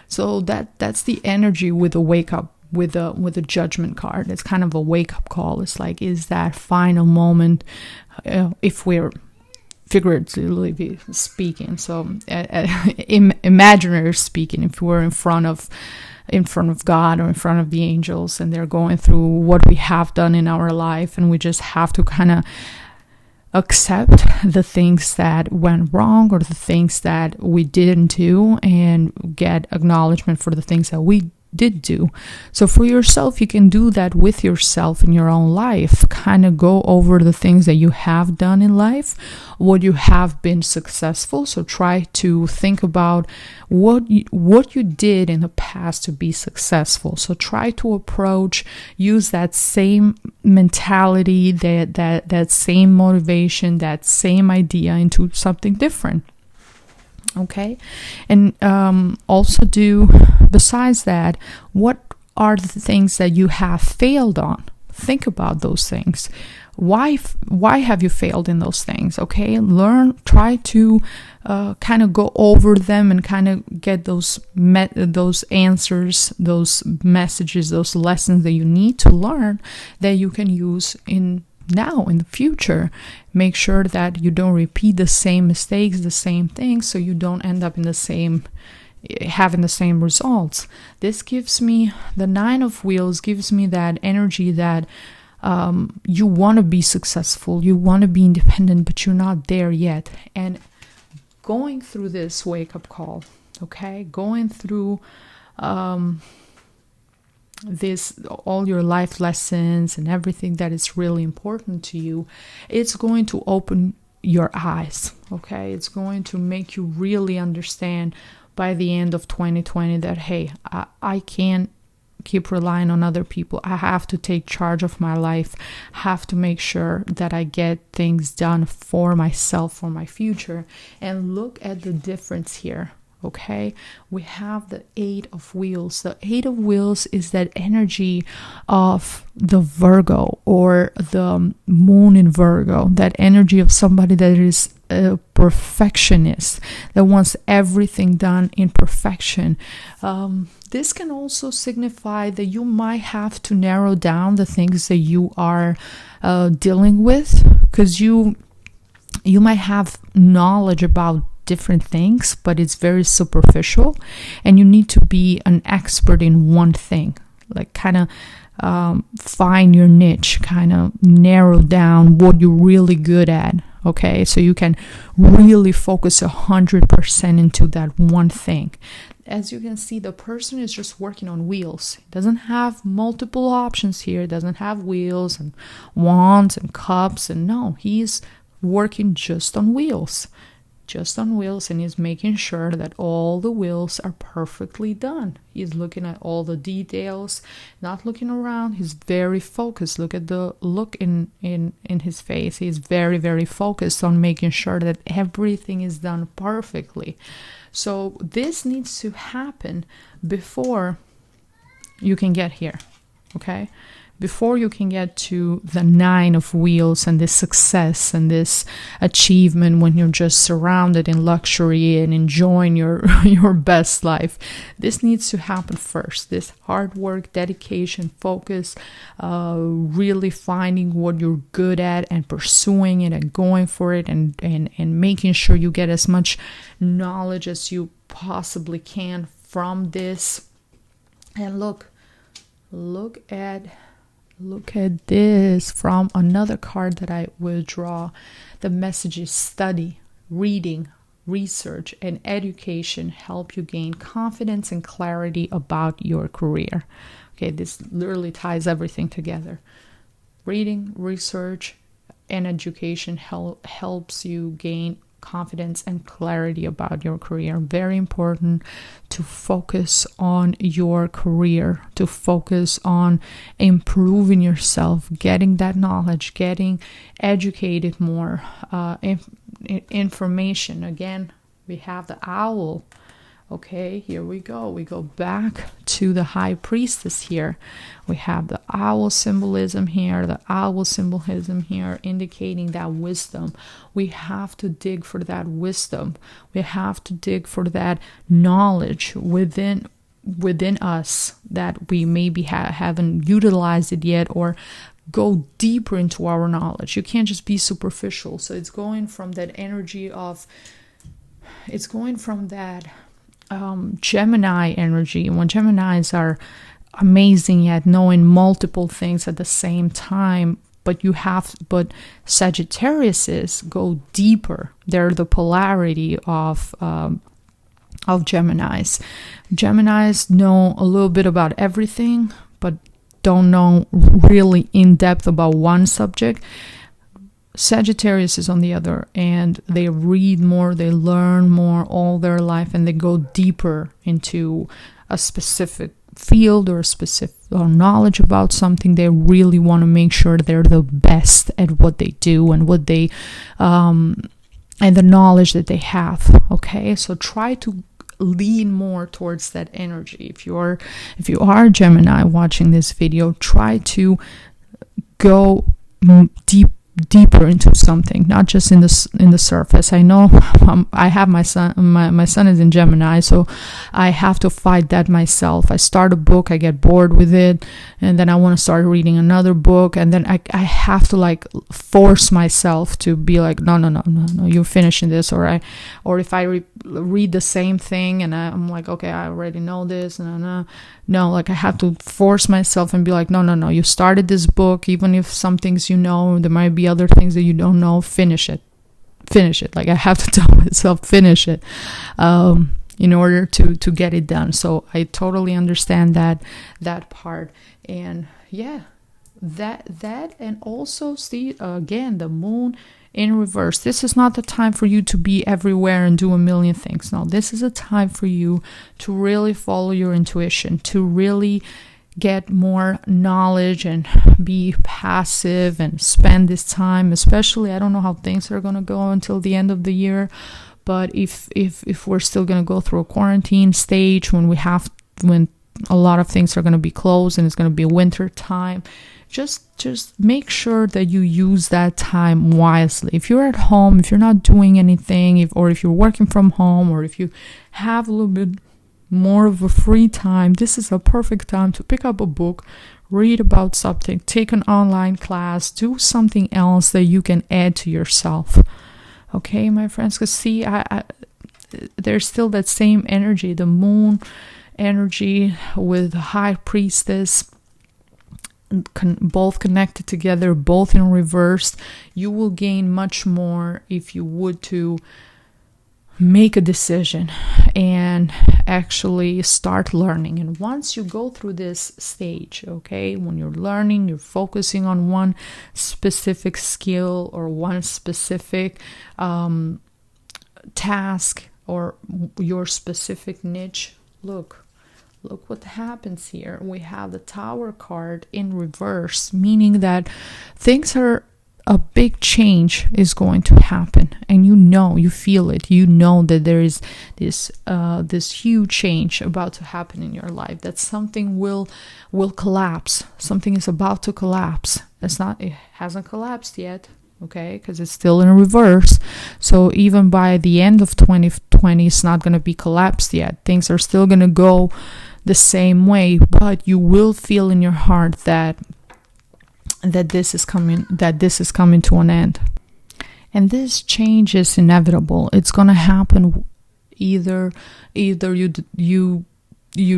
So that's the energy with a wake up. With a Judgment card, it's kind of a wake-up call. It's like, is that final moment, if we're figuratively speaking, so imaginary speaking, if we're in front of God or in front of the angels, and they're going through what we have done in our life, and we just have to kind accept the things that went wrong or the things that we didn't do, and get acknowledgement for the things that we did do. So for yourself, you can do that with yourself in your own life. Kind of go over the things that you have done in life, what you have been successful. So try to think about what you did in the past to be successful. So try to use that same mentality, that same motivation, that same idea into something different. Okay, and also besides that, what are the things that you have failed on? Think about those things. Why have you failed in those things? Okay, try to kind of go over them and kind of get those answers, those messages, those lessons that you need to learn that you can use in the future. Make sure that you don't repeat the same mistakes, the same things, so you don't end up having the same results. This gives me, the 9 of Wheels gives me that energy that you want to be successful, you want to be independent, but you're not there yet. And going through this wake-up call, okay, going through all your life lessons and everything that is really important to you, it's going to open your eyes. Okay, it's going to make you really understand by the end of 2020 that, hey, I can't keep relying on other people. I have to take charge of my life, have to make sure that I get things done for myself, for my future. And look at the difference here. Okay, we have the 8 of Wheels. The 8 of Wheels is that energy of the Virgo, or the moon in Virgo, that energy of somebody that is a perfectionist, that wants everything done in perfection. This can also signify that you might have to narrow down the things that you are dealing with, because you might have knowledge about different things, but it's very superficial, and you need to be an expert in one thing, like kind of find your niche, kind of narrow down what you're really good at. Okay, so you can really focus 100% into that one thing. As you can see, the person is just working on wheels. It doesn't have multiple options here. It doesn't have wheels and wands and cups, and no, he's working just on wheels. And he's making sure that all the wheels are perfectly done. He's looking at all the details, not looking around. He's very focused. Look at the look in his face. He's very, very focused on making sure that everything is done perfectly. So this needs to happen before you can get here, okay? Before you can get to the 9 of Wheels and this success and this achievement, when you're just surrounded in luxury and enjoying your best life. This needs to happen first. This hard work, dedication, focus, really finding what you're good at and pursuing it and going for it, and making sure you get as much knowledge as you possibly can from this. And look at this from another card that I will draw. The message is study, reading, research, and education help you gain confidence and clarity about your career. Okay, this literally ties everything together. Reading, research, and education helps you gain confidence and clarity about your career. Very important to focus on your career, to focus on improving yourself, getting that knowledge, getting educated more, information. Again, we have the owl. Okay, here we go. We go back to the High Priestess here. We have the owl symbolism here, indicating that wisdom. We have to dig for that wisdom. We have to dig for that knowledge within us that we maybe haven't utilized it yet, or go deeper into our knowledge. You can't just be superficial. So it's going from that energy of, it's going from that Gemini energy. When Geminis are amazing at knowing multiple things at the same time, but Sagittariuses go deeper. They're the polarity of Geminis. Geminis know a little bit about everything, but don't know really in depth about one subject. Sagittarius is on the other, and they read more, they learn more all their life, and they go deeper into a specific field or knowledge about something. They really want to make sure they're the best at what they do and what they and the knowledge that they have. Okay, so try to lean more towards that energy. If you are a Gemini watching this video, try to go deeper into something, not just in the surface. I know I have my son is in Gemini, so I have to fight that myself. I start a book, I get bored with it, and then I want to start reading another book, and then I have to like force myself to be like, no, you're finishing this, or if I read the same thing and I'm like, okay, I already know this, no, like I have to force myself and be like, no, you started this book, even if some things there might be other things that you don't know, finish it. Like I have to tell myself, finish it, in order to get it done. So I totally understand that part. And yeah, that and also see again the moon in reverse. This is not the time for you to be everywhere and do a million things. No, this is a time for you to really follow your intuition, to really get more knowledge and be passive and spend this time. Especially, I don't know how things are going to go until the end of the year, but if we're still going to go through a quarantine stage when a lot of things are going to be closed and it's going to be winter time, just make sure that you use that time wisely. If you're at home, if you're not doing anything, or if you're working from home, or if you have a little bit more of a free time, this is a perfect time to pick up a book, read about something, take an online class, do something else that you can add to yourself. Okay, my friends, because see, there's still that same energy, the moon energy with the high priestess, both connected together, both in reverse. You will gain much more if you would to make a decision and actually start learning. And once you go through this stage, okay, when you're learning, you're focusing on one specific skill or one specific task or your specific niche. Look what happens here. We have the Tower card in reverse, meaning that a big change is going to happen, and you feel it. You know that there is this huge change about to happen in your life. That something will collapse. Something is about to collapse. It hasn't collapsed yet, okay, because it's still in reverse. So even by the end of 2020, it's not going to be collapsed yet. Things are still going to go the same way, but you will feel in your heart that this is coming to an end. And this change is inevitable. It's going to happen. Either you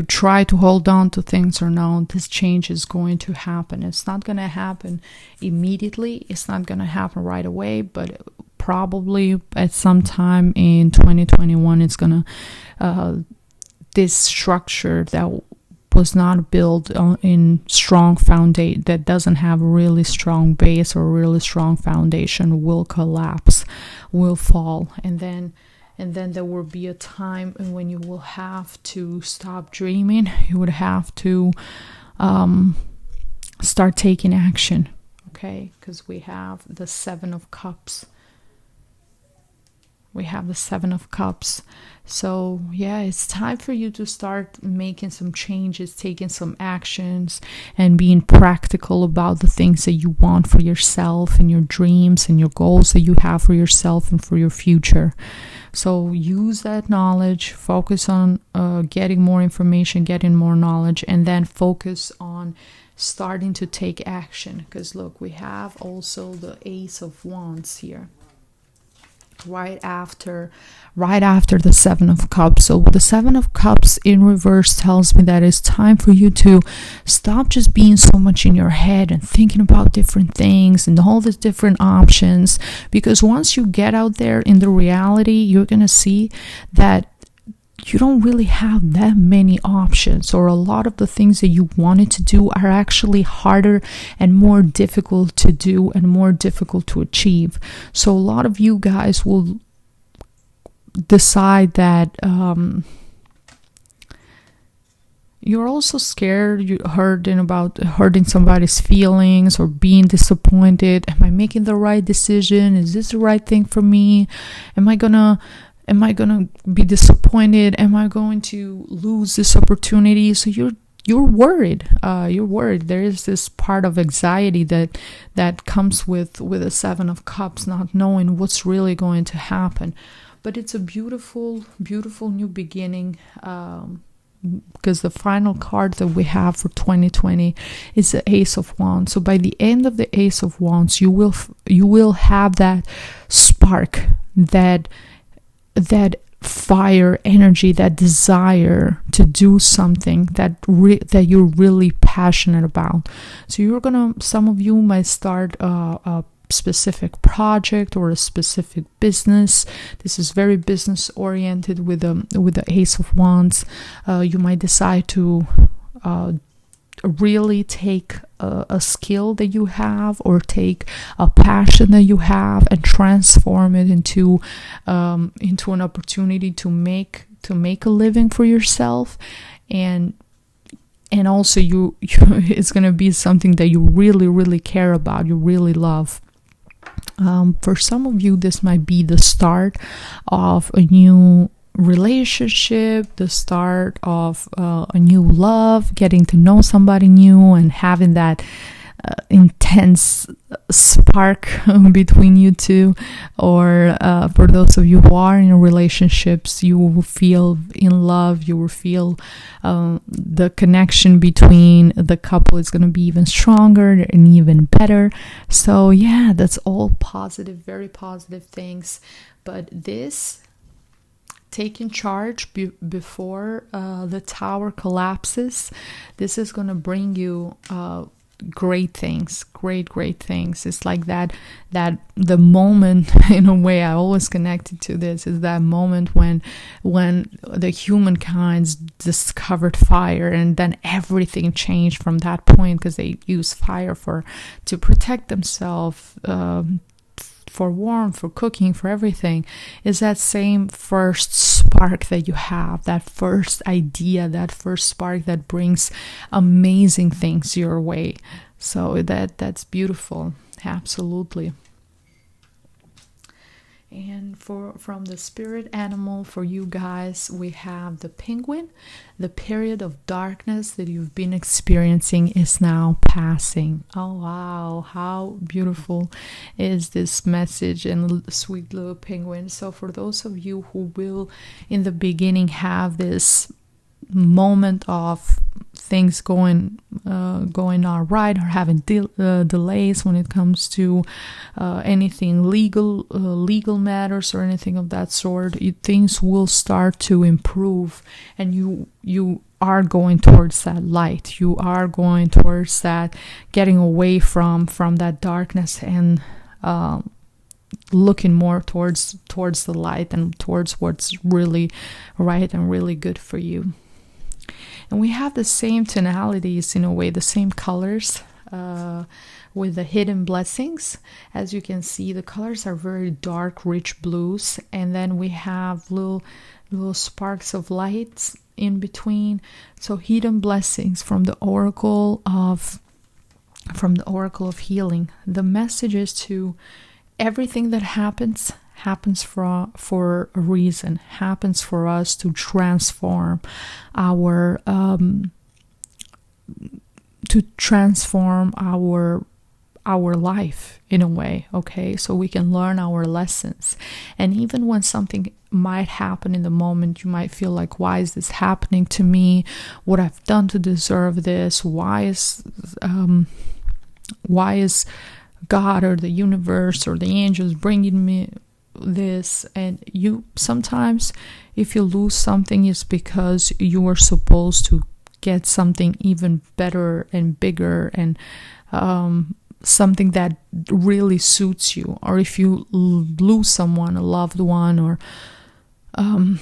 try to hold on to things or no, this change is going to happen. It's not going to happen immediately. It's not going to happen right away, but probably at some time in 2021, it's going to this structure that was not built in strong foundation, that doesn't have a really strong base or a really strong foundation, will collapse, will fall, and then there will be a time when you will have to stop dreaming. You would have to start taking action, okay? Because we have the Seven of Cups. So yeah, it's time for you to start making some changes, taking some actions, and being practical about the things that you want for yourself and your dreams and your goals that you have for yourself and for your future. So use that knowledge, focus on getting more information, getting more knowledge, and then focus on starting to take action. Because look, we have also the Ace of Wands here. right after the Seven of Cups. So the Seven of Cups in reverse tells me that it's time for you to stop just being so much in your head and thinking about different things and all these different options, because once you get out there in the reality, you're gonna see that you don't really have that many options, or a lot of the things that you wanted to do are actually harder and more difficult to do and more difficult to achieve. So a lot of you guys will decide that you're also scared, you're hurting somebody's feelings or being disappointed. Am I making the right decision? Is this the right thing for me? Am I gonna be disappointed? Am I going to lose this opportunity? So you're worried. You're worried. There is this part of anxiety that comes with the Seven of Cups, not knowing what's really going to happen. But it's a beautiful, beautiful new beginning. Because the final card that we have for 2020 is the Ace of Wands. So by the end of the Ace of Wands, you will have that spark, that fire energy, that desire to do something that you're really passionate about. So some of you might start a specific project or a specific business. This is very business oriented with the Ace of Wands. You might decide to really take a skill that you have, or take a passion that you have, and transform it into an opportunity to make a living for yourself, and also you it's going to be something that you really, really care about, you really love. For some of you, this might be the start of a new relationship, the start of a new love, getting to know somebody new and having that intense spark between you two. Or for those of you who are in relationships, you will feel in love, you will feel the connection between the couple is going to be even stronger and even better. So yeah, that's all positive, very positive things. But this taking charge before the tower collapses, this is going to bring you great things, great things. It's like that the moment, in a way, I always connected to this, is that moment when the humankind discovered fire, and then everything changed from that point, because they used fire to protect themselves, for warmth, for cooking, for everything. Is that same first spark that you have, that first idea, that first spark that brings amazing things your way. So that's beautiful, absolutely. And from the spirit animal for you guys, we have the penguin. The period of darkness that you've been experiencing is now passing. Oh wow, how beautiful is this message, and sweet little penguin. So for those of you who will in the beginning have this moment of things going all right, or having delays when it comes to anything legal matters or anything of that sort, things will start to improve, and you are going towards that light. You are going towards that, getting away from that darkness, and looking more towards the light and towards what's really right and really good for you. And we have the same tonalities, in a way, the same colors with the hidden blessings. As you can see, the colors are very dark, rich blues, and then we have little sparks of lights in between. So hidden blessings from the oracle of healing. The message is to everything that happens for a reason, happens for us to transform our life, in a way, okay? So we can learn our lessons. And even when something might happen in the moment, you might feel like, why is this happening to me? What I've done to deserve this? Why is God or the universe or the angels bringing this, and you sometimes if you lose something, it's because you were supposed to get something even better and bigger, and something that really suits you. Or if you lose someone, a loved one, or when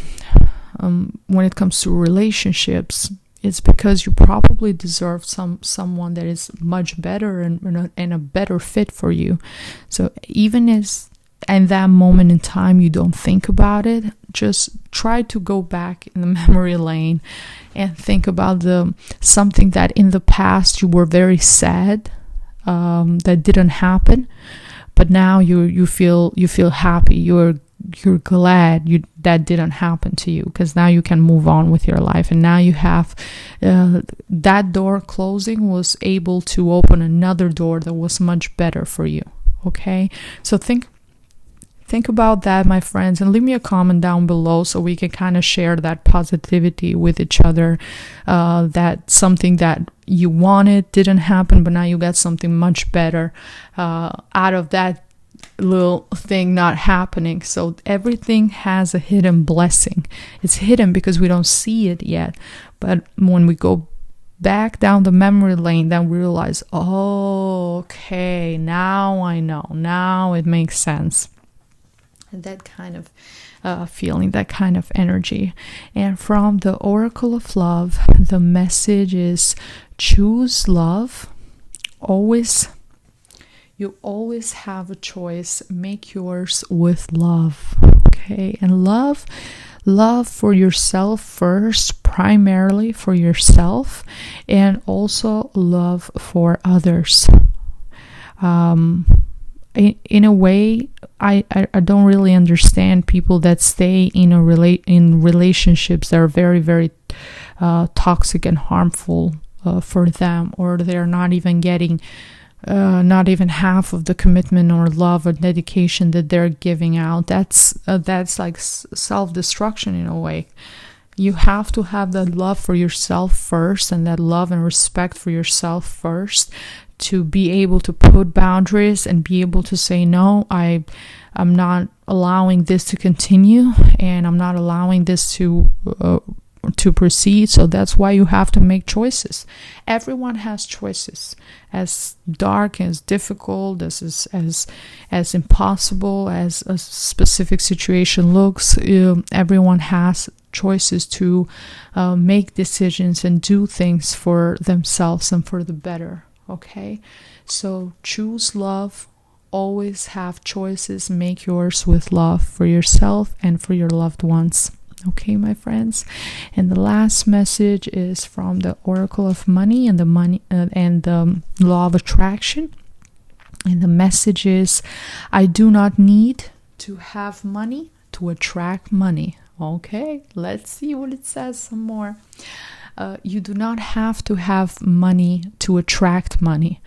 it comes to relationships, it's because you probably deserve someone that is much better and a better fit for you. So even as in that moment in time you don't think about it, just try to go back in the memory lane and think about something that in the past you were very sad that didn't happen, but now you feel happy, you're glad that didn't happen to you, because now you can move on with your life, and now you have that door closing was able to open another door that was much better for you. Okay, so think about that, my friends, and leave me a comment down below so we can kind of share that positivity with each other, that something that you wanted didn't happen, but now you got something much better out of that little thing not happening. So everything has a hidden blessing. It's hidden because we don't see it yet, but when we go back down the memory lane, then we realize, oh, okay, now I know, now it makes sense. And that kind of feeling, that kind of energy. And from the Oracle of Love, the message is choose love. You always have a choice. Make yours with love. Okay, and love for yourself first, primarily for yourself, and also love for others. In a way, I don't really understand people that stay in relationships that are very, very toxic and harmful for them, or they're not even getting not even half of the commitment or love or dedication that they're giving out. That's like self-destruction in a way. You have to have that love for yourself first, and that love and respect for yourself first, to be able to put boundaries and be able to say, no, I'm not allowing this to continue, and I'm not allowing this to proceed. So that's why you have to make choices. Everyone has choices. As dark, as difficult, as impossible as a specific situation looks, everyone has choices to make decisions and do things for themselves and for the better. Okay, so choose love. Always have choices. Make yours with love for yourself and for your loved ones. Okay, my friends. And the last message is from the Oracle of Money and the Law of Attraction. And the message is, I do not need to have money to attract money. Okay, let's see what it says some more. You do not have to have money to attract money,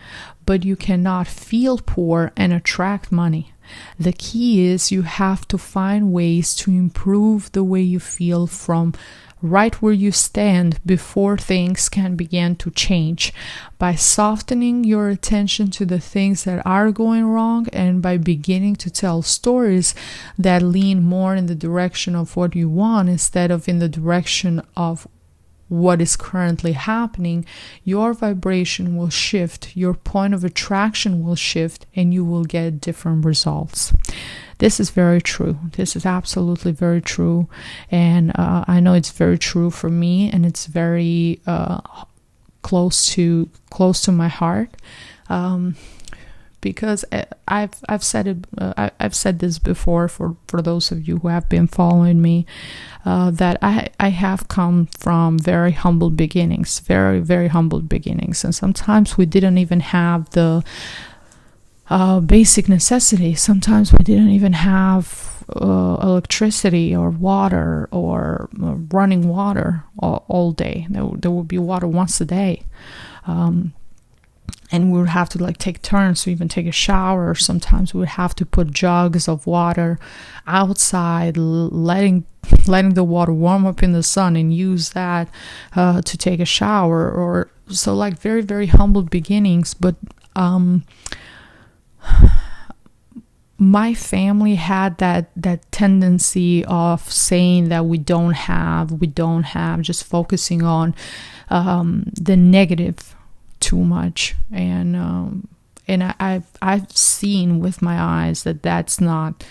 but you cannot feel poor and attract money. The key is you have to find ways to improve the way you feel from right where you stand before things can begin to change, by softening your attention to the things that are going wrong, and by beginning to tell stories that lean more in the direction of what you want instead of in the direction of what is currently happening. Your vibration will shift, your point of attraction will shift, and you will get different results. This is very true. This is absolutely very true. And I know it's very true for me, and it's very close to my heart. Because I've said it. I've said this before for those of you who have been following me, that I have come from very humble beginnings, very, very humble beginnings, and sometimes we didn't even have the basic necessities. Sometimes we didn't even have electricity or water or running water all day. There would be water once a day. And we would have to take turns to even take a shower. Sometimes we would have to put jugs of water outside, letting the water warm up in the sun and use that to take a shower. Or so very, very humble beginnings. But my family had that tendency of saying that we don't have, just focusing on the negative too much. And I've seen with my eyes that that's not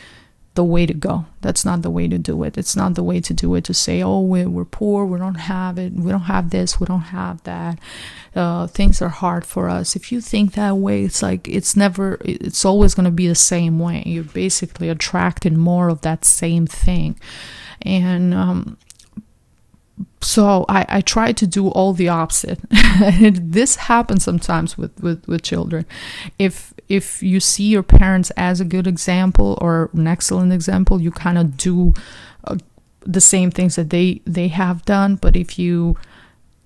the way to go. That's not the way to do it. It's not the way to do it, to say, oh, we're poor, we don't have it, we don't have this, we don't have that, things are hard for us. If you think that way, it's like it's always going to be the same way. You're basically attracting more of that same thing. And so I try to do all the opposite. This happens sometimes with children. If you see your parents as a good example or an excellent example, you kind of do the same things that they have done. But if you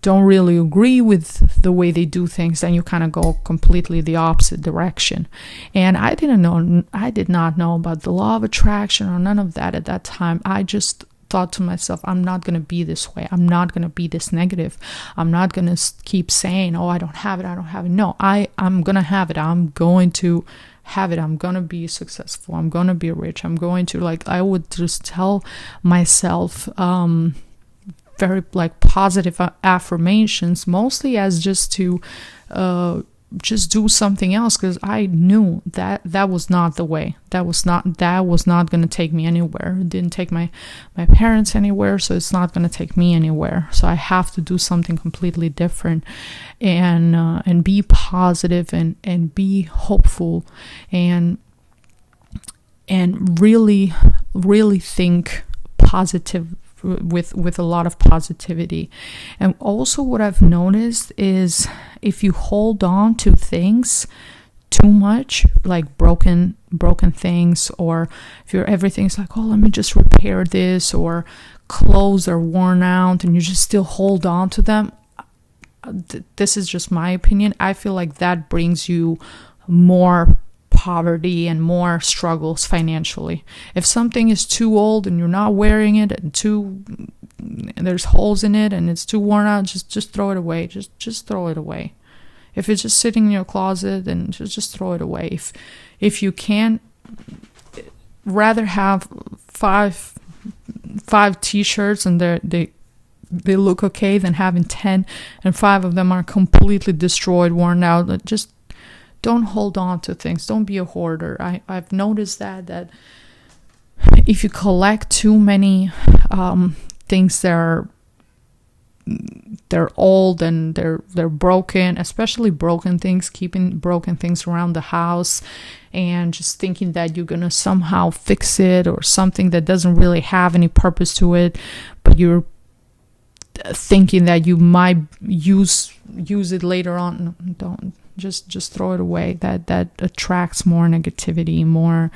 don't really agree with the way they do things, then you kind of go completely the opposite direction. And I did not know about the law of attraction or none of that at that time. I just thought to myself, I'm not going to be this way. I'm not going to be this negative. I'm not going to keep saying, oh, I don't have it. No, I'm going to have it. I'm going to have it. I'm going to be successful. I'm going to be rich. I'm going to, like, I would just tell myself very like positive affirmations, mostly as just to just do something else, because I knew that was not the way. That was not going to take me anywhere. It didn't take my parents anywhere, so it's not going to take me anywhere. So I have to do something completely different, and be positive and be hopeful, and really think positive, with a lot of positivity. And also what I've noticed is if you hold on to things too much, like broken things, or if everything's like, oh, let me just repair this, or clothes are worn out and you just still hold on to them, this is just my opinion, I feel like that brings you more poverty and more struggles financially. If something is too old and you're not wearing it, and there's holes in it and it's too worn out, just throw it away. Just throw it away. If it's just sitting in your closet, then just throw it away. If you can, rather have five t-shirts and they look okay than having 10 and 5 of them are completely destroyed, worn out. Just don't hold on to things. Don't be a hoarder. I've noticed that if you collect too many things that they're old and they're broken, especially broken things, keeping broken things around the house and just thinking that you're gonna somehow fix it, or something that doesn't really have any purpose to it, but you're thinking that you might use it later on. Don't. Just throw it away. That attracts more negativity, more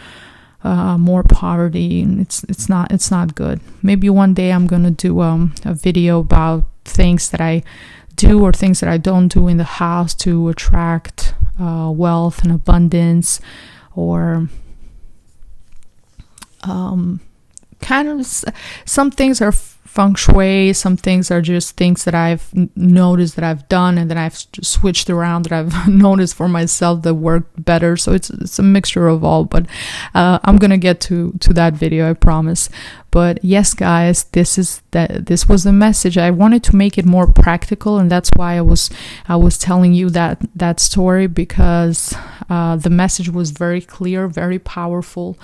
poverty, and it's not good. Maybe one day I'm gonna do a video about things that I do or things that I don't do in the house to attract wealth and abundance, or kind of some things are feng shui, some things are just things that I've noticed that I've done and that I've switched around, that I've noticed for myself that work better. So it's a mixture of all, but I'm gonna get to that video, I promise. But yes, guys, this was the message. I wanted to make it more practical, and that's why I was telling you that story, because the message was very clear, very powerful,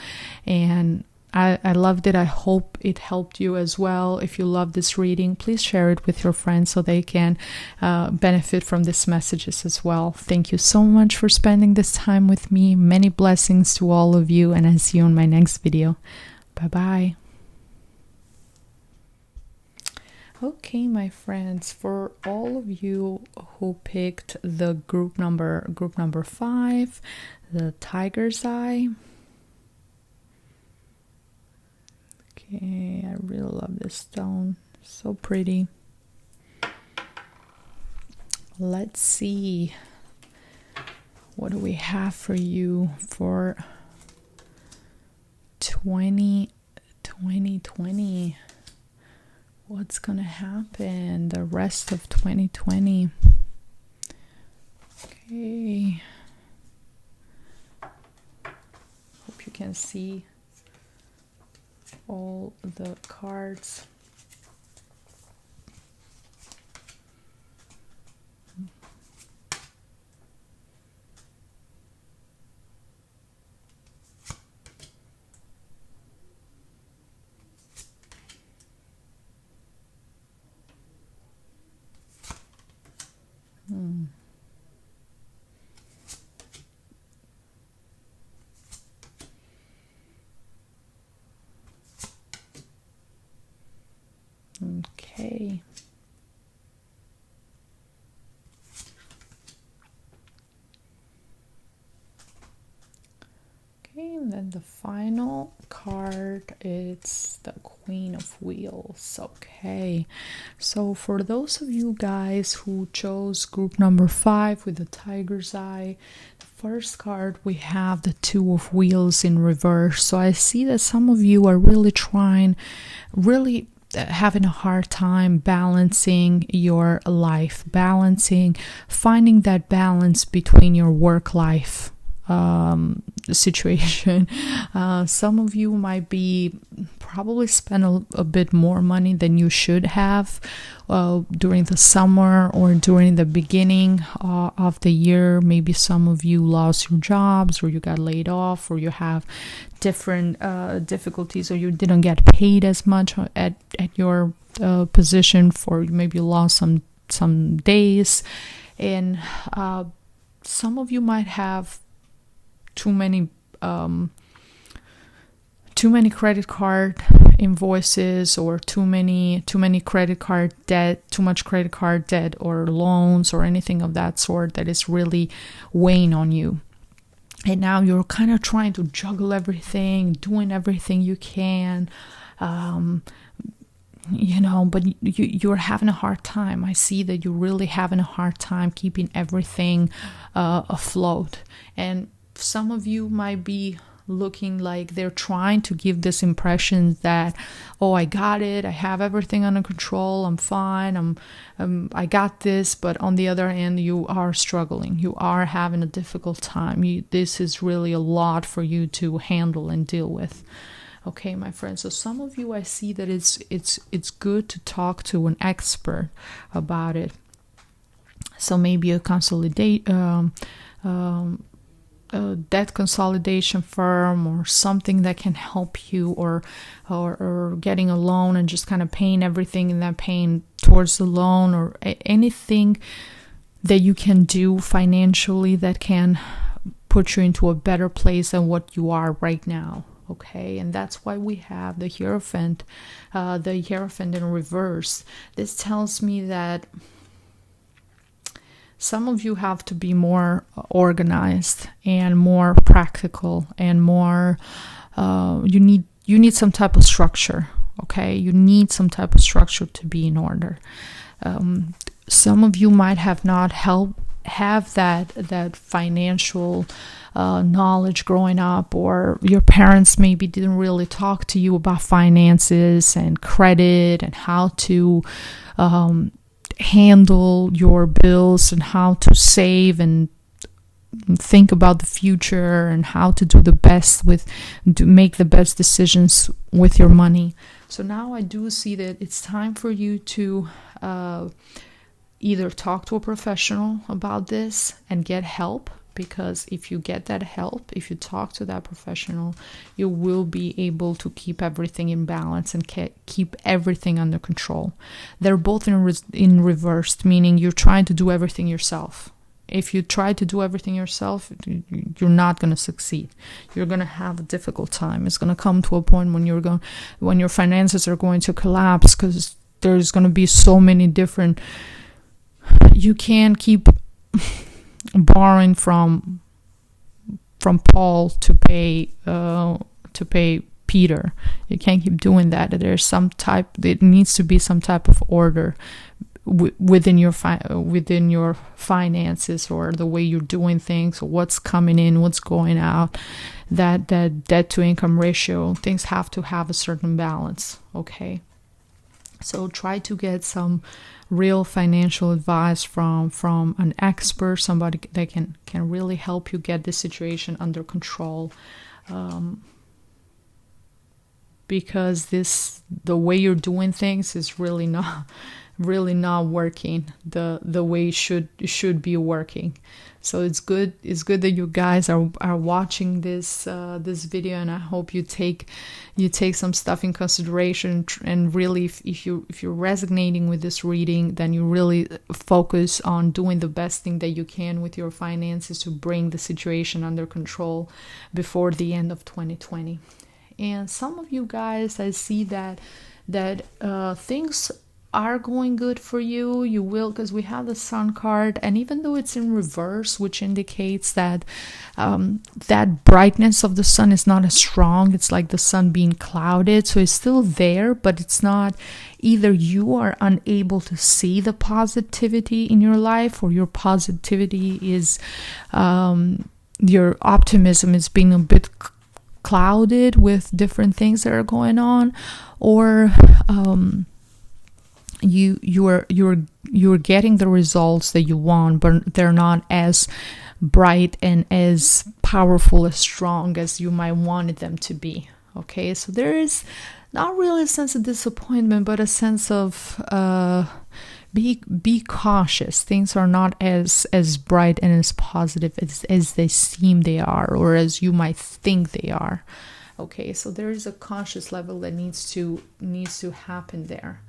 and I loved it. I hope it helped you as well. If you love this reading, please share it with your friends so they can benefit from these messages as well. Thank you so much for spending this time with me. Many blessings to all of you, and I'll see you in my next video. Bye-bye. Okay, my friends, for all of you who picked the group number 5, the Tiger's Eye. Okay, I really love this stone. So pretty. Let's see. What do we have for you for 2020? What's gonna happen the rest of 2020? Okay. Hope hope you can see all the cards. Okay. Okay, and then the final card, it's the Queen of Wheels. Okay, so for those of you guys who chose group number 5 with the tiger's eye, the first card we have the Two of Wheels in reverse. So I see that some of you are really having a hard time balancing your life, finding that balance between your work life situation. Some of you might be probably spend a bit more money than you should have during the summer or during the beginning of the year. Maybe some of you lost your jobs, or you got laid off, or you have different difficulties, or you didn't get paid as much at your position, for maybe you lost some days, and some of you might have too many credit card invoices, or too much credit card debt or loans or anything of that sort that is really weighing on you. And now you're kind of trying to juggle everything, doing everything you can, but you're having a hard time. I see that you're really having a hard time keeping everything afloat. And some of you might be looking like they're trying to give this impression that, oh, I got it, I have everything under control, I'm fine, I got this. But on the other hand, you are struggling, you are having a difficult time. This is really a lot for you to handle and deal with. Okay, my friends, so some of you, I see that it's good to talk to an expert about it. So maybe a debt consolidation firm, or something that can help you, or getting a loan and just kind of paying everything and then paying towards the loan, or anything that you can do financially that can put you into a better place than what you are right now. Okay, and that's why we have the Hierophant in reverse. This tells me that some of you have to be more organized and more practical, and more you need some type of structure. Okay, you need some type of structure to be in order. Some of you might have not have that financial knowledge growing up, or your parents maybe didn't really talk to you about finances and credit and how to handle your bills, and how to save and think about the future, and how to do make the best decisions with your money. So now I do see that it's time for you to either talk to a professional about this and get help, because if you get that help, if you talk to that professional, you will be able to keep everything in balance and keep everything under control. They're both in reverse, meaning you're trying to do everything yourself. If you try to do everything yourself, you're not going to succeed. You're going to have a difficult time. It's going to come to a point when your finances are going to collapse, because there's going to be so many different. You can't keep borrowing from Paul to pay Peter. You can't keep doing that. There needs to be some type of order within your finances, or the way you're doing things, or what's coming in, what's going out. That debt to income ratio, things have to have a certain balance. Okay, so try to get some real financial advice from an expert, somebody that can really help you get this situation under control. because the way you're doing things is really not working the way it should be working. So it's good that you guys are watching this video, and I hope you take some stuff in consideration, and really if you're resonating with this reading, then you really focus on doing the best thing that you can with your finances to bring the situation under control before the end of 2020. And some of you guys, I see that things are going good for you. You will, because we have the Sun card, and even though it's in reverse, which indicates that that brightness of the sun is not as strong, it's like the sun being clouded, so it's still there, but it's not, either you are unable to see the positivity in your life, or your positivity is your optimism is being a bit clouded with different things that are going on, or you're getting the results that you want, but they're not as bright and as powerful, as strong as you might want them to be. Okay, so there is not really a sense of disappointment, but a sense of be cautious. Things are not as bright and as positive as they seem they are, or as you might think they are. Okay, so there is a conscious level that needs to happen there.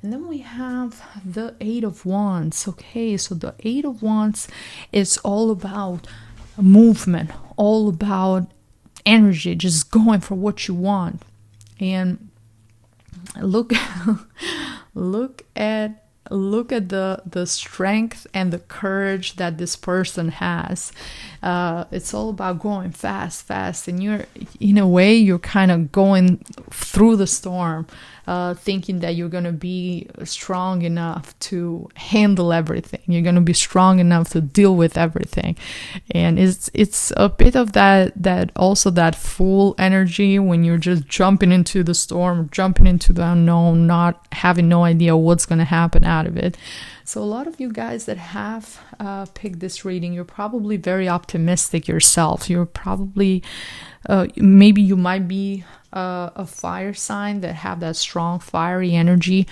And then we have the Eight of Wands. Okay, so the Eight of Wands is all about movement, all about energy, just going for what you want. And look at the strength and the courage that this person has. It's all about going fast, and you're, in a way, you're kind of going through the storm, thinking that you're going to be strong enough to handle everything. You're going to be strong enough to deal with everything. And it's a bit of that also that full energy, when you're just jumping into the storm, jumping into the unknown, not having no idea what's going to happen out of it. So a lot of you guys that have picked this reading, you're probably very optimistic yourself. You're probably, maybe you might be a fire sign that have that strong fiery energy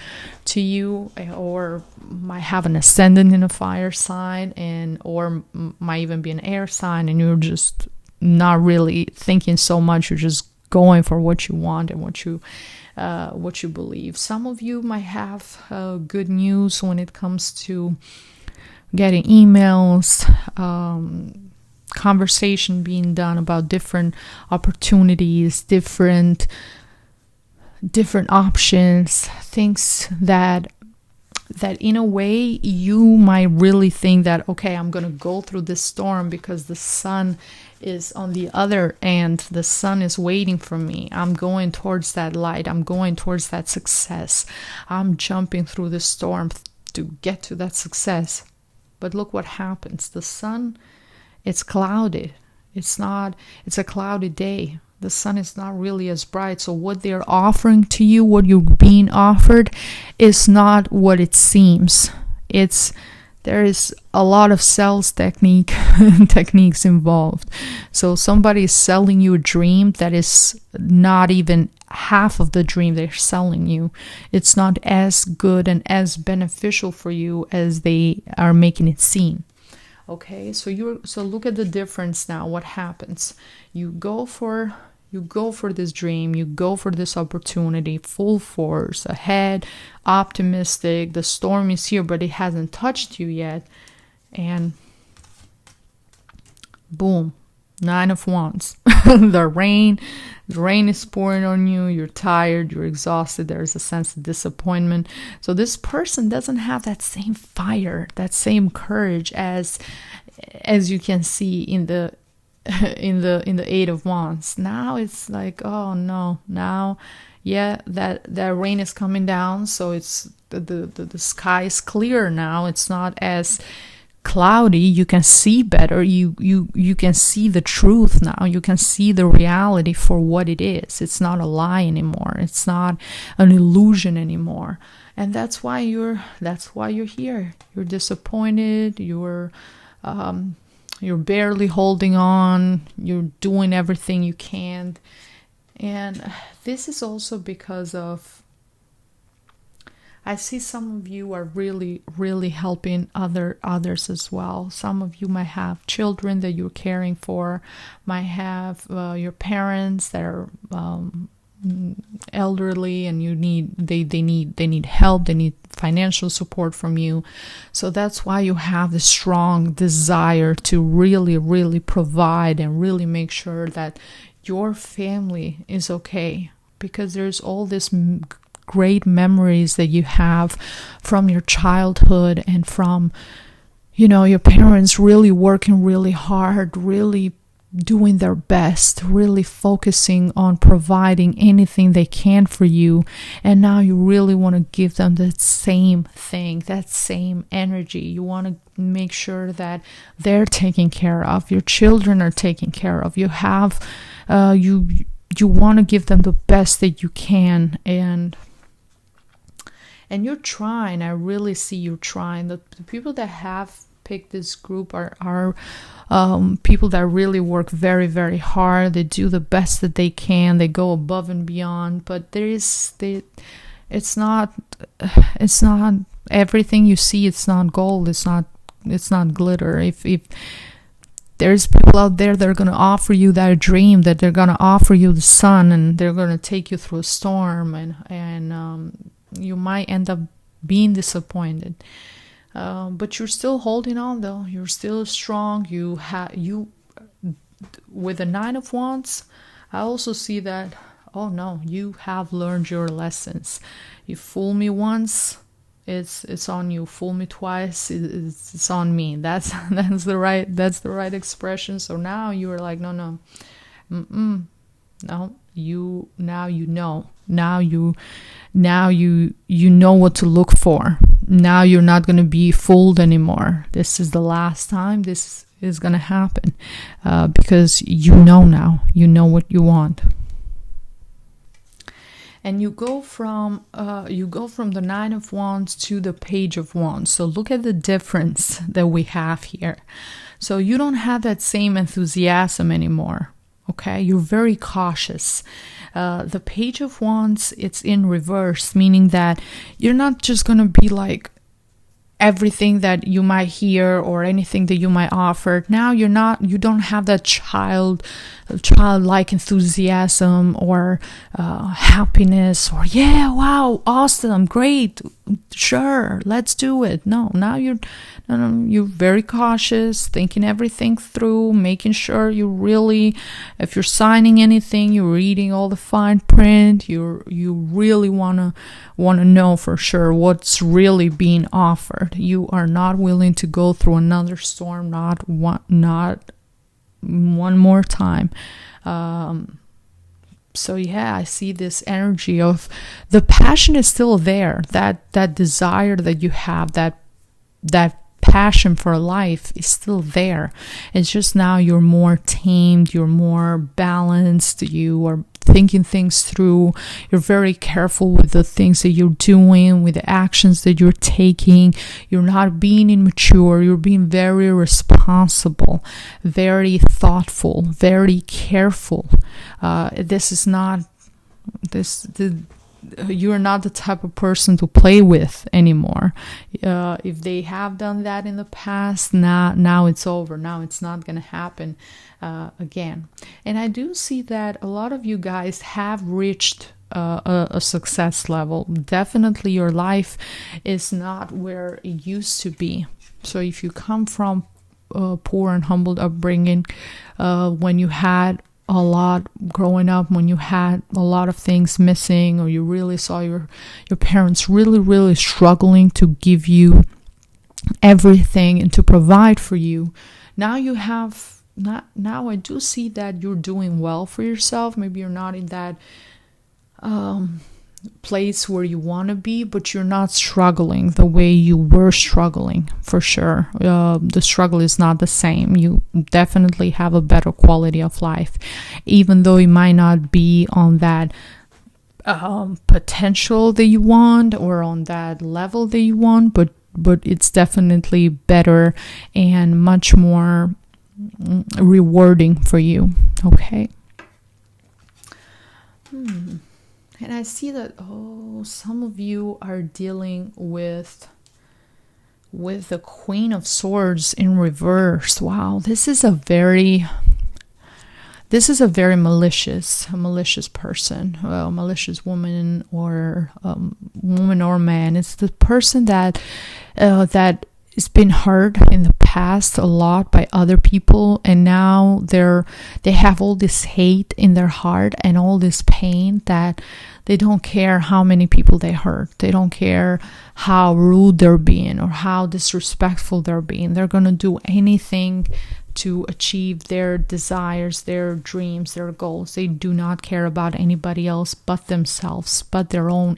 to you, or might have an ascendant in a fire sign, or might even be an air sign, and you're just not really thinking so much. You're just going for what you want and what you believe. Some of you might have good news when it comes to getting emails, conversation being done about different opportunities, different options, things that in a way you might really think that, okay, I'm going to go through this storm because the sun is on the other end. The sun is waiting for me. I'm going towards that light. I'm going towards that success. I'm jumping through the storm to get to that success. But look what happens. The sun, it's clouded. It's a cloudy day. The sun is not really as bright. So what they're offering to you, what you're being offered, is not what it seems. There is a lot of sales techniques involved. So somebody is selling you a dream that is not even half of the dream they're selling you. It's not as good and as beneficial for you as they are making it seem. Okay, so look at the difference now. What happens? You go for this dream, you go for this opportunity, full force, ahead, optimistic. The storm is here, but it hasn't touched you yet. And boom, Nine of Wands. The rain is pouring on you. You're tired, you're exhausted. There's a sense of disappointment. So this person doesn't have that same fire, that same courage as you can see in the Eight of Wands. Now it's like, oh no, now that rain is coming down, so it's the sky is clear now. It's not as cloudy. You can see better. You can see the truth now. You can see the reality for what it is. It's not a lie anymore. It's not an illusion anymore. And that's why you're here. You're disappointed. You're you're barely holding on, you're doing everything you can. And this is also because of, I see some of you are really, really helping others as well. Some of you might have children that you're caring for, might have your parents that are elderly, and they need help, they need financial support from you. So that's why you have the strong desire to really, really provide and really make sure that your family is okay, because there's all this great memories that you have from your childhood and from, your parents really working really hard, really doing their best, really focusing on providing anything they can for you. And now you really want to give them that same thing, that same energy. You want to make sure that they're taken care of, your children are taken care of. You have, you want to give them the best that you can, and you're trying. I really see you trying. The people that have picked this group are people that really work very, very hard. They do the best that they can. They go above and beyond. But it's not everything you see. It's not gold. It's not glitter. If there's people out there that are going to offer you that dream, that they're going to offer you the sun, and they're going to take you through a storm, and you might end up being disappointed. But you're still holding on, though. You're still strong. With the Nine of Wands, I also see that, oh no, you have learned your lessons. You fool me once, it's on you. Fool me twice, it's on me. That's the right expression. So now you are like, no, you know. Now you know what to look for. Now you're not going to be fooled anymore. This is the last time this is going to happen, because now. You know what you want. And you go from the Nine of Wands to the Page of Wands. So look at the difference that we have here. So you don't have that same enthusiasm anymore. Okay, you're very cautious. The Page of Wands, it's in reverse, meaning that you're not just going to be like everything that you might hear or anything that you might offer. Now you don't have that childlike enthusiasm or happiness, or yeah, wow, awesome, great, sure, let's do it. No, now you're very cautious, thinking everything through, making sure you really, if you're signing anything, you're reading all the fine print. You really wanna know for sure what's really being offered. You are not willing to go through another storm, not one more time. So yeah, I see this energy of the passion is still there. That desire that you have, that passion for life is still there. It's just now you're more tamed, you're more balanced, you are thinking things through, you're very careful with the things that you're doing, with the actions that you're taking. You're not being immature, you're being very responsible, very thoughtful, very careful. You are not the type of person to play with anymore. If they have done that in the past, now it's over. Now it's not going to happen again. And I do see that a lot of you guys have reached a success level. Definitely your life is not where it used to be. So if you come from poor and humbled upbringing, when you had a lot growing up, when you had a lot of things missing, or you really saw your parents really, really struggling to give you everything and to provide for you, now I do see that you're doing well for yourself. Maybe you're not in that place where you want to be, but you're not struggling the way you were struggling, for sure. The struggle is not the same. You definitely have a better quality of life, even though it might not be on that potential that you want or on that level that you want, but it's definitely better and much more rewarding for you. Okay. And I see that, some of you are dealing with the Queen of Swords in reverse. Wow, this is a very malicious person, malicious woman or man. It's the person that has been hurt in the past a lot by other people, and now they have all this hate in their heart and all this pain that they don't care how many people they hurt. They don't care how rude they're being or how disrespectful they're being. They're going to do anything to achieve their desires, their dreams, their goals. They do not care about anybody else but themselves, but their own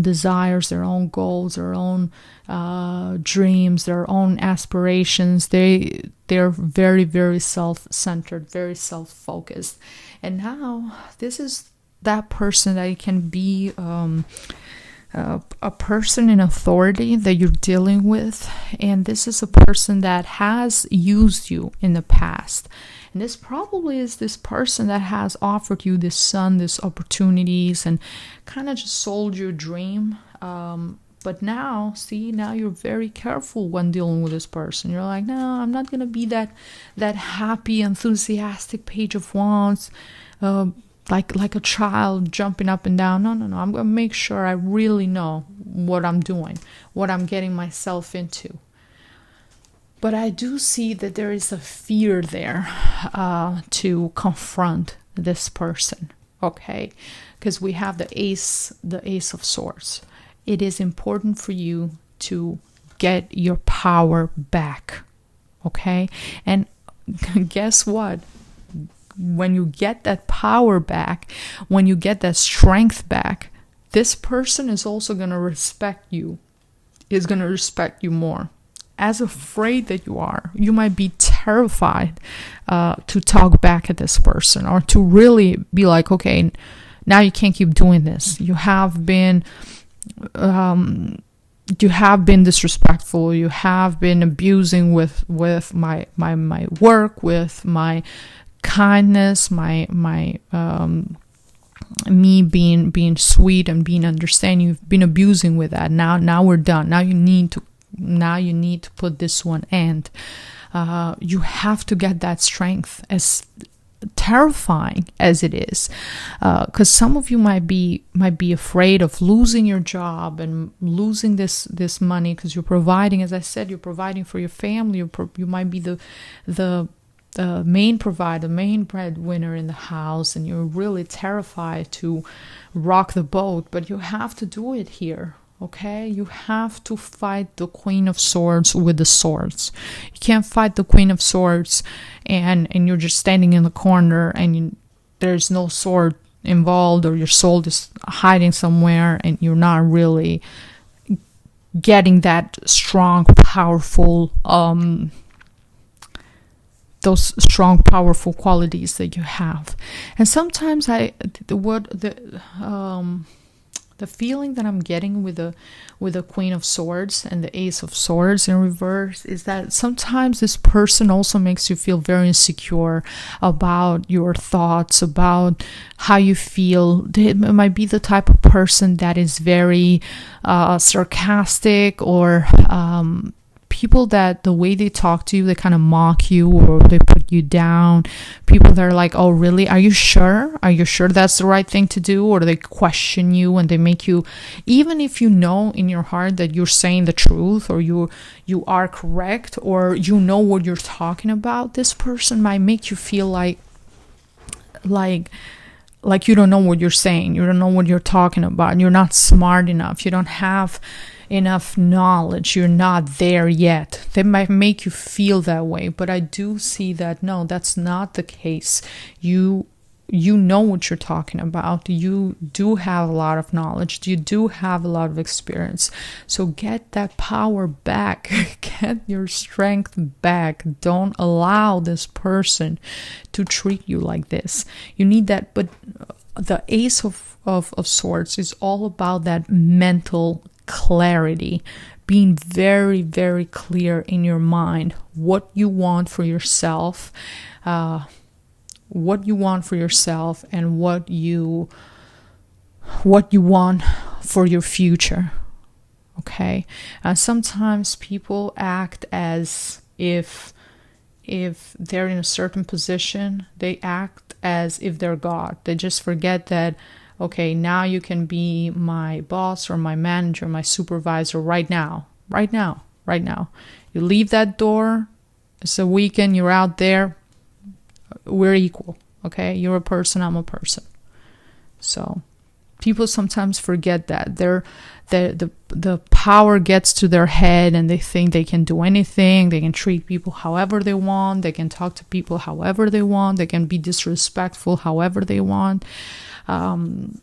desires, their own goals, their own dreams, their own aspirations. They're very, very self-centered, very self-focused. And now this is that person that can be a person in authority that you're dealing with, and this is a person that has used you in the past, and this probably is this person that has offered you this sun, these opportunities, and kind of just sold your dream, but now you're very careful when dealing with this person. You're like, no, I'm not gonna be that happy, enthusiastic Page of Wands, like a child jumping up and down. No, I'm going to make sure I really know what I'm doing, what I'm getting myself into. But I do see that there is a fear there to confront this person, okay? Because we have the Ace of Swords. It is important for you to get your power back, okay? And guess what? When you get that power back, when you get that strength back, this person is also going to respect you, is going to respect you more. As afraid that you are, you might be terrified to talk back at this person, or to really be like, okay, now you can't keep doing this. You have been disrespectful. You have been abusing with my work, with my kindness, my me being sweet and being understanding. You've been abusing with that. Now we're done. Now you need to put this one end. You have to get that strength, as terrifying as it is, because some of you might be afraid of losing your job and losing this money, because you're providing, as I said, you're providing for your family. You might be the main provider, main breadwinner in the house, and you're really terrified to rock the boat, but you have to do it here, okay? You have to fight the Queen of Swords with the swords. You can't fight the Queen of Swords and you're just standing in the corner and there's no sword involved, or your sword is hiding somewhere and you're not really getting that strong, powerful those strong, powerful qualities that you have. And sometimes the feeling that I'm getting with the Queen of Swords and the Ace of Swords in reverse is that sometimes this person also makes you feel very insecure about your thoughts, about how you feel. They might be the type of person that is very sarcastic, or people that the way they talk to you, they kind of mock you or they put you down. People that are like, oh really, are you sure that's the right thing to do? Or they question you and they make you, even if you know in your heart that you're saying the truth, or you are correct, or you know what you're talking about, this person might make you feel like you don't know what you're saying, you don't know what you're talking about, you're not smart enough, you don't have enough knowledge, you're not there yet. They might make you feel that way, but I do see that no, that's not the case. You know what you're talking about. You do have a lot of knowledge. You do have a lot of experience. So get that power back. Get your strength back. Don't allow this person to treat you like this. You need that. But the Ace of Swords is all about that mental clarity, being very, very clear in your mind what you want for yourself, and what you want for your future. Okay, sometimes people act as if they're in a certain position, they act as if they're God. They just forget that, okay, now you can be my boss or my manager, my supervisor right now. You leave that door, it's a weekend, you're out there, we're equal, okay? You're a person, I'm a person. So people sometimes forget that. The power gets to their head and they think they can do anything. They can treat people however they want. They can talk to people however they want. They can be disrespectful however they want. And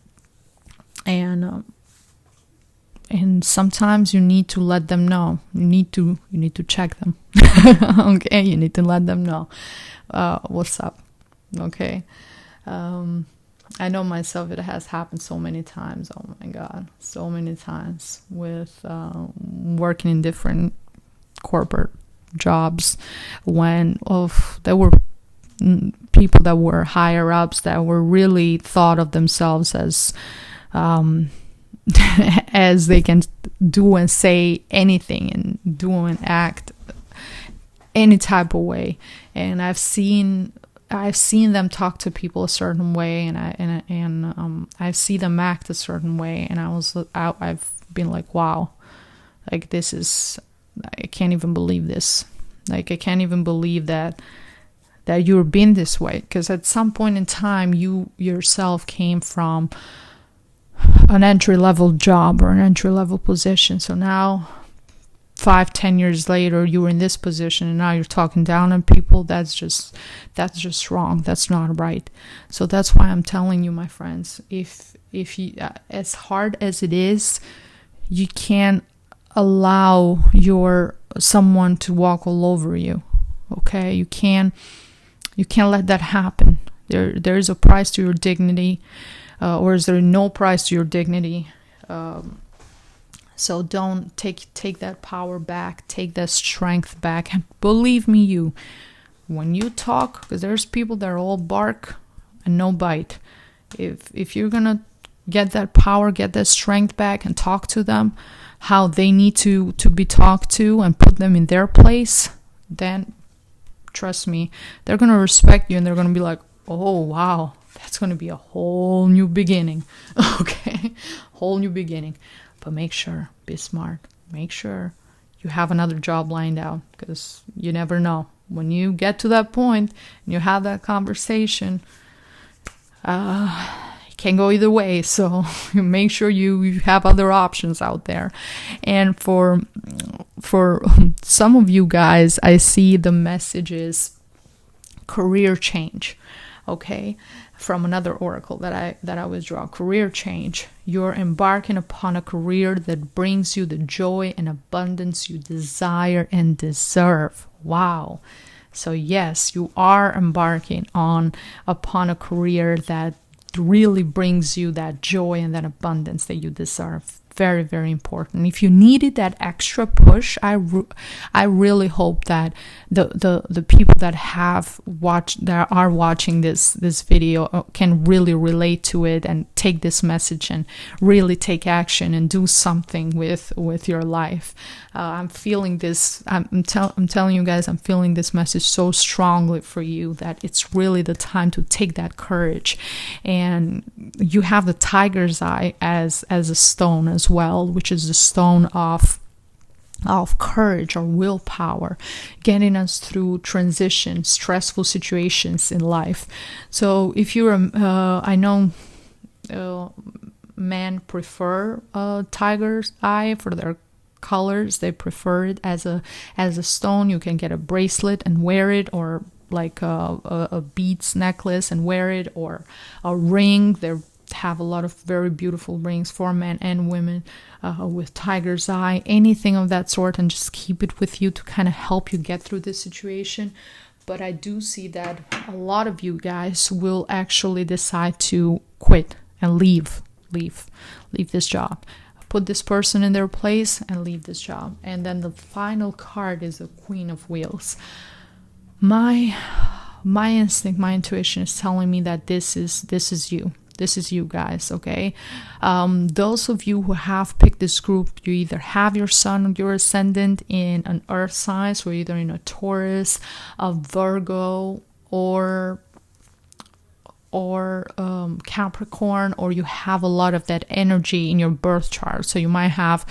sometimes you need to let them know. You need to check them. Okay, you need to let them know what's up. Okay. I know myself, it has happened so many times. Oh my God, so many times with working in different corporate jobs when there were people that were higher ups that were really thought of themselves as as they can do and say anything and do and act any type of way. And I've seen them talk to people a certain way, and I see them act a certain way, and I've been like, wow, like I can't even believe this. Like I can't even believe that you've been this way, because at some point in time you yourself came from an entry-level job or an entry-level position. So now 5-10 years later you're in this position and now you're talking down on people. That's just wrong. That's not right. So that's why I'm telling you, my friends, if you as hard as it is, you can't allow someone to walk all over you. Okay, you can't let that happen. There is a price to your dignity, or is there no price to your dignity? So don't take that power back, take that strength back. And believe me, when you talk, because there's people that are all bark and no bite. If you're gonna get that power, get that strength back, and talk to them how they need to be talked to and put them in their place, then trust me, they're gonna respect you and they're gonna be like, oh wow, that's gonna be a whole new beginning. Okay, whole new beginning. But make sure, be smart. Make sure you have another job lined out, because you never know. When you get to that point and you have that conversation, it can go either way. So make sure you have other options out there. And for some of you guys, I see the messages career change. Okay, from another oracle that I was drawn. Career change. You're embarking upon a career that brings you the joy and abundance you desire and deserve. Wow. So yes, you are embarking upon a career that really brings you that joy and that abundance that you deserve. Very, very important. If you needed that extra push, I really hope that the people that are watching this video can really relate to it and take this message and really take action and do something with your life. I'm feeling this. I'm telling you guys, I'm feeling this message so strongly for you that it's really the time to take that courage. And you have the tiger's eye as a stone as well, which is the stone of courage or willpower, getting us through transition, stressful situations in life. So if you're I know men prefer tiger's eye for their colors. They prefer it as a stone. You can get a bracelet and wear it, or like a beads necklace and wear it, or a ring. They have a lot of very beautiful rings for men and women with tiger's eye, anything of that sort, and just keep it with you to kind of help you get through this situation. But I do see that a lot of you guys will actually decide to quit and leave this job. put this person in their place and leave this job. And then the final card is the Queen of Wheels. My instinct, my intuition is telling me that this is you. This is you guys, okay? Those of you who have picked this group, you either have your sun or your ascendant in an earth sign, so either in a Taurus, a Virgo, or Capricorn, or you have a lot of that energy in your birth chart. So you might have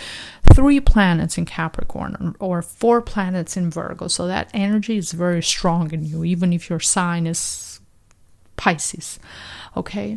3 planets in Capricorn or 4 planets in Virgo. So that energy is very strong in you, even if your sign is Pisces, okay?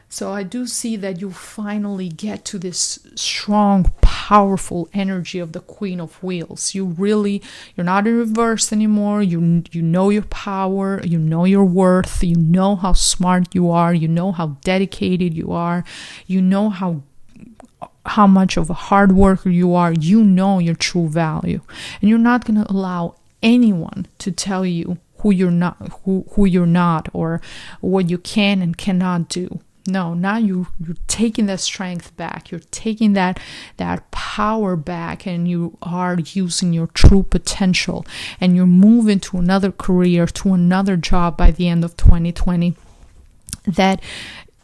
So I do see that you finally get to this strong, powerful energy of the Queen of Wheels. You're not in reverse anymore. You know your power, you know your worth, you know how smart you are, you know how dedicated you are, you know how much of a hard worker you are, you know your true value. And you're not going to allow anyone to tell you who you're not or what you can and cannot do. No, now you're taking that strength back. You're taking that power back, and you are using your true potential. And you're moving to another career, to another job by the end of 2020. That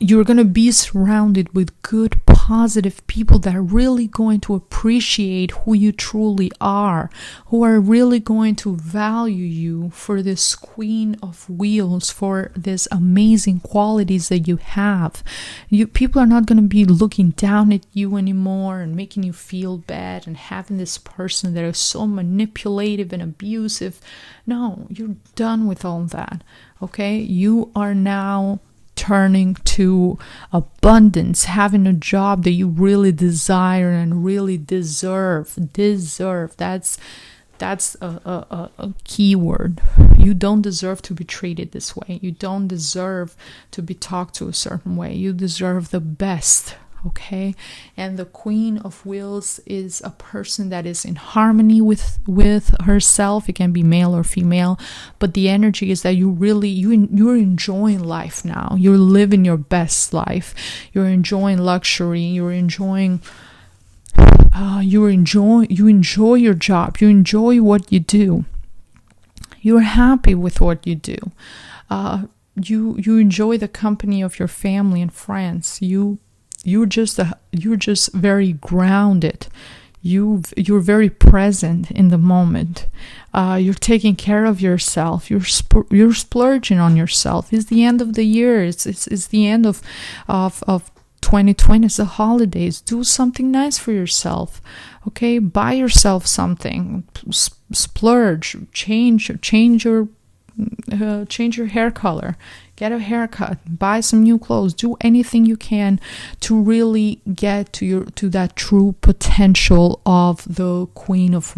you're going to be surrounded with good, positive people that are really going to appreciate who you truly are, who are really going to value you for this Queen of Wheels, for this amazing qualities that you have. People are not going to be looking down at you anymore and making you feel bad and having this person that is so manipulative and abusive. No, you're done with all that, okay? You are now turning to abundance, having a job that you really desire and really deserve. That's a key word. You don't deserve to be treated this way. You don't deserve to be talked to a certain way. You deserve the best, okay? And the Queen of Wheels is a person that is in harmony with herself. It can be male or female, but the energy is that you're enjoying life now. You're living your best life. You're enjoying luxury. You enjoy your job. You enjoy what you do. You're happy with what you do. You enjoy the company of your family and friends. You're just very grounded. You're very present in the moment. You're taking care of yourself. You're splurging on yourself. It's the end of the year. It's the end of 2020. It's the holidays. Do something nice for yourself. Okay, buy yourself something. Splurge. Change your hair color. Get a haircut, buy some new clothes, do anything you can to really get to that true potential of the Queen of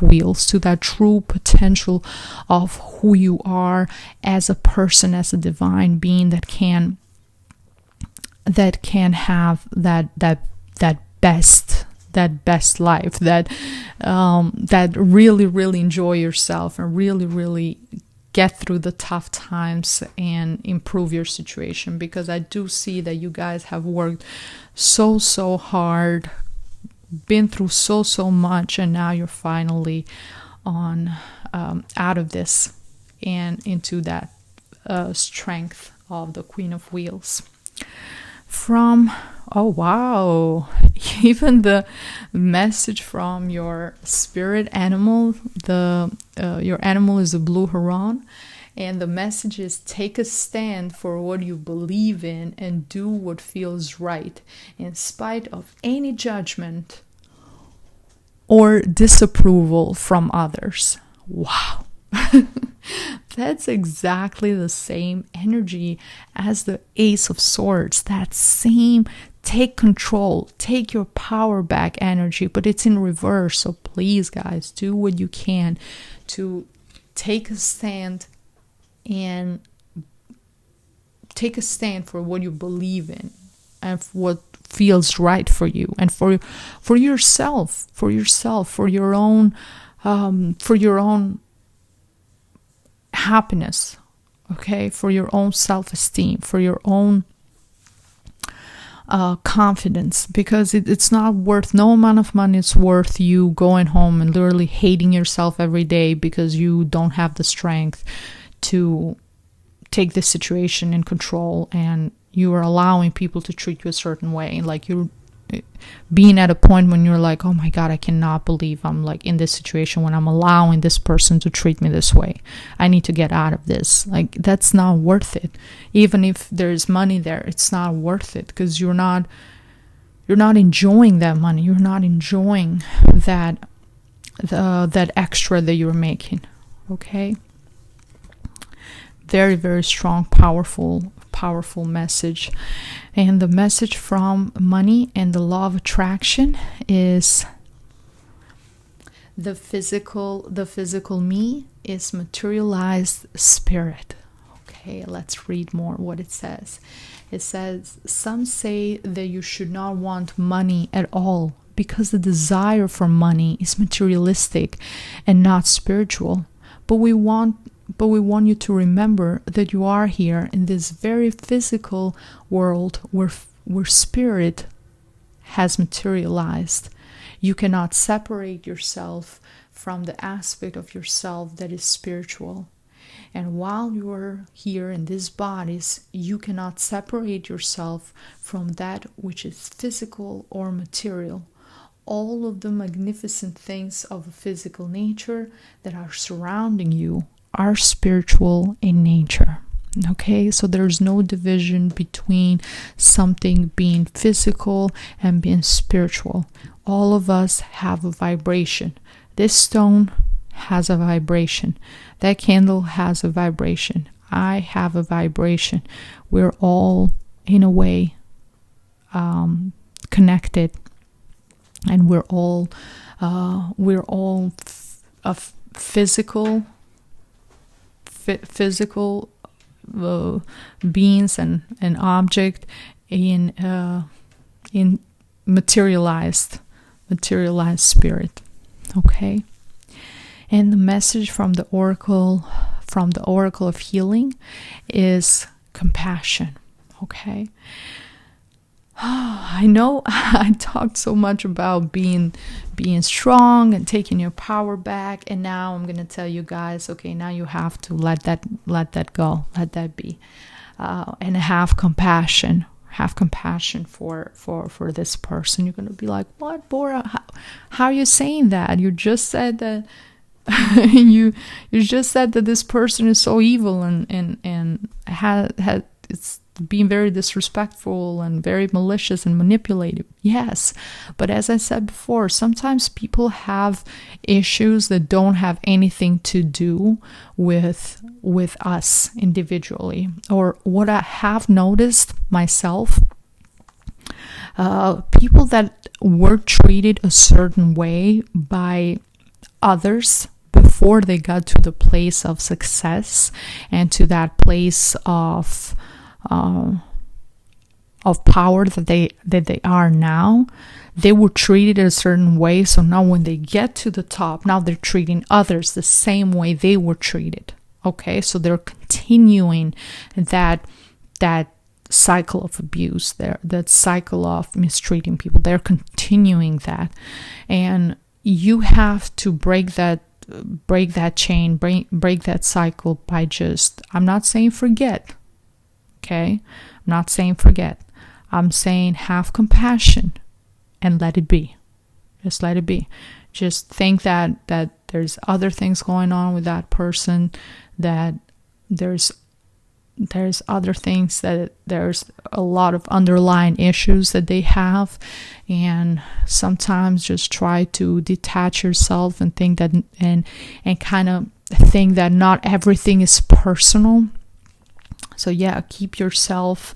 Wheels, to that true potential of who you are as a person, as a divine being that can have that best life, that really enjoy yourself and really get through the tough times and improve your situation. Because I do see that you guys have worked so hard, been through so much, and now you're finally out of this and into that strength of the Queen of Wheels. Oh wow, even the message from your spirit animal, your animal is a blue heron, and the message is: take a stand for what you believe in and do what feels right in spite of any judgment or disapproval from others. Wow. That's exactly the same energy as the Ace of Swords. That same take control, take your power back energy, but it's in reverse. So please, guys, do what you can to take a stand and take a stand for what you believe in and what feels right for you and for yourself, for your own happiness, okay, for your own self-esteem, for your own confidence, because it's not worth, no amount of money is worth you going home and literally hating yourself every day because you don't have the strength to take this situation in control, and you are allowing people to treat you a certain way. Like, you're being at a point when you're like, oh my God, I cannot believe I'm like in this situation when I'm allowing this person to treat me this way. I need to get out of this. Like, that's not worth it. Even if there's money there, it's not worth it, because you're not enjoying that money. You're not enjoying that extra that you're making. Okay? Very, very strong, powerful message. And the message from money and the law of attraction is the physical me is materialized spirit. Okay, let's read more what it says. It says, some say that you should not want money at all because the desire for money is materialistic and not spiritual. But we want you to remember that you are here in this very physical world where spirit has materialized. You cannot separate yourself from the aspect of yourself that is spiritual. And while you are here in these bodies, you cannot separate yourself from that which is physical or material. All of the magnificent things of a physical nature that are surrounding you are spiritual in nature. Okay, so there's no division between something being physical and being spiritual. All of us have a vibration. This stone has a vibration. That candle has a vibration. I have a vibration. We're all, in a way, connected, and we're all physical beings and object in materialized spirit. Okay, and the message from the oracle of healing is compassion. Okay. I know I talked so much about being strong and taking your power back, and now I'm gonna tell you guys, okay, now you have to let that go, let that be, and have compassion for this person. You're gonna be like, what, Bora? How are you saying that? You just said that you just said that this person is so evil and had it's being very disrespectful and very malicious and manipulative. Yes, but as I said before, sometimes people have issues that don't have anything to do with us individually. Or what I have noticed myself, people that were treated a certain way by others before they got to the place of success and to that place of power that they are now, they were treated a certain way. So now when they get to the top, now they're treating others the same way they were treated. Okay, so they're continuing that cycle of abuse, that cycle of mistreating people. They're continuing that, and you have to break that chain, break that cycle by just, I'm not saying forget. Okay, I'm not saying forget. I'm saying have compassion and let it be. Just let it be. Just think that there's other things going on with that person, that there's other things, that there's a lot of underlying issues that they have, and sometimes just try to detach yourself and think that and kind of think that not everything is personal. So yeah, keep yourself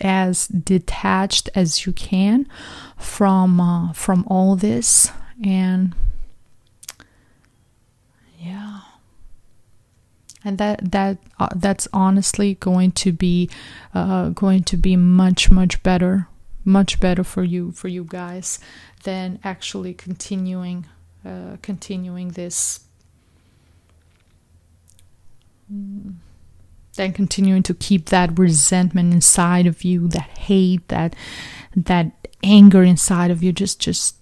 as detached as you can from all this, and yeah, and that's honestly going to be much better for you guys than actually continuing this than continuing to keep that resentment inside of you, that hate, that anger inside of you. Just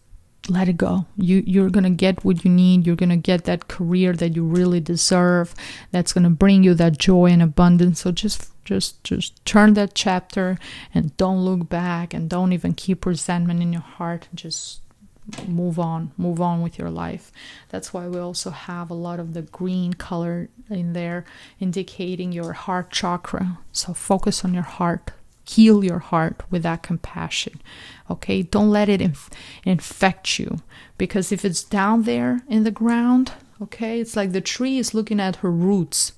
let it go. You're gonna get what you need. You're gonna get that career that you really deserve, that's gonna bring you that joy and abundance. So just turn that chapter and don't look back, and don't even keep resentment in your heart. Just move on with your life. That's why we also have a lot of the green color in there, indicating your heart chakra. So focus on your heart, heal your heart with that compassion. Okay, don't let it infect you, because if it's down there in the ground, okay, it's like the tree is looking at her roots.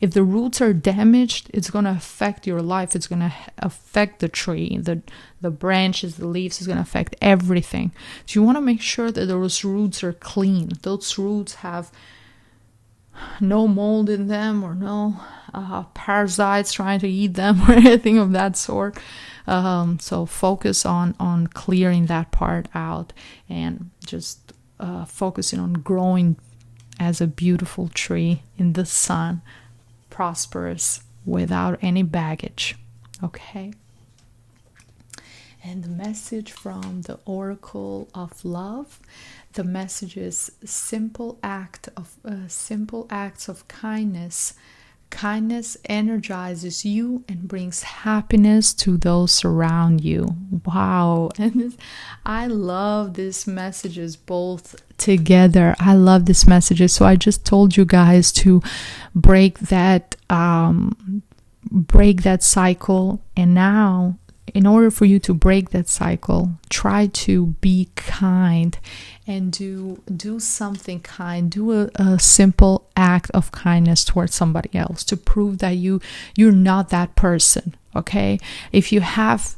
If the roots are damaged, it's going to affect your life. It's going to affect the tree, the branches, the leaves. Is going to affect everything. So you want to make sure that those roots are clean. Those roots have no mold in them, or no parasites trying to eat them, or anything of that sort. So focus on clearing that part out, and just focusing on growing as a beautiful tree in the sun, prosperous, without any baggage. Okay. And the message from the Oracle of Love, the message is simple acts of kindness. Kindness energizes you and brings happiness to those around you. Wow. And I love these messages both together. I love these messages. So I just told you guys to break that cycle. And now, in order for you to break that cycle, try to be kind and do something kind. Do a simple act of kindness towards somebody else to prove that you're not that person. Okay, if you have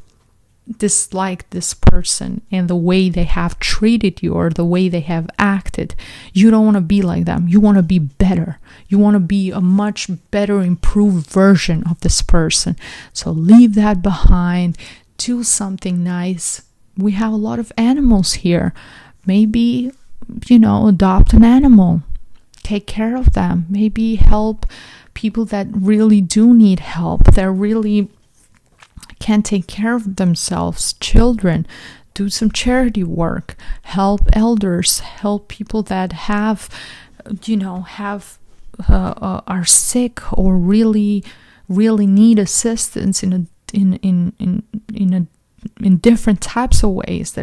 disliked this person and the way they have treated you or the way they have acted, you don't want to be like them. You want to be better. You want to be a much better, improved version of this person. So leave that behind. Do something nice. We have a lot of animals here. Maybe, adopt an animal. Take care of them. Maybe help people that really do need help. That really can't take care of themselves. Children. Do some charity work. Help elders. Help people that are sick or really need assistance in different types of ways.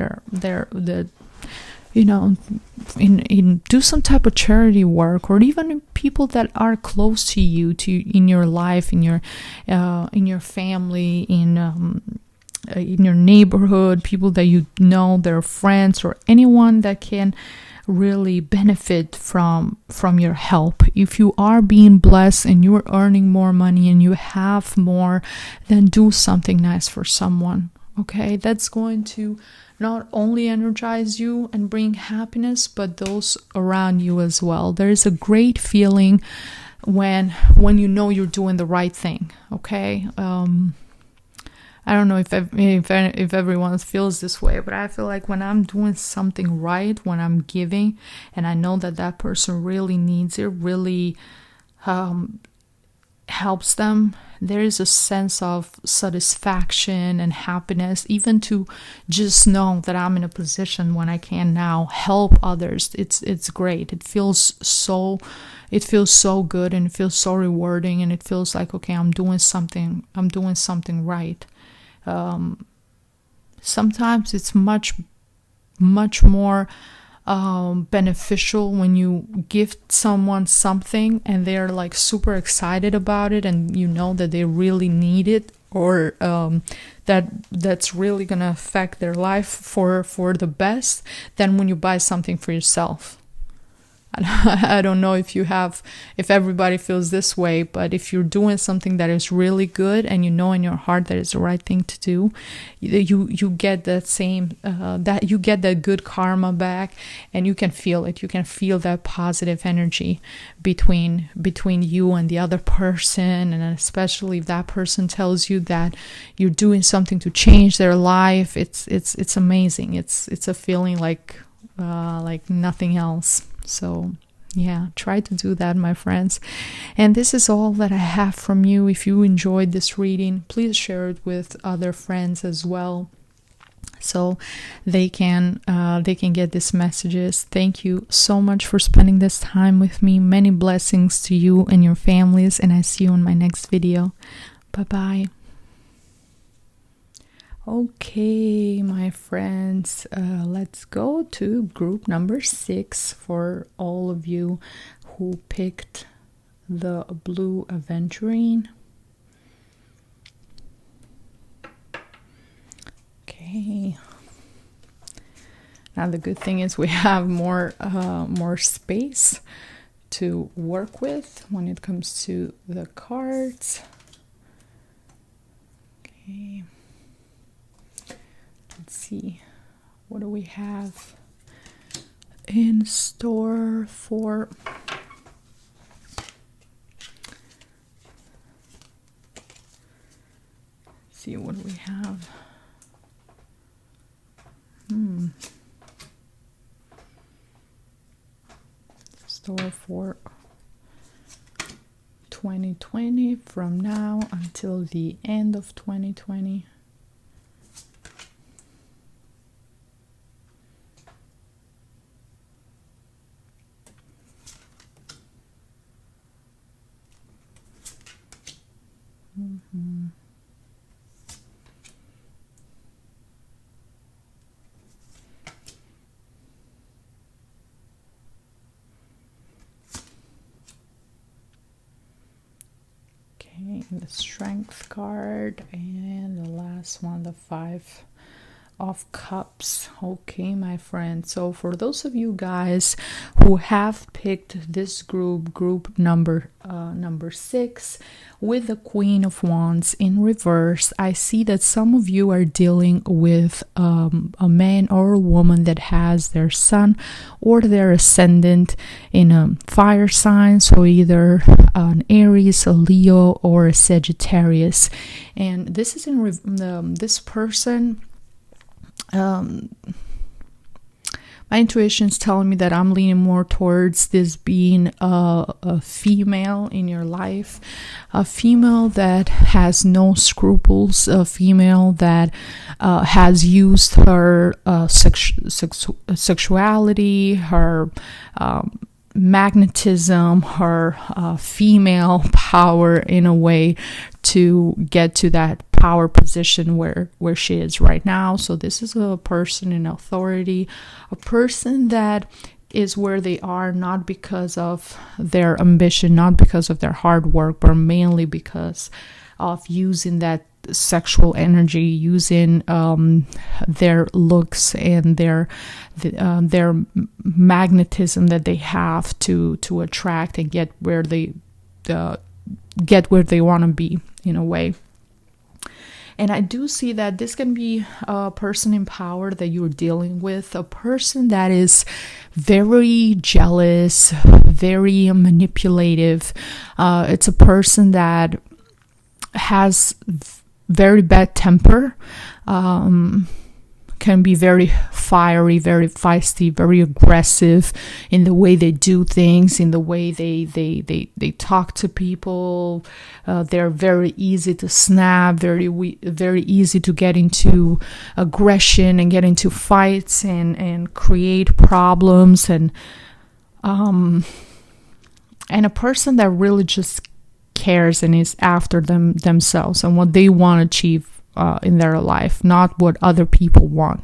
Do some type of charity work, or even people that are close to you, in your life, in your family, in your neighborhood, people that their friends, or anyone that can really benefit from your help. If you are being blessed and you're earning more money and you have more, then do something nice for someone. Okay, that's going to not only energize you and bring happiness, but those around you as well. There is a great feeling when you know you're doing the right thing. Okay, I don't know if everyone feels this way, but I feel like when I'm doing something right, when I'm giving, and I know that person really needs it, really helps them, there is a sense of satisfaction and happiness, even to just know that I'm in a position when I can now help others. It's great. It feels so good, and it feels so rewarding, and it feels like, okay, I'm doing something right. Sometimes it's much more beneficial when you give someone something and they're like super excited about it, and you know that they really need it, or that's really gonna affect their life for the best, than when you buy something for yourself. I don't know if everybody feels this way, but if you're doing something that is really good and you know in your heart that it's the right thing to do, you get that same that you get that good karma back, and you can feel it. You can feel that positive energy between you and the other person, and especially if that person tells you that you're doing something to change their life. It's amazing. It's a feeling like nothing else. So Yeah, try to do that, my friends. And this is all that I have from you. If you enjoyed this reading, please share it with other friends as well, so they can get these messages. Thank you so much for spending this time with me. Many blessings to you and your families, and I see you in my next video. Bye bye. Okay, my friends, let's go to group number 6 for all of you who picked the blue Aventurine. Okay. Now the good thing is we have more space to work with when it comes to the cards. Okay. Let's see, what do we have in store for see what do we have. Store for 2020 from now until the end of 2020. Okay, the Strength card, and the last one, the 5 of Cups. Okay, my friends, so for those of you guys who have picked this group number 6 with the Queen of Wands in reverse, I see that some of you are dealing with a man or a woman that has their sun or their ascendant in a fire sign, so either an Aries, a Leo, or a Sagittarius. And this is in this person. My intuition is telling me that I'm leaning more towards this being a female in your life, a female that has no scruples, a female that has used her sexuality, her magnetism, her female power in a way to get to that power position where she is right now. So this is a person in authority, a person that is where they are not because of their ambition, not because of their hard work, but mainly because of using that sexual energy, using their looks and their magnetism that they have to attract and get where they want to be, in a way. And I do see that this can be a person in power that you're dealing with, a person that is very jealous, very manipulative. It's a person that has very bad temper, can be very fiery, very feisty, very aggressive in the way they do things, in the way they talk to people. They're very easy to snap, very easy to get into aggression and get into fights and create problems, and a person that really just cares and is after themselves and what they want to achieve in their life, not what other people want,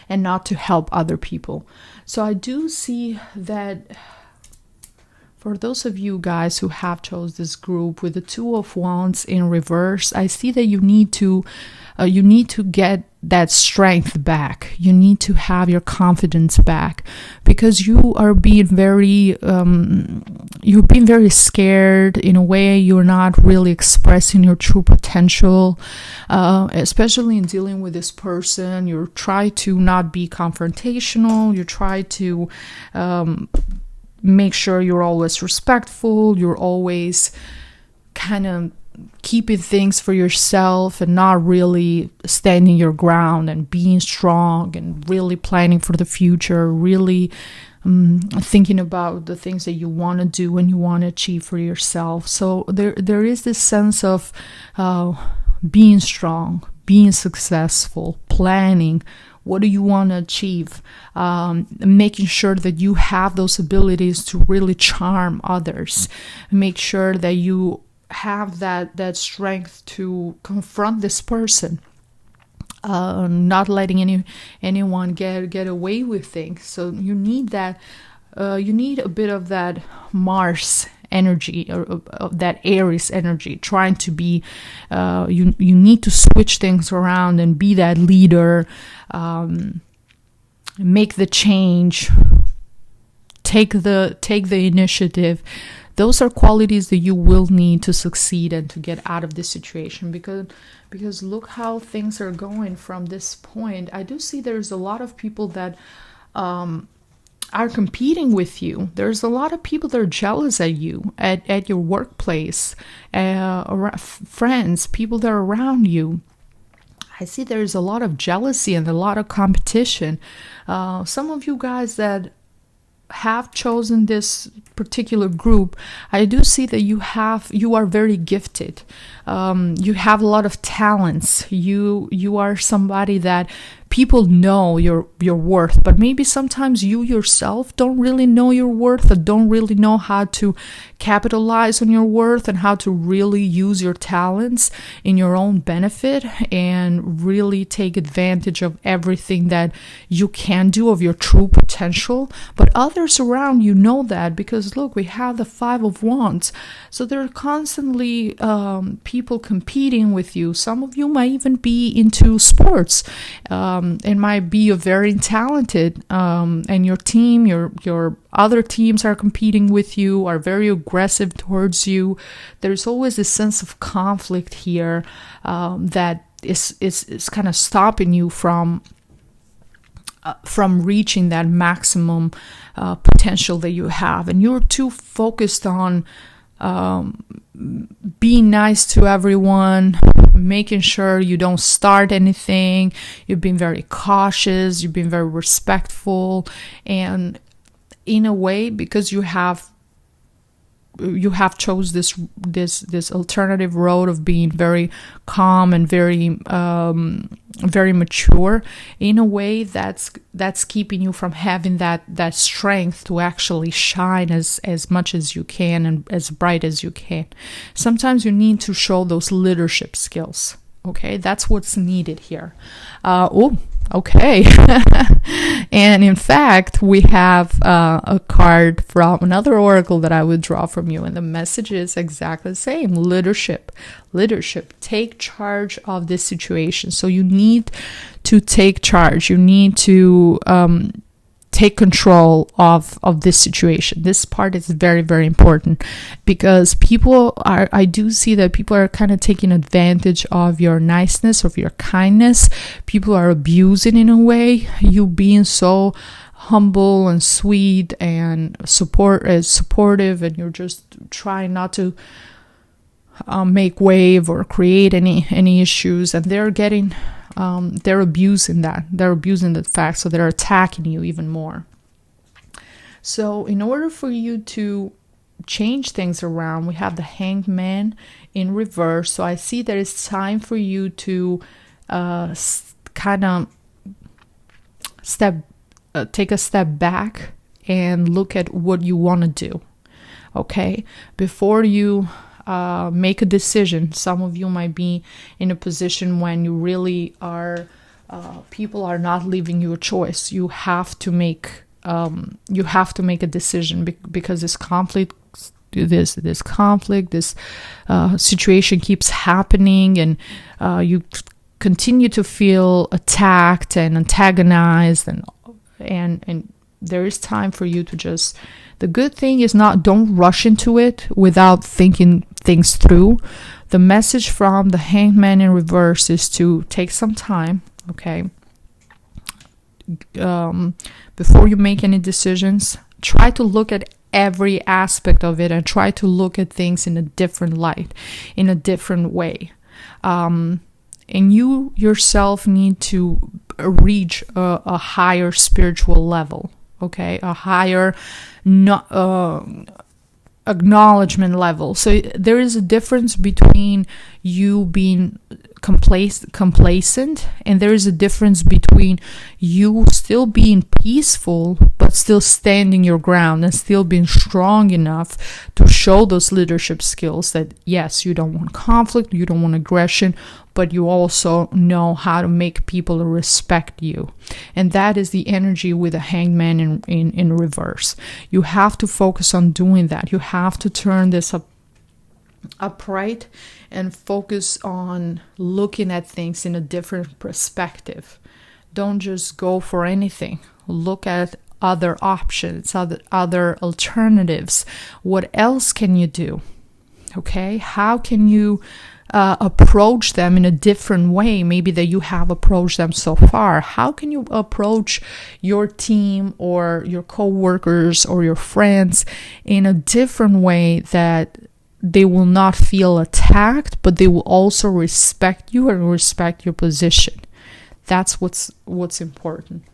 and not to help other people. So I do see that for those of you guys who have chose this group with the 2 of Wands in reverse, I see that you need to get that strength back. You need to have your confidence back, because you are being very scared in a way. You're not really expressing your true potential, especially in dealing with this person. You try to not be confrontational. You try to make sure you're always respectful. You're always kind of keeping things for yourself and not really standing your ground and being strong and really planning for the future, really thinking about the things that you want to do and you want to achieve for yourself. So there is this sense of being strong, being successful, planning. What do you want to achieve? Making sure that you have those abilities to really charm others. Make sure that you have that strength to confront this person. Not letting anyone get away with things. So you need that. You need a bit of that Mars energy, or of that Aries energy. Trying to be, you need to switch things around and be that leader. Make the change. Take the initiative. Those are qualities that you will need to succeed and to get out of this situation, because look how things are going from this point. I do see there's a lot of people that are competing with you. There's a lot of people that are jealous at you, at your workplace, friends, people that are around you. I see there's a lot of jealousy and a lot of competition. Some of you guys that have chosen this particular group, I do see that you are very gifted. You have a lot of talents. You are somebody that people know your worth, but maybe sometimes you yourself don't really know your worth, or don't really know how to capitalize on your worth and how to really use your talents in your own benefit and really take advantage of everything that you can do, of your true potential. But others around you know that, because look, we have the 5 of Wands. So there are constantly people competing with you. Some of you might even be into sports. It might be you're very talented, and your team, your other teams are competing with you, are very aggressive towards you. There's always a sense of conflict here that is kind of stopping you from reaching that maximum potential that you have, and you're too focused on being nice to everyone, making sure you don't start anything. You've been very cautious, you've been very respectful, and in a way, because you have chose this alternative road of being very calm and very mature, in a way that's keeping you from having that strength to actually shine as much as you can and as bright as you can. Sometimes you need to show those leadership skills. Okay, that's what's needed here. Okay. And in fact, we have a card from another oracle that I would draw from you, and the message is exactly the same. Leadership. Take charge of this situation. So you need to take charge. You need to take control of this situation. This part is very, very important, because I do see that people are kind of taking advantage of your niceness, of your kindness. People are abusing, in a way, you being so humble and sweet and supportive, and you're just trying not to make wave or create any issues, and they're getting they're abusing that. They're abusing the fact, so they're attacking you even more. So in order for you to change things around, we have the Hanged Man in reverse. So I see that it's time for you to kind of take a step back and look at what you want to do. Okay, before you make a decision. Some of you might be in a position when you really are, people are not leaving you a choice. You have to make a decision, because this situation keeps happening, and you continue to feel attacked and antagonized, and there is time for you to just. The good thing is don't rush into it without thinking things through. The message from the Hanged Man in reverse is to take some time, okay? Before you make any decisions, try to look at every aspect of it and try to look at things in a different light, in a different way. And you yourself need to reach a higher spiritual level, okay? A higher acknowledgement level. So there is a difference between you being complacent, and there is a difference between you still being peaceful but still standing your ground and still being strong enough to show those leadership skills that yes, you don't want conflict, you don't want aggression, but you also know how to make people respect you. And that is the energy with the Hangman in reverse. You have to focus on doing that. You have to turn this upright and focus on looking at things in a different perspective. Don't just go for anything. Look at other options, other alternatives. What else can you do? Okay, how can you approach them in a different way, maybe that you have approached them so far? How can you approach your team or your co-workers or your friends in a different way that they will not feel attacked, but they will also respect you and respect your position? That's what's important.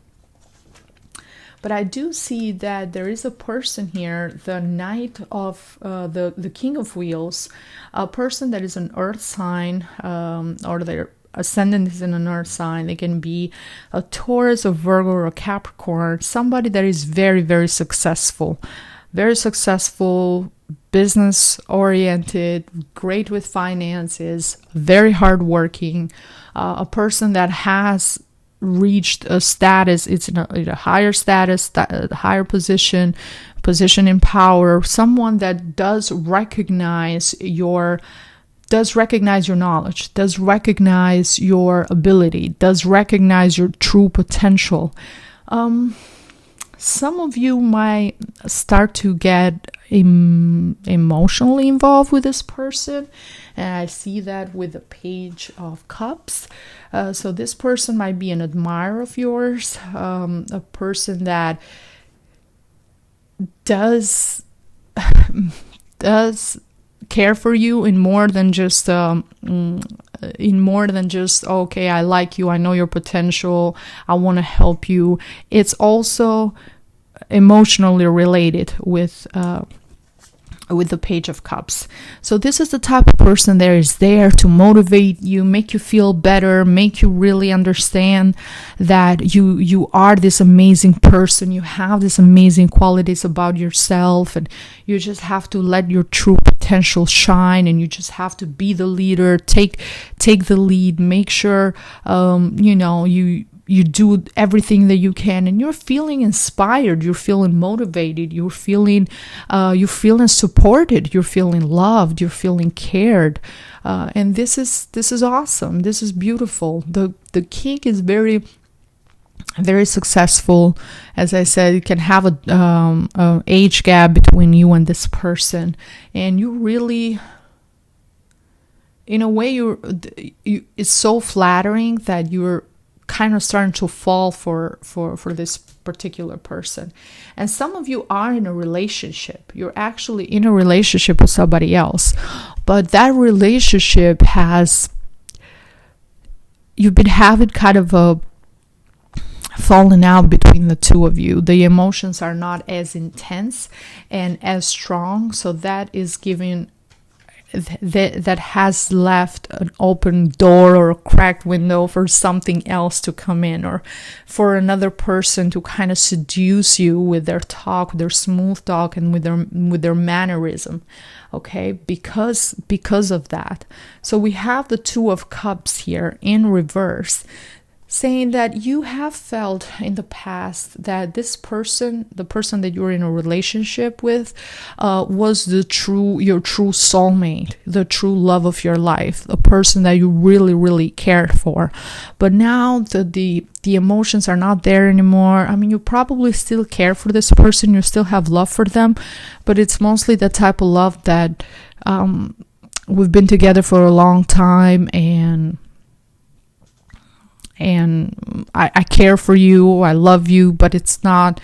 But I do see that there is a person here, the Knight of the King of Wheels, a person that is an earth sign, or their ascendant is in an earth sign. They can be a Taurus, a Virgo, or a Capricorn, somebody that is very, very successful, business oriented, great with finances, very hardworking, a person that has reached a status, it's in a higher status, higher position in power, someone that does recognize your knowledge, does recognize your ability, does recognize your true potential. Some of you might start to get emotionally involved with this person, and I see that with the Page of Cups. So this person might be an admirer of yours, a person that does care for you in more than just okay, I like you, I know your potential, I want to help you. It's also emotionally related with the Page of Cups. So this is the type of person that is there to motivate you, make you feel better, make you really understand that you are this amazing person, you have these amazing qualities about yourself, and you just have to let your true potential shine, and you just have to be the leader, take the lead, make sure you do everything that you can, and you're feeling inspired, you're feeling motivated, you're feeling supported, you're feeling loved, you're feeling cared, and this is awesome. This is beautiful. The king is very, very successful. As I said, you can have a age gap between you and this person, and you really, in a way, it's so flattering that you're kind of starting to fall for this particular person. And some of you are in a relationship. You're actually in a relationship with somebody else, but that relationship you've been having kind of a falling out between the two of you. The emotions are not as intense and as strong, so that is giving that has left an open door or a cracked window for something else to come in, or for another person to kind of seduce you with their talk, their smooth talk, and with their mannerism, okay, because of that. So we have the Two of Cups here in reverse, saying that you have felt in the past that this person, the person that you're in a relationship with, was your true soulmate, the true love of your life, the person that you really, really cared for. But now the emotions are not there anymore. I mean, you probably still care for this person, you still have love for them, but it's mostly the type of love that we've been together for a long time, and I care for you, I love you, but it's not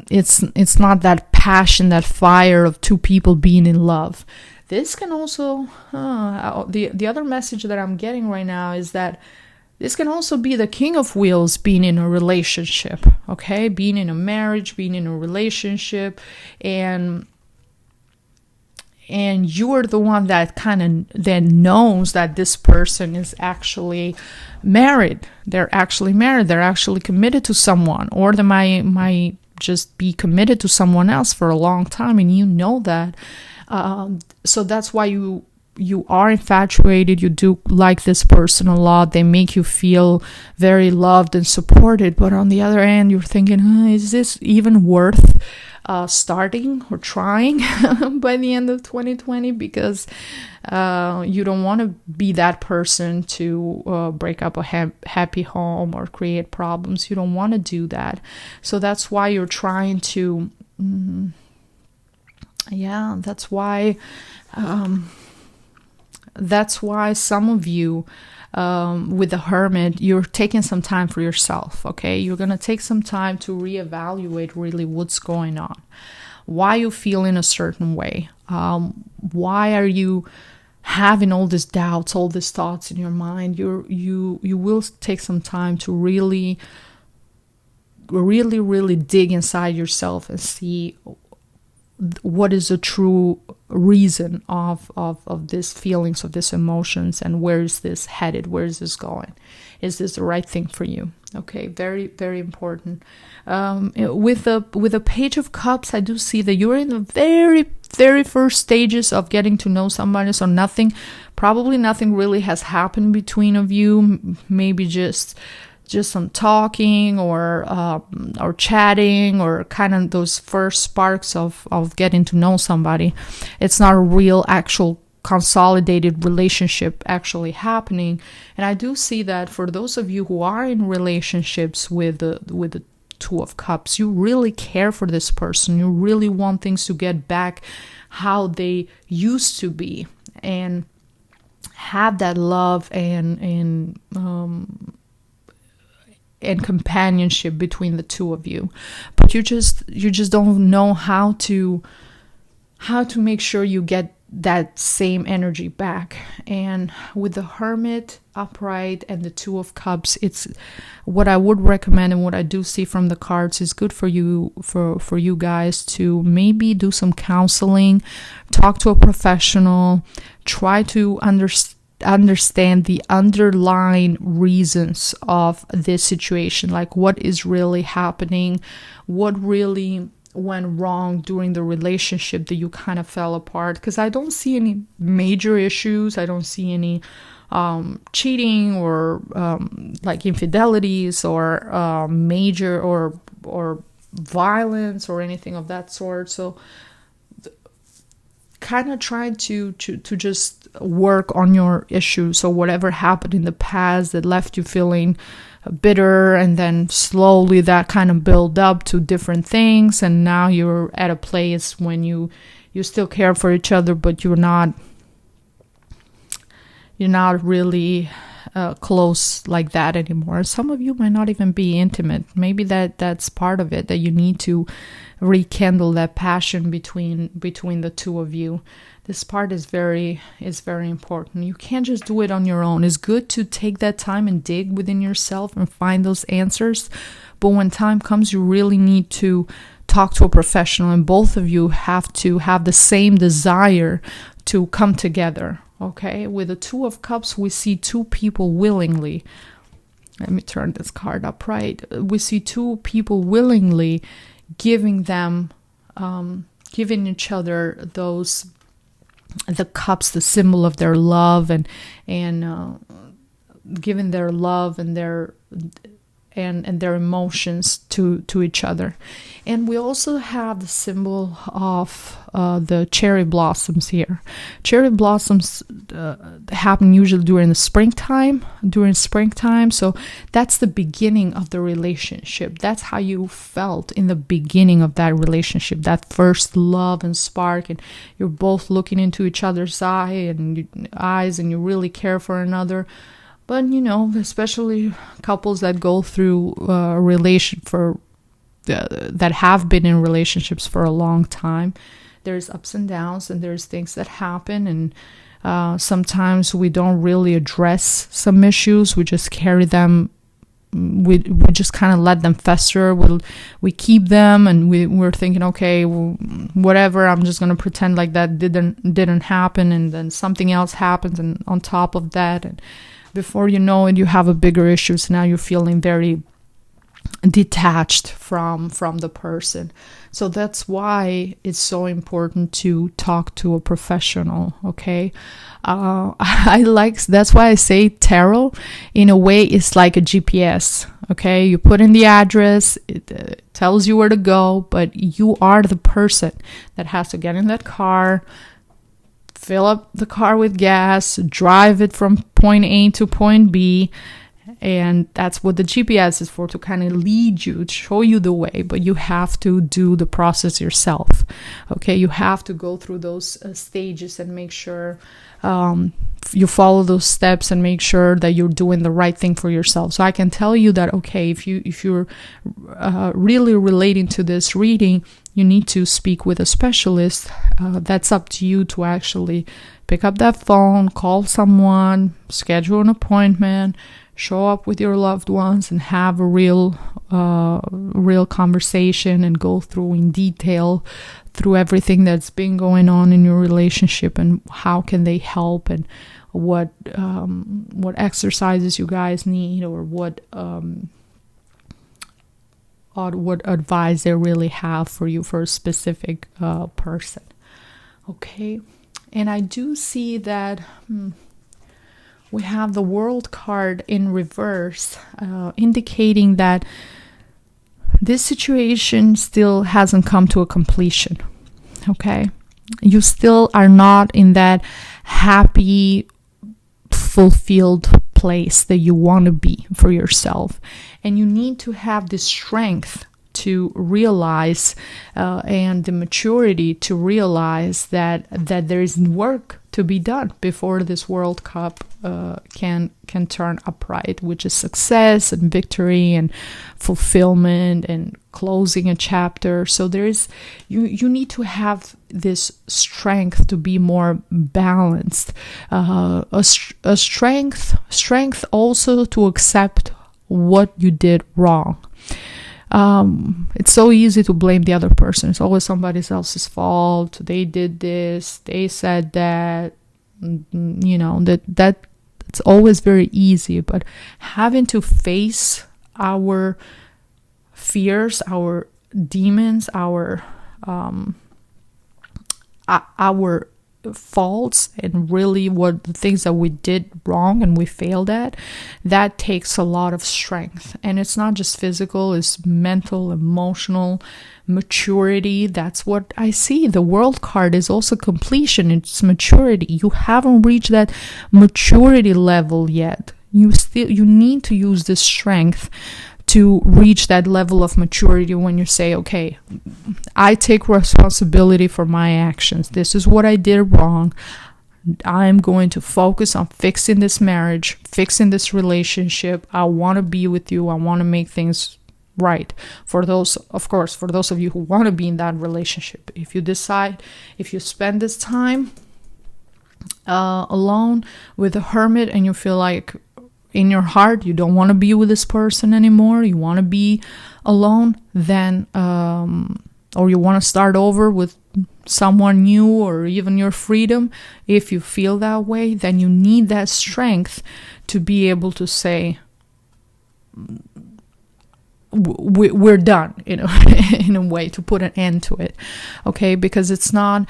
it's not that passion, that fire of two people being in love. This can also the other message that I'm getting right now is that this can also be the King of Wheels being in a relationship, okay? Being in a marriage, being in a relationship, and you're the one that kind of then knows that this person is actually married. They're actually married. They're actually committed to someone, or they might just be committed to someone else for a long time, and you know that. So that's why you are infatuated. You do like this person a lot. They make you feel very loved and supported. But on the other hand, you're thinking, is this even worth starting or trying by the end of 2020? Because you don't want to be that person to break up a happy home or create problems. You don't want to do that. So that's why you're trying to that's why some of you with the Hermit, you're taking some time for yourself, okay? You're going to take some time to reevaluate really what's going on, why you feel in a certain way, why are you having all these doubts, all these thoughts in your mind. You will take some time to really dig inside yourself and see what is the true reason of these feelings, of these emotions, and where is this headed? Where is this going? Is this the right thing for you? Okay, very, very important. With the Page of Cups, I do see that you're in the very, very first stages of getting to know somebody. So probably nothing really has happened between of you. Maybe just some talking or chatting, or kind of those first sparks of getting to know somebody. It's not a real actual consolidated relationship actually happening. And I do see that for those of you who are in relationships with the Two of Cups, you really care for this person. You really want things to get back how they used to be, and have that love and companionship between the two of you. But you just don't know how to make sure you get that same energy back. And with the Hermit upright and the Two of Cups, it's what I would recommend, and what I do see from the cards is good for you guys to maybe do some counseling, talk to a professional, try to understand the underlying reasons of this situation, like what is really happening, what really went wrong during the relationship that you kind of fell apart. Because I don't see any major issues. I don't see any cheating or like infidelities or major or violence or anything of that sort. So kind of try to just work on your issues. So whatever happened in the past that left you feeling bitter, and then slowly that kind of build up to different things, and now you're at a place when you still care for each other, but you're not really close like that anymore. Some of you might not even be intimate. Maybe that's part of it, that you need to rekindle that passion between the two of you. This part is very important. You can't just do it on your own. It's good to take that time and dig within yourself and find those answers. But when time comes, you really need to talk to a professional, and both of you have to have the same desire to come together. Okay, with the Two of Cups, we see two people willingly. Let me turn this card up right. We see two people willingly giving each other the cups, the symbol of their love, and giving their love and their emotions to each other. And we also have the symbol of the cherry blossoms here. Cherry blossoms happen usually during springtime. So that's the beginning of the relationship. That's how you felt in the beginning of that relationship, that first love and spark, and you're both looking into each other's eyes, and you really care for another. But especially couples that go through a relation for that have been in relationships for a long time, there's ups and downs, and there's things that happen, and sometimes we don't really address some issues. We just carry them. We just kind of let them fester. We keep them, and we're thinking, okay, well, whatever, I'm just gonna pretend like that didn't happen, and then something else happens, and on top of that, and before you know it, you have a bigger issue. So now you're feeling very detached from the person. So that's why it's so important to talk to a professional. Okay, that's why I say tarot in a way is like a GPS. Okay, you put in the address, it tells you where to go, but you are the person that has to get in that car, fill up the car with gas, drive it from point A to point B. And that's what the GPS is for, to kind of lead you, to show you the way, but you have to do the process yourself. Okay, you have to go through those stages and make sure you follow those steps and make sure that you're doing the right thing for yourself. So I can tell you that, okay, if you're really relating to this reading, you need to speak with a specialist. That's up to you to actually pick up that phone, call someone, schedule an appointment, show up with your loved ones, and have a real conversation, and go through in detail through everything that's been going on in your relationship, and how can they help, and what exercises you guys need, or what advice they really have for you for a specific person. Okay, and I do see that we have the World card in reverse, indicating that this situation still hasn't come to a completion. Okay, you still are not in that happy, fulfilled place that you want to be for yourself, and you need to have the strength to realize and the maturity to realize that there is work to be done before this World Cup can turn upright, which is success and victory and fulfillment and closing a chapter. So there is you need to have this strength to be more balanced, a strength also to accept what you did wrong. It's so easy to blame the other person. It's always somebody else's fault. They did this, they said that, it's always very easy. But having to face our fears, our demons, our faults, and really what the things that we did wrong and we failed at, that takes a lot of strength. And it's not just physical, it's mental, emotional maturity. That's what I see. The World card is also completion. It's maturity. You haven't reached that maturity level yet. You need to use this strength to reach that level of maturity when you say, okay, I take responsibility for my actions. This is what I did wrong. I'm going to focus on fixing this marriage, fixing this relationship. I want to be with you. I want to make things right. For those of you who want to be in that relationship, if you spend this time alone with a hermit, and you feel like in your heart you don't want to be with this person anymore, you want to be alone, then or you want to start over with someone new, or even your freedom, if you feel that way, then you need that strength to be able to say, we're done, in a way, to put an end to it. Okay, because it's not,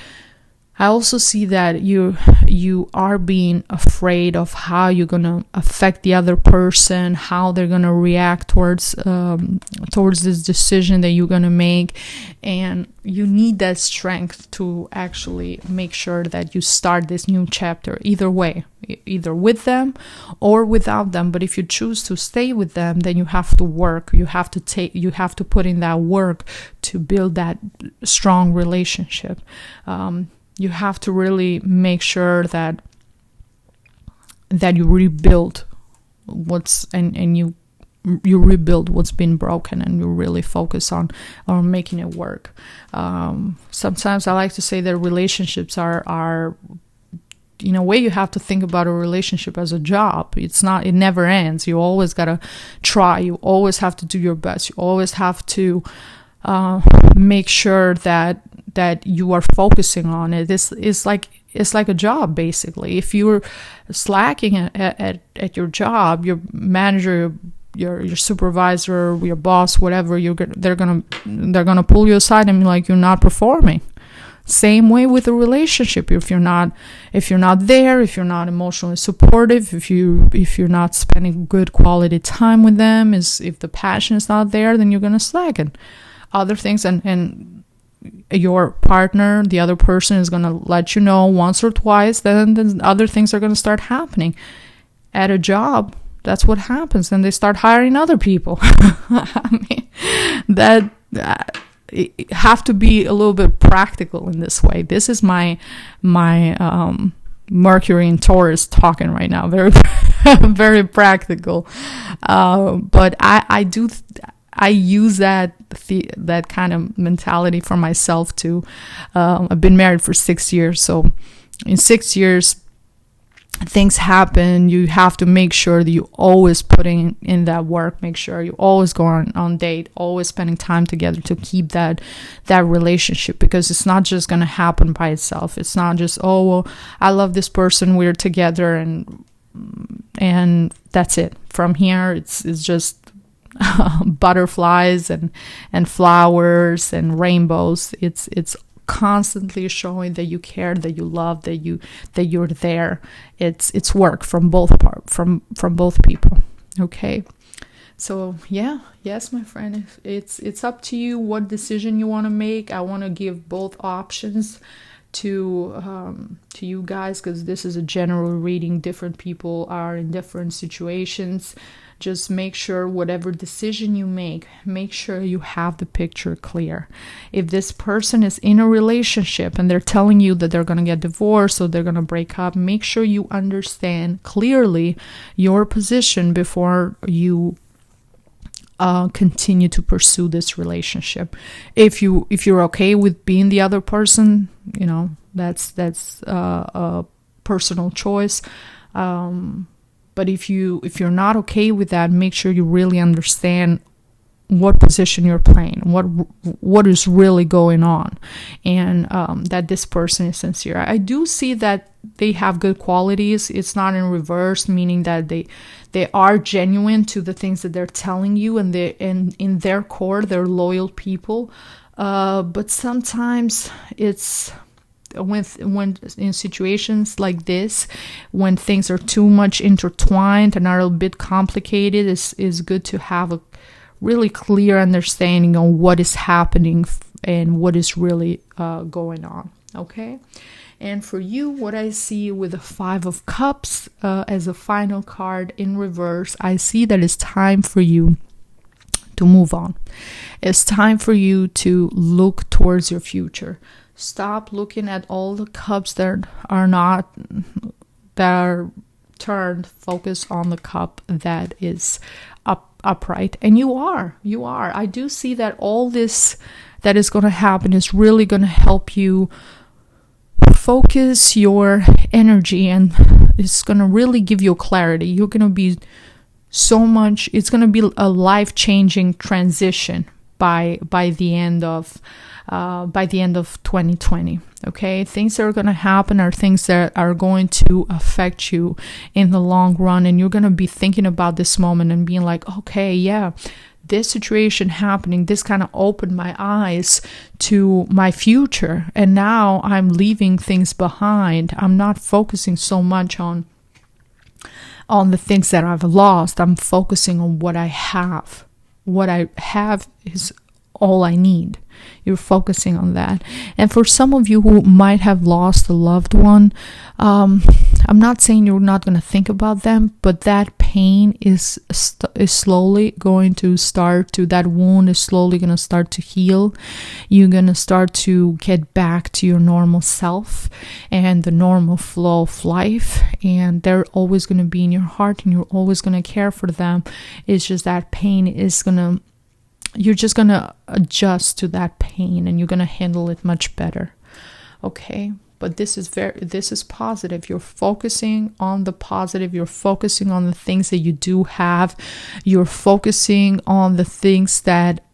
I also see that you are being afraid of how you're gonna affect the other person, how they're gonna react towards this decision that you're gonna make, and you need that strength to actually make sure that you start this new chapter. Either way, either with them or without them. But if you choose to stay with them, then you have to work. You have to put in that work to build that strong relationship. You have to really make sure that you rebuild and you rebuild what's been broken, and you really focus on making it work. Sometimes I like to say that relationships are in a way, you have to think about a relationship as a job. It never ends. You always gotta try. You always have to do your best. You always have to make sure that you are focusing on it. It's like a job, basically. If you're slacking at your job, your manager, your supervisor, your boss, whatever, they're gonna pull you aside and be like, you're not performing. Same way with a relationship. If you're not there, if you're not emotionally supportive, if you're not spending good quality time with them, if the passion is not there, then you're gonna slacken. Other things, and your partner, the other person, is gonna let you know once or twice. Then other things are gonna start happening. At a job, that's what happens. Then they start hiring other people. I mean, that. Have to be a little bit practical in this way. This is my Mercury in Taurus talking right now. Very very practical. But I use that kind of mentality for myself too. I've been married for 6 years, so in 6 years things happen. You have to make sure that you always putting in that work. Make sure you always go on date, always spending time together to keep that relationship, because it's not just going to happen by itself. It's not just, oh, well, I love this person, we're together, and that's it. From here, it's just butterflies and flowers and rainbows. It's constantly showing that you care, that you love, that you're there. It's work from both people. Okay, so yes, my friend, it's up to you what decision you want to make. I want to give both options to you guys, because this is a general reading. Different people are in different situations. Just make sure whatever decision you make sure you have the picture clear. If this person is in a relationship and they're telling you that they're going to get divorced or they're going to break up, make sure you understand clearly your position before you continue to pursue this relationship. If you're okay with being the other person, that's a personal choice. But if you're not okay with that, make sure you really understand what position you're playing, what is really going on, and that this person is sincere. I do see that they have good qualities. It's not in reverse, meaning that they are genuine to the things that they're telling you, and in their core, they're loyal people. But sometimes it's when in situations like this, when things are too much intertwined and are a bit complicated, is good to have a really clear understanding on what is happening and what is really going on. Okay, and for you, what I see with the 5 of Cups as a final card in reverse, I see that it's time for you to move on. It's time for you to look towards your future. Stop looking at all the cups that are turned. Focus on the cup that is upright. And you are. I do see that all this that is going to happen is really going to help you focus your energy, and it's going to really give you clarity. You're going to be it's going to be a life-changing transition by the end of 2020. Okay, things that are going to happen are things that are going to affect you in the long run, and you're going to be thinking about this moment and being like, okay, yeah, this situation happening, this kind of opened my eyes to my future, and now I'm leaving things behind. I'm not focusing so much on the things that I've lost. I'm focusing on what I have. What I have is all I need. You're focusing on that. And for some of you who might have lost a loved one, I'm not saying you're not going to think about them, but that pain is slowly going to start to, that wound is slowly going to start to heal. You're going to start to get back to your normal self and the normal flow of life, and they're always going to be in your heart and you're always going to care for them. It's just that pain is going to, you're just going to adjust to that pain and you're going to handle it much better. Okay? But this is positive. You're focusing on the positive. You're focusing on the things that you do have. You're focusing on the things that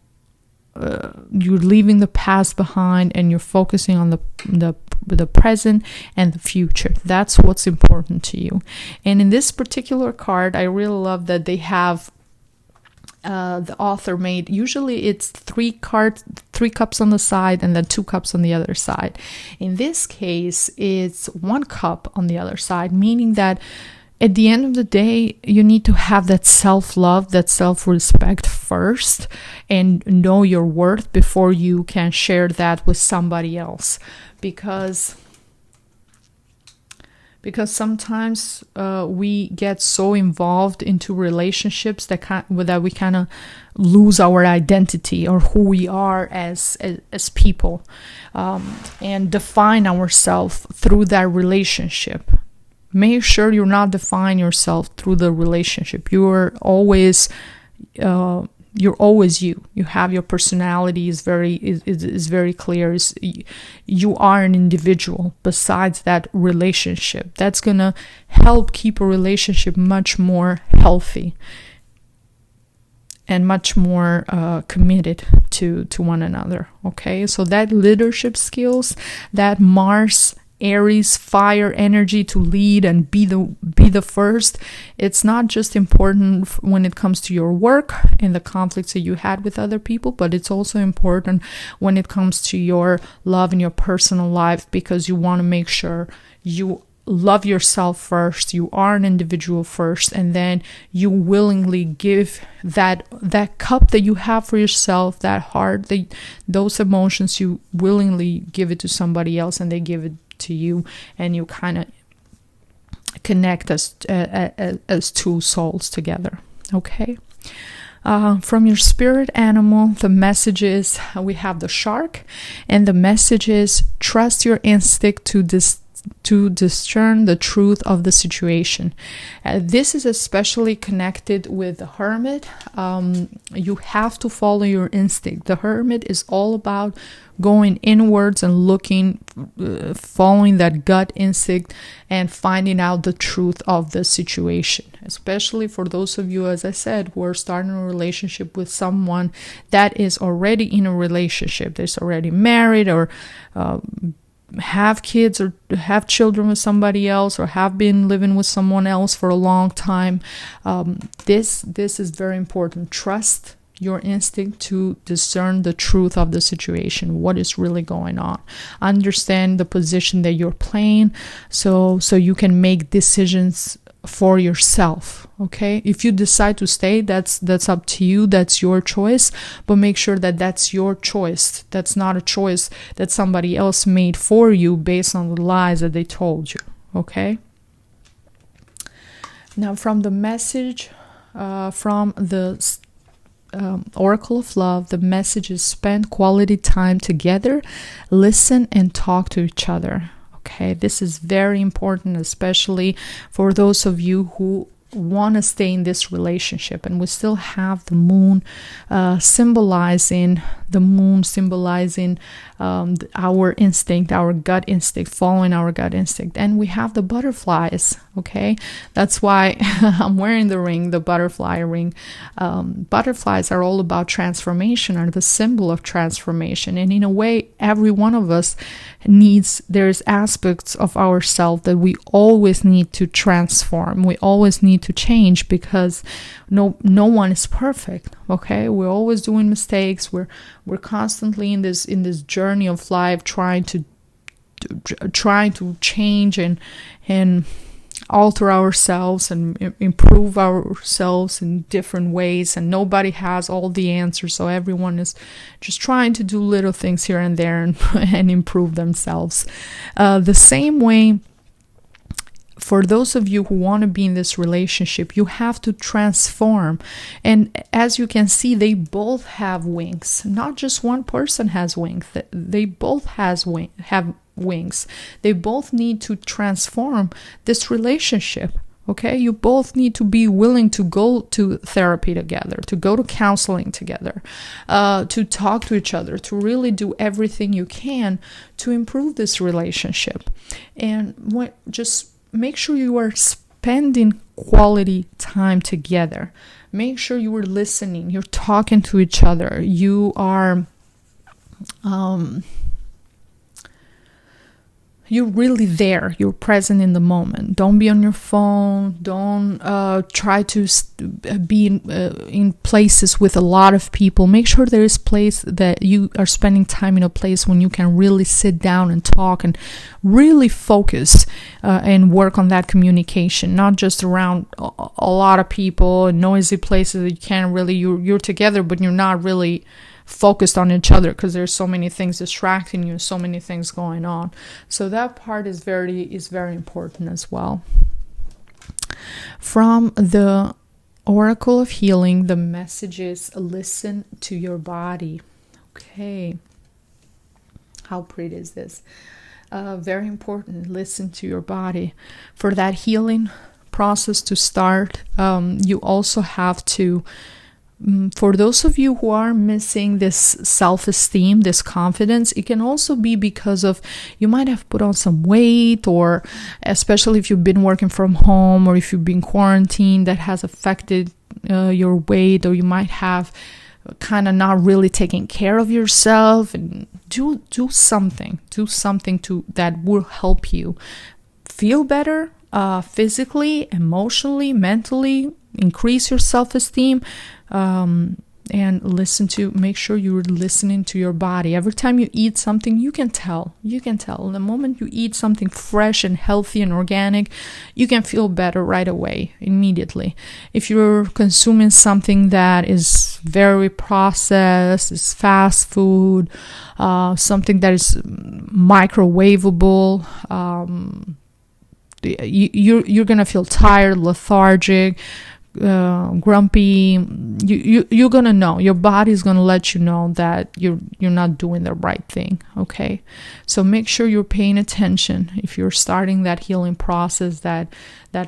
you're leaving the past behind, and you're focusing on the present and the future. That's what's important to you. And in this particular card, I really love that they have the author made, usually it's 3 cups on the side and then 2 cups on the other side. In this case, it's 1 cup on the other side, meaning that at the end of the day, you need to have that self-love, that self-respect first, and know your worth before you can share that with somebody else. Because sometimes we get so involved into relationships that we kind of lose our identity or who we are as people, and define ourselves through that relationship. Make sure you're not defining yourself through the relationship. You're always you. You have your personality is very clear. You are an individual besides that relationship. That's gonna help keep a relationship much more healthy and much more committed to one another. Okay, so that leadership skills, that Mars Aries fire energy to lead and be the first, it's not just important when it comes to your work and the conflicts that you had with other people, but it's also important when it comes to your love and your personal life, because you want to make sure you love yourself first, you are an individual first, and then you willingly give that cup that you have for yourself, that heart, those emotions, you willingly give it to somebody else and they give it to you, and you kind of connect as 2 souls together. Okay. From your spirit animal, the message is, we have the shark, and the message is trust your instinct to discern the truth of the situation. This is especially connected with the hermit. You have to follow your instinct. The hermit is all about going inwards and looking, following that gut instinct and finding out the truth of the situation. Especially for those of you, as I said, who are starting a relationship with someone that is already in a relationship, that's already married, or have kids or have children with somebody else, or have been living with someone else for a long time. This is very important. Trust your instinct to discern the truth of the situation, what is really going on. Understand the position that you're playing, so you can make decisions for yourself. Okay, if you decide to stay, that's up to you, that's your choice, but make sure that that's your choice. That's not a choice that somebody else made for you based on the lies that they told you. Okay, now from the message from the Oracle of Love, the message is spend quality time together, listen and talk to each other. Okay, this is very important, especially for those of you who want to stay in this relationship. And we still have the moon symbolizing our instinct, our gut instinct, following our gut instinct. And we have the butterflies. Okay, that's why I'm wearing the ring, the butterfly ring. Butterflies are all about transformation, are the symbol of transformation. And in a way, every one of us there's aspects of ourselves that we always need to transform. We always need to change, because no one is perfect. Okay, we're always doing mistakes. We're constantly in this journey of life, trying to change and alter ourselves and improve ourselves in different ways, and nobody has all the answers, so everyone is just trying to do little things here and there and improve themselves. The same way, for those of you who want to be in this relationship, you have to transform. And as you can see, they both have wings. Not just one person has wings. They both have wings. They both need to transform this relationship. Okay, you both need to be willing to go to therapy together, to go to counseling together, to talk to each other, to really do everything you can to improve this relationship. And just make sure you are spending quality time together. Make sure you are listening. You're talking to each other. You are you're really there. You're present in the moment. Don't be on your phone. Don't try to be in places with a lot of people. Make sure there is place that you are spending time in a place when you can really sit down and talk and really focus and work on that communication. Not just around a lot of people and noisy places that you can't really, you're together, but you're not really focused on each other because there's so many things distracting you, so many things going on. So that part is very important as well. From the Oracle of Healing, the message is listen to your body. Okay. How pretty is this? Very important. Listen to your body. For that healing process to start, you also have to, for those of you who are missing this self-esteem, this confidence, it can also be because of you might have put on some weight, or especially if you've been working from home or if you've been quarantined, that has affected your weight, or you might have kind of not really taking care of yourself. And do something to that will help you feel better physically, emotionally, mentally, increase your self-esteem. And make sure you're listening to your body. Every time you eat something, you can tell. The moment you eat something fresh and healthy and organic, you can feel better right away, immediately. If you're consuming something that is very processed, is fast food, something that is microwavable, you're gonna feel tired, lethargic, grumpy. You're gonna know, your body's gonna let you know that you're not doing the right thing. Okay, so make sure you're paying attention if you're starting that healing process, that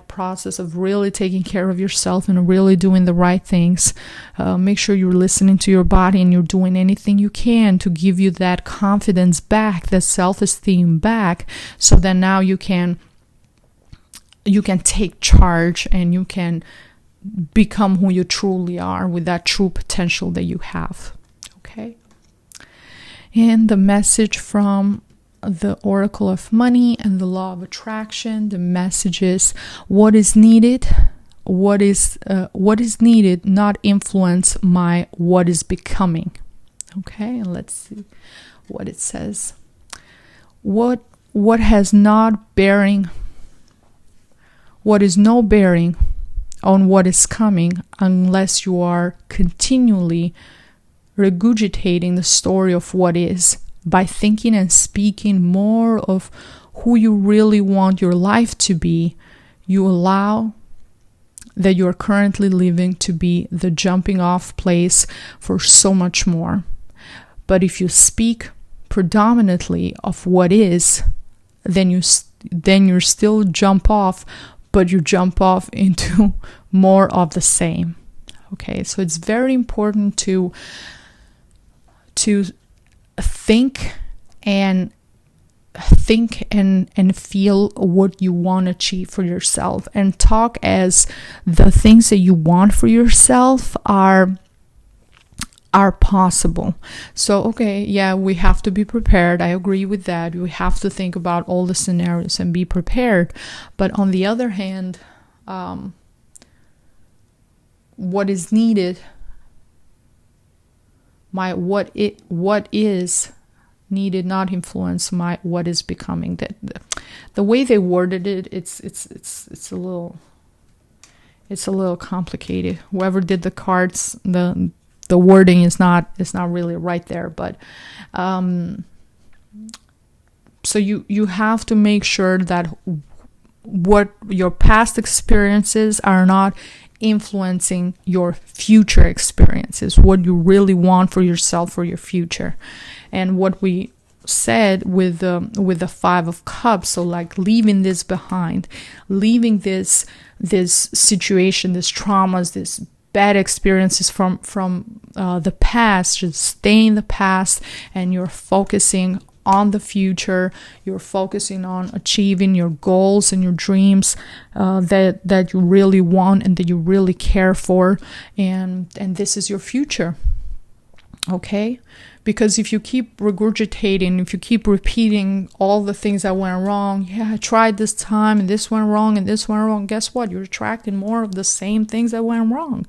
process of really taking care of yourself and really doing the right things. Make sure you're listening to your body and you're doing anything you can to give you that confidence back, that self-esteem back, so that now you can take charge and you can become who you truly are with that true potential that you have. Okay. And the message from the Oracle of Money and the Law of Attraction, the message is what is needed not influence my what is becoming. Okay, and let's see what it says. What is no bearing on what is coming unless you are continually regurgitating the story of what is, by thinking and speaking more of who you really want your life to be. You allow that you're currently living to be the jumping off place for so much more. But if you speak predominantly of what is, then you still jump off, but you jump off into more of the same. Okay, so it's very important to think and feel what you want to achieve for yourself, and talk as the things that you want for yourself are possible. So, okay, yeah, we have to be prepared. I agree with that. We have to think about all the scenarios and be prepared. But on the other hand, what is needed, what is needed, not influence my what is becoming. That the way they worded it, it's a little complicated. Whoever did the cards, the wording is not really right there, but so you have to make sure that what your past experiences are not influencing your future experiences, what you really want for yourself, for your future. And what we said with the Five of Cups, so like leaving this behind, leaving this situation, this traumas, this bad experiences from the past, just stay in the past, and you're focusing on the future. You're focusing on achieving your goals and your dreams that you really want and that you really care for, and this is your future. Okay? Because if you keep regurgitating, if you keep repeating all the things that went wrong, I tried this time and this went wrong and this went wrong, guess what? You're attracting more of the same things that went wrong.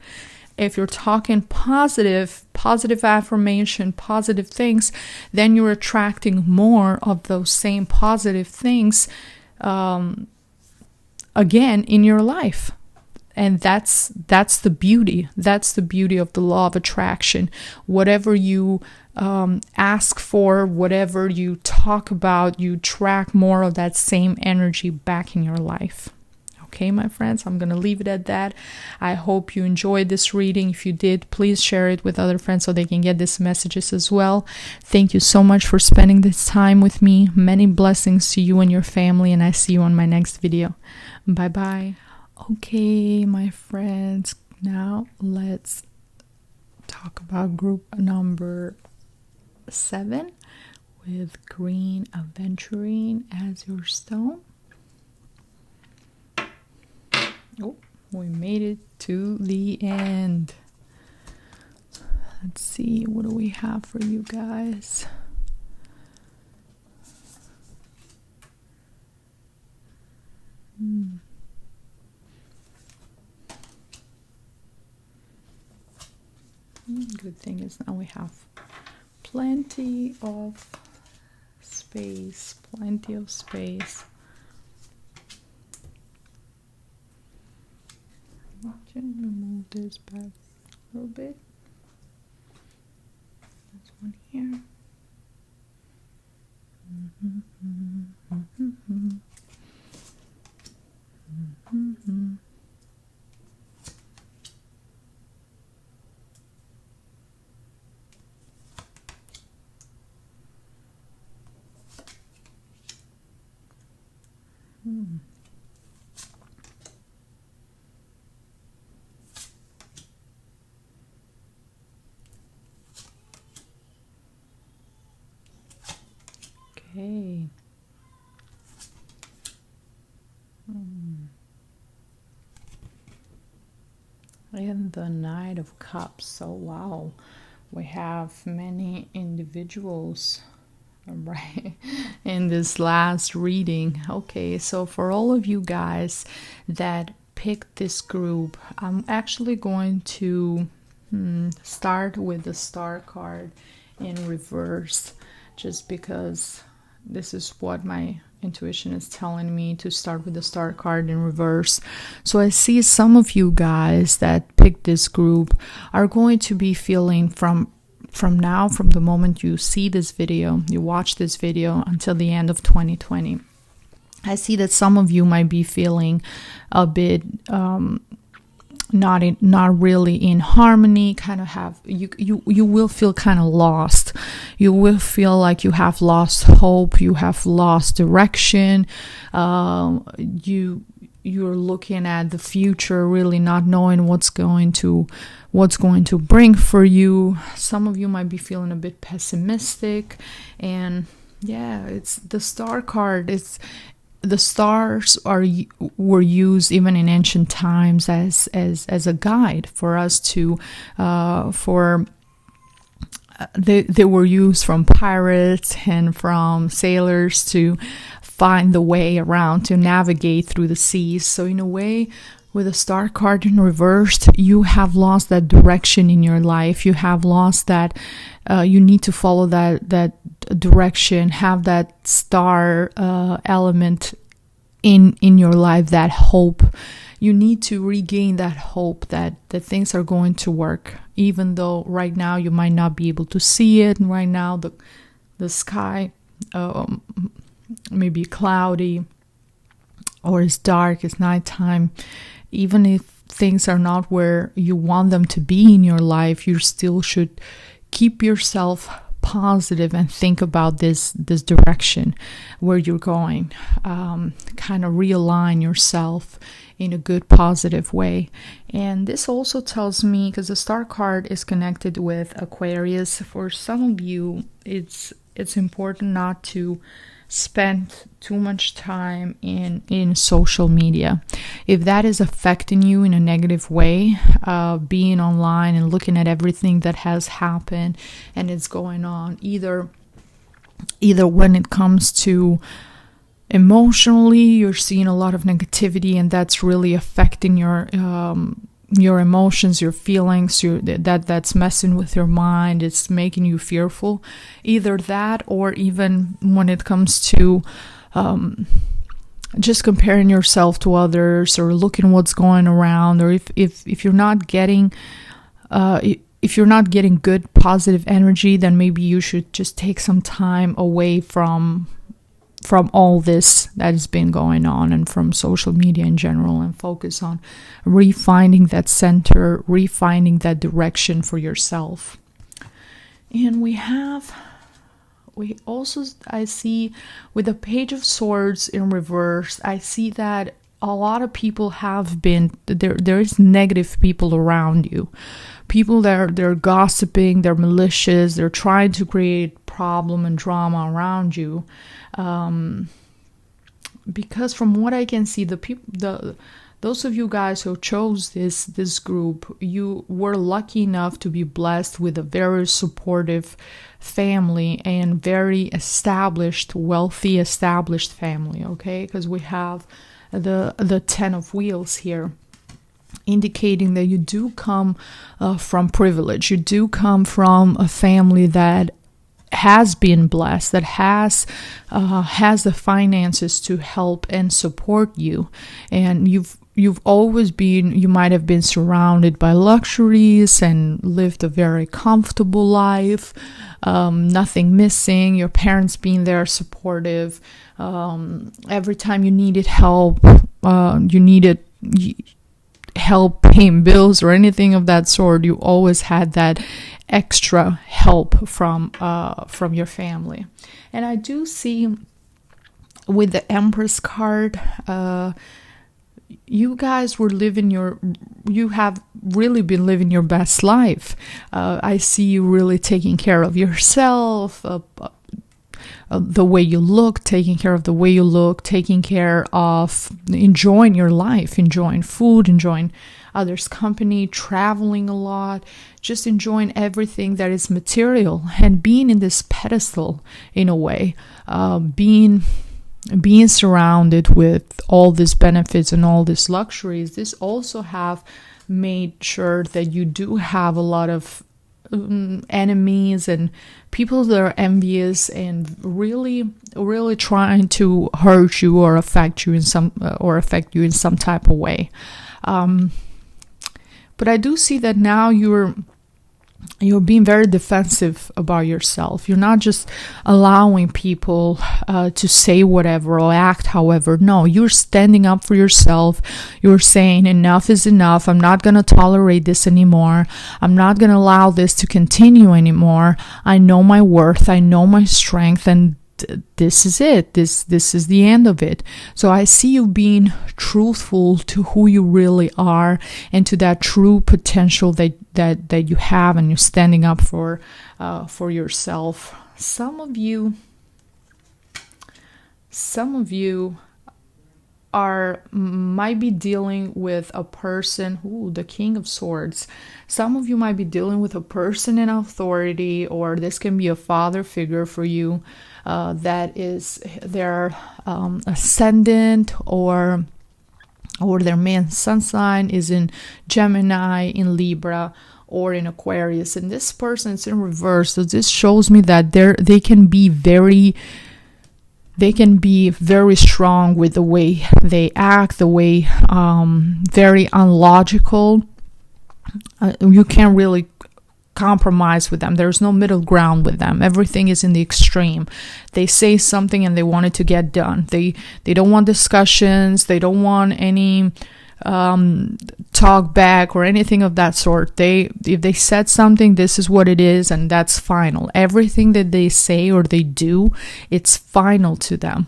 If you're talking positive affirmation, positive things, then you're attracting more of those same positive things again in your life. And that's the beauty. That's the beauty of the law of attraction. Whatever you ask for, whatever you talk about, you attract more of that same energy back in your life. Okay, my friends, I'm going to leave it at that. I hope you enjoyed this reading. If you did, please share it with other friends so they can get these messages as well. Thank you so much for spending this time with me. Many blessings to you and your family, and I see you on my next video. Bye-bye. Okay, my friends, now let's talk about group number 7 with green aventurine as your stone. Oh, we made it to the end. Let's see, what do we have for you guys? Good thing is now we have plenty of space, Can remove this back a little bit. This one here. Okay. And the Knight of Cups. So wow, we have many individuals, right, in this last reading. Okay, so for all of you guys that picked this group, I'm actually going to start with the Star card in reverse, just because this is what my intuition is telling me, to start with the Star card in reverse. So I see some of you guys that picked this group are going to be feeling from now, from the moment you see this video, you watch this video until the end of 2020. I see that some of you might be feeling a bit not really in harmony, kind of have you will feel kind of lost. You will feel like you have lost hope, you have lost direction. You're looking at the future, really not knowing what's going to bring for you. Some of you might be feeling a bit pessimistic, and yeah, it's the Star card. The stars were used even in ancient times as a guide for us to they were used from pirates and from sailors to find the way around, to navigate through the seas. So in a way, With the Star card in reversed, you have lost that direction in your life. You have lost that. You need to follow that direction. Have that star element in your life. That hope. You need to regain that hope that things are going to work, even though right now you might not be able to see it. And right now the sky may be cloudy, or it's dark. It's nighttime. Even if things are not where you want them to be in your life, you still should keep yourself positive and think about this direction where you're going. Kind of realign yourself in a good, positive way. And this also tells me, because the Star card is connected with Aquarius, for some of you, it's important not to spend too much time in social media. If that is affecting you in a negative way, being online and looking at everything that has happened and is going on, either when it comes to emotionally, you're seeing a lot of negativity, and that's really affecting your emotions, your feelings, that's messing with your mind. It's making you fearful. Either that, or even when it comes to just comparing yourself to others, or looking what's going around, or if you're not getting good positive energy, then maybe you should just take some time away from all this that has been going on, and from social media in general, and focus on refinding that center, refinding that direction for yourself. And I see with the Page of Swords in reverse, I see that a lot of people have been there is negative people around you, people that they're gossiping, they're malicious, they're trying to create problem and drama around you. Because from what I can see, those of you guys who chose this group, you were lucky enough to be blessed with a very supportive family, and very established, wealthy, established family. Okay, because we have the 10 of Wheels here, indicating that you do come from privilege. You do come from a family that has been blessed, that has the finances to help and support you, and you've always been, you might have been surrounded by luxuries and lived a very comfortable life, nothing missing, your parents being there supportive, every time you needed help, help paying bills or anything of that sort, you always had that extra help from your family. And I do see with the Empress card, you guys you have really been living your best life. I see you really taking care of yourself, the way you look, taking care of the way you look, taking care of enjoying your life, enjoying food, enjoying others' company, traveling a lot, just enjoying everything that is material, and being in this pedestal in a way, being surrounded with all these benefits and all these luxuries. This also have made sure that you do have a lot of enemies and people that are envious and really trying to hurt you or affect you in some type of way. But I do see that now you're being very defensive about yourself. You're not just allowing people to say whatever or act however. No, you're standing up for yourself. You're saying enough is enough. I'm not going to tolerate this anymore. I'm not going to allow this to continue anymore. I know my worth. I know my strength, and this is it. This is the end of it. So I see you being truthful to who you really are and to that true potential that you have, and you're standing up for yourself. Some of you might be dealing with a person, the King of Swords. Some of you might be dealing with a person in authority, or this can be a father figure for you, that is their ascendant or or their main sun sign is in Gemini, in Libra, or in Aquarius, and this person is in reverse. So this shows me that they can be very strong with the way they act, the way very unlogical. You can't really compromise with them. There's no middle ground with them. Everything is in the extreme. They say something and they want it to get done. They don't want discussions. They don't want any talk back or anything of that sort. If they said something, this is what it is, and that's final. Everything that they say or they do, it's final to them.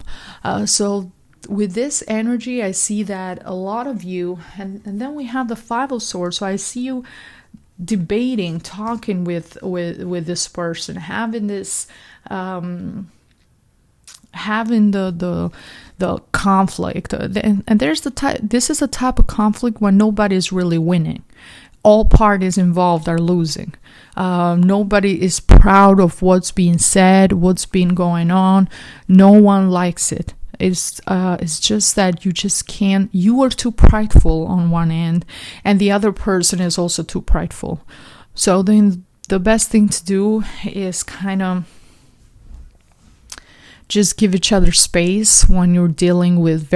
So with this energy, I see that a lot of you, and then we have the Five of Swords. So I see you debating, talking with this person, having this having the conflict, and there's this is a type of conflict when nobody is really winning. All parties involved are losing. Nobody is proud of what's being said, what's been going on. No one likes it. It's just that you just can't. You are too prideful on one end, and the other person is also too prideful. So then the best thing to do is kind of just give each other space when you're dealing with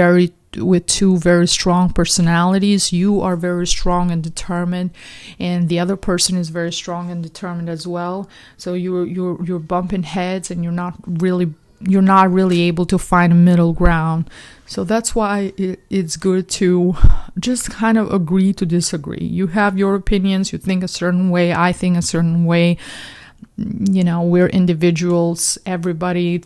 two very strong personalities. You are very strong and determined, and the other person is very strong and determined as well. So you're bumping heads, and you're not really able to find a middle ground. So that's why it's good to just kind of agree to disagree. You have your opinions, you think a certain way, I think a certain way. You know, we're individuals. Everybody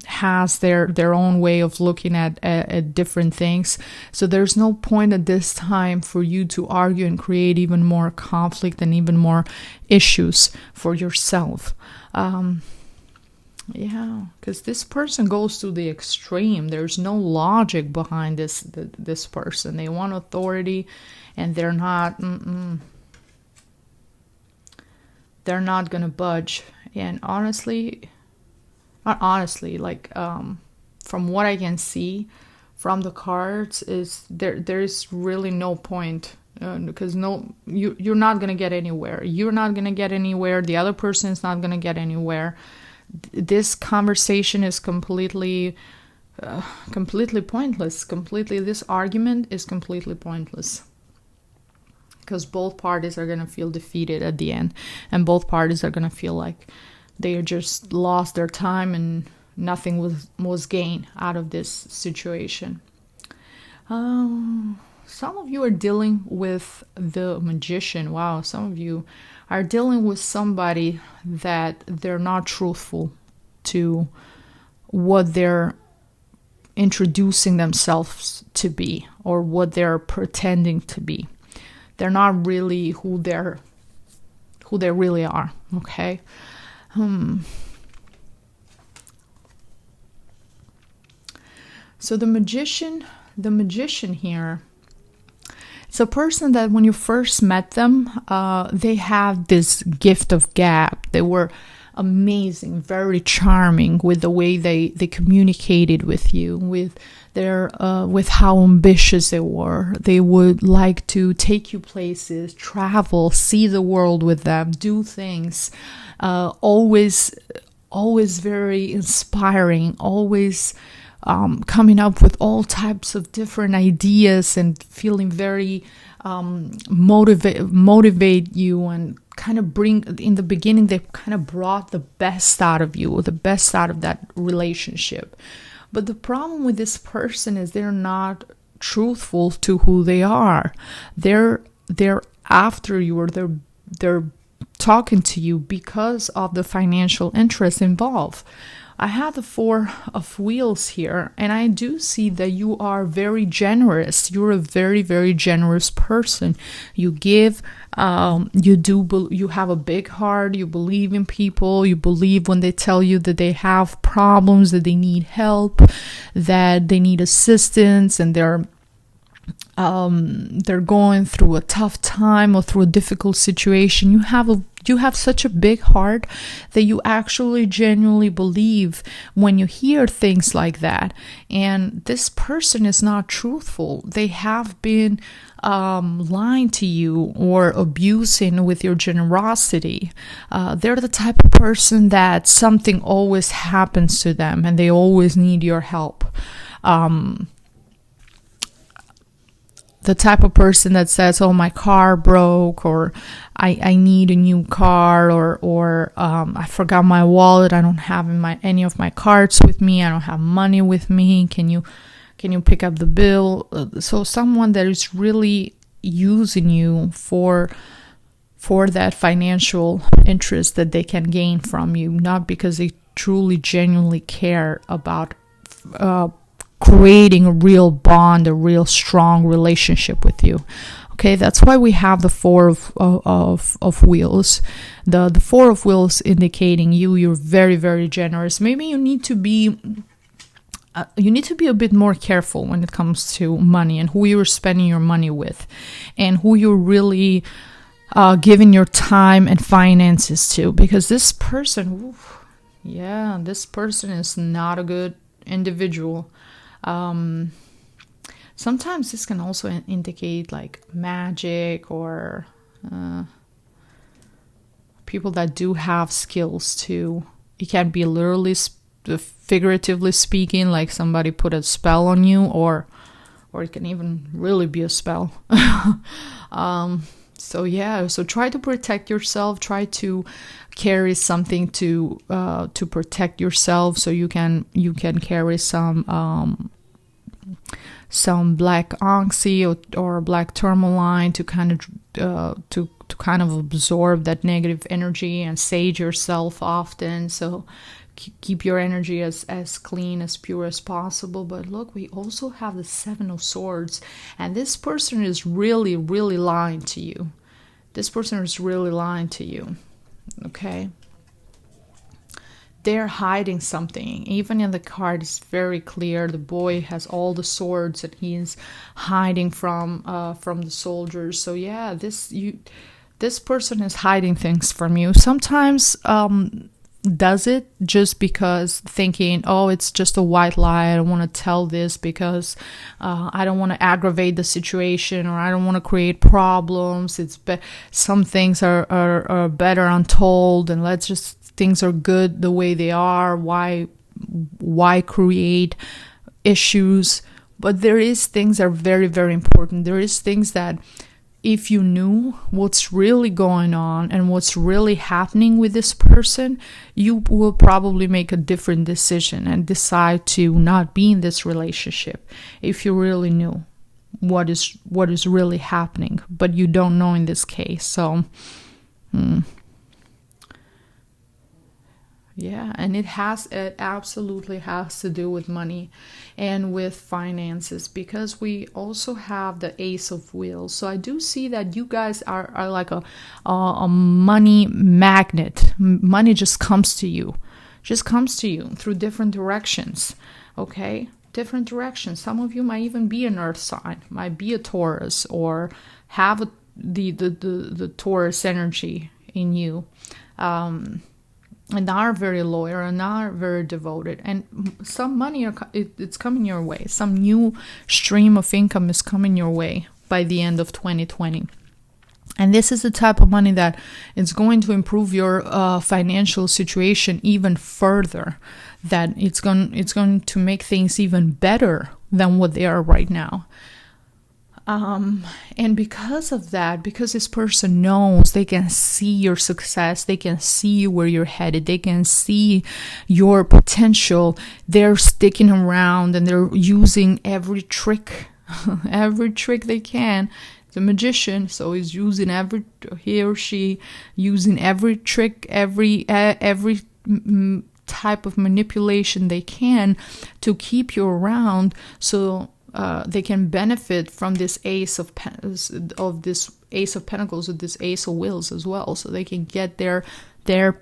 has their own way of looking at different things. So there's no point at this time for you to argue and create even more conflict and even more issues for yourself. Yeah, because this person goes to the extreme. There's no logic behind this person. They want authority, and they're not gonna budge. And honestly, not honestly, like from what I can see from the cards, is there's really no point. Because you're not gonna get anywhere. You're not gonna get anywhere. The other person is not gonna get anywhere. This conversation is completely pointless. This argument is completely pointless, because both parties are going to feel defeated at the end, and both parties are going to feel like they just lost their time and nothing was gained out of this situation. Some of you are dealing with the Magician. Wow, some of you are dealing with somebody that they're not truthful to what they're introducing themselves to be, or what they're pretending to be. They're not really who they really are. Okay. So the magician here, it's a person that when you first met them, they have this gift of gab. They were amazing, very charming with the way they communicated with you, with how ambitious they were. They would like to take you places, travel, see the world with them, do things, always very inspiring, always coming up with all types of different ideas and feeling very motivate you, and kind of in the beginning they kind of brought the best out of you, or the best out of that relationship. But the problem with this person is they're not truthful to who they are. They're after you, or they're talking to you because of the financial interest involved. I have the Four of Wheels here, and I do see that you are very generous. You're a very, very generous person. You give, you have a big heart, you believe in people, you believe when they tell you that they have problems, that they need help, that they need assistance, and they're going through a tough time or through a difficult situation. You have a You have such a big heart that you actually genuinely believe when you hear things like that. And this person is not truthful. They have been lying to you or abusing with your generosity. They're the type of person that something always happens to them and they always need your help. The type of person that says, oh, my car broke, or I need a new car, or I forgot my wallet, I don't have any of my cards with me, I don't have money with me, can you pick up the bill? So someone that is really using you for that financial interest that they can gain from you, not because they truly genuinely care about creating a real bond, a real strong relationship with you. Okay, that's why we have the Four of Wheels. The Four of Wheels indicating you're very, very generous. Maybe you need to be a bit more careful when it comes to money and who you're spending your money with, and who you're really giving your time and finances to, because this person, this person is not a good individual. Sometimes this can also indicate like magic, or people that do have skills too. It can be literally, figuratively speaking, like somebody put a spell on you, or it can even really be a spell. So try to protect yourself. Try to carry something to protect yourself, so you can carry some black oxy or black tourmaline to kind of absorb that negative energy, and sage yourself often. So keep your energy as clean, as pure as possible. But look, we also have the Seven of Swords, and this person is really, really lying to you. This person is really lying to you. Okay? They're hiding something. Even in the card, it's very clear. The boy has all the swords and he's hiding from the soldiers. So yeah, this person is hiding things from you. Sometimes does it just because thinking, oh, it's just a white lie, I don't want to tell this because I don't want to aggravate the situation, or I don't want to create problems. Some things are better untold, and things are good the way they are. Why create issues? But there is things that are very, very important. There is things that if you knew what's really going on and what's really happening with this person, you will probably make a different decision and decide to not be in this relationship if you really knew what is really happening. But you don't know in this case. So yeah, and it absolutely has to do with money and with finances, because we also have the Ace of Wheels. So I do see that you guys are like a money magnet. Money just comes to you through different directions. Okay, different directions. Some of you might even be an earth sign, might be a Taurus, or have the Taurus energy in you. And are very loyal and are very devoted, and some money it's coming your way. Some new stream of income is coming your way by the end of 2020. And this is the type of money that is going to improve your financial situation even further. That it's going to make things even better than what they are right now. And because of that, because this person knows, they can see your success, they can see where you're headed, they can see your potential, they're sticking around and they're using every trick, every trick they can. The magician, so he's using he or she using every trick, every type of manipulation they can to keep you around, so they can benefit from this Ace of Pentacles, or this Ace of Wheels as well. So they can get their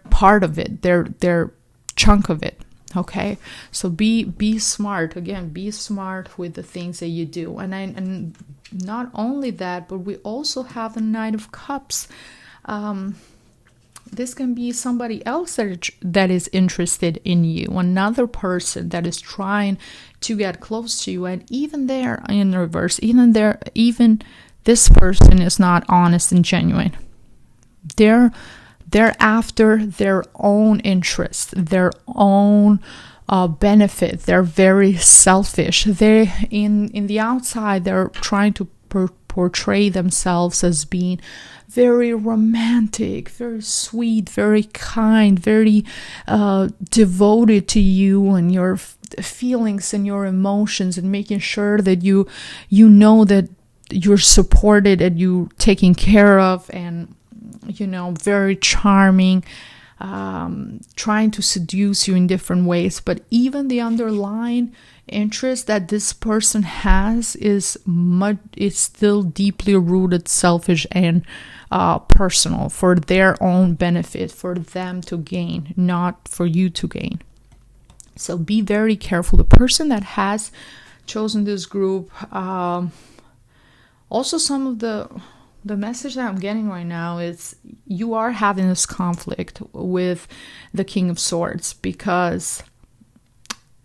part of it, their chunk of it. Okay, so be smart. Again, be smart with the things that you do. And not only that, but we also have the Knight of Cups. this can be somebody else that is interested in you, another person that is trying to get close to you. And even there, in reverse, even this person is not honest and genuine. They're after their own interest, their own benefit. They're very selfish. They in the outside, they're trying to portray themselves as being very romantic, very sweet, very kind, very devoted to you and your feelings and your emotions, and making sure that you know that you're supported and you're taken care of, and very charming, trying to seduce you in different ways. But even the underlying interest that this person has is still deeply rooted, selfish, and personal, for their own benefit, for them to gain, not for you to gain. So be very careful. The person that has chosen this group, also some of the message that I'm getting right now is you are having this conflict with the King of Swords, because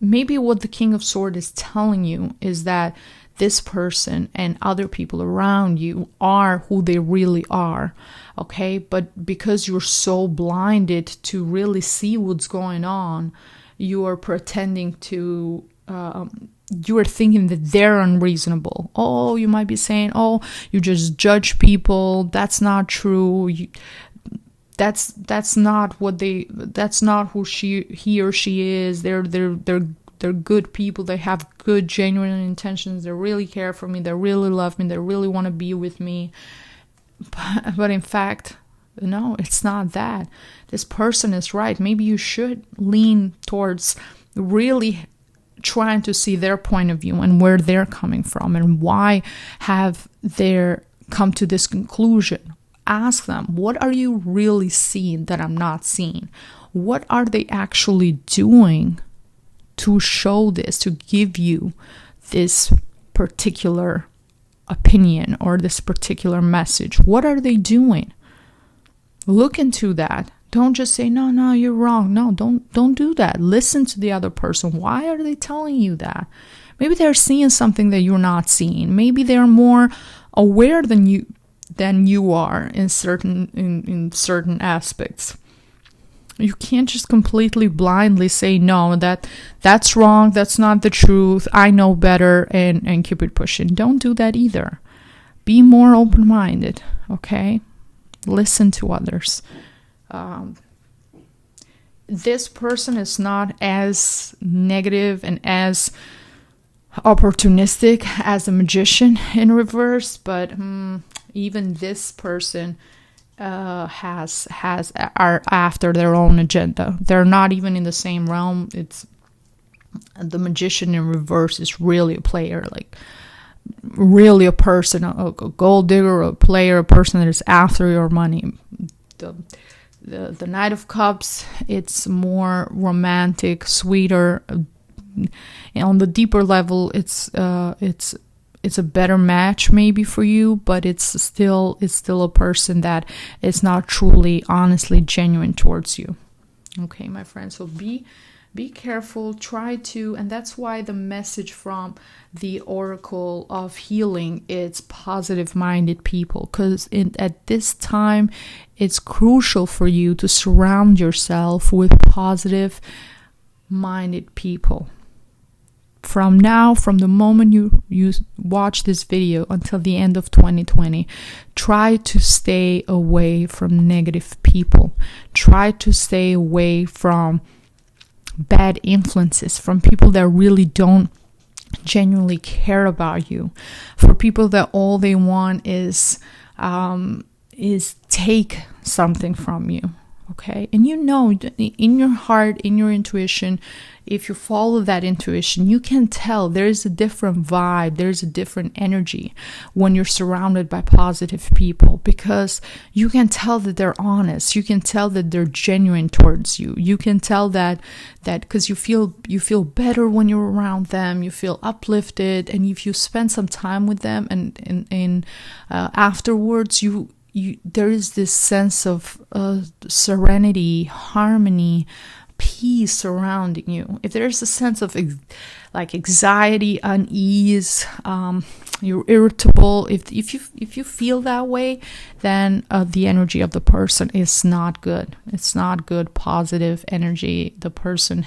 maybe what the King of Swords is telling you is that this person and other people around you are who they really are, okay? But because you're so blinded to really see what's going on, you are pretending to... you are thinking that they're unreasonable. Oh, you might be saying, oh, you just judge people. That's not true. That's not who he or she is. They're good people. They have good, genuine intentions. They really care for me. They really love me. They really want to be with me. But in fact, no, it's not that. This person is right. Maybe you should lean towards really trying to see their point of view and where they're coming from, and why have they come to this conclusion. Ask them, what are you really seeing that I'm not seeing? What are they actually doing to show this, to give you this particular opinion or this particular message? What are they doing? Look into that. Don't just say, no, you're wrong. No, don't do that. Listen to the other person. Why are they telling you that? Maybe they're seeing something that you're not seeing. Maybe they're more aware than you are in certain aspects. You can't just completely blindly say, no, that's wrong. That's not the truth. I know better, and keep it pushing. Don't do that either. Be more open-minded, okay? Listen to others. This person is not as negative and as opportunistic as a magician in reverse, but even this person are after their own agenda. They're not even in the same realm. It's the magician in reverse is really a player, like really a person, a gold digger, a player, a person that is after your money. The Knight of Cups, it's more romantic, sweeter. And on the deeper level, it's a better match maybe for you, but it's still a person that is not truly, honestly, genuine towards you. Okay, my friends. So be careful. Try to, and that's why the message from the Oracle of Healing is positive-minded people, because at this time, it's crucial for you to surround yourself with positive-minded people. From the moment you watch this video until the end of 2020, try to stay away from negative people. Try to stay away from bad influences, from people that really don't genuinely care about you, for people that all they want is take something from you. Okay, and in your heart, in your intuition, if you follow that intuition, you can tell there is a different vibe, there's a different energy when you're surrounded by positive people, because you can tell that they're honest, you can tell that they're genuine towards you, you can tell that because you feel better when you're around them, you feel uplifted, and if you spend some time with them and afterwards, you there is this sense of serenity, harmony, peace surrounding you. If there's a sense of like anxiety, unease, you're irritable, if you feel that way, then the energy of the person is not good. It's not good positive energy. The person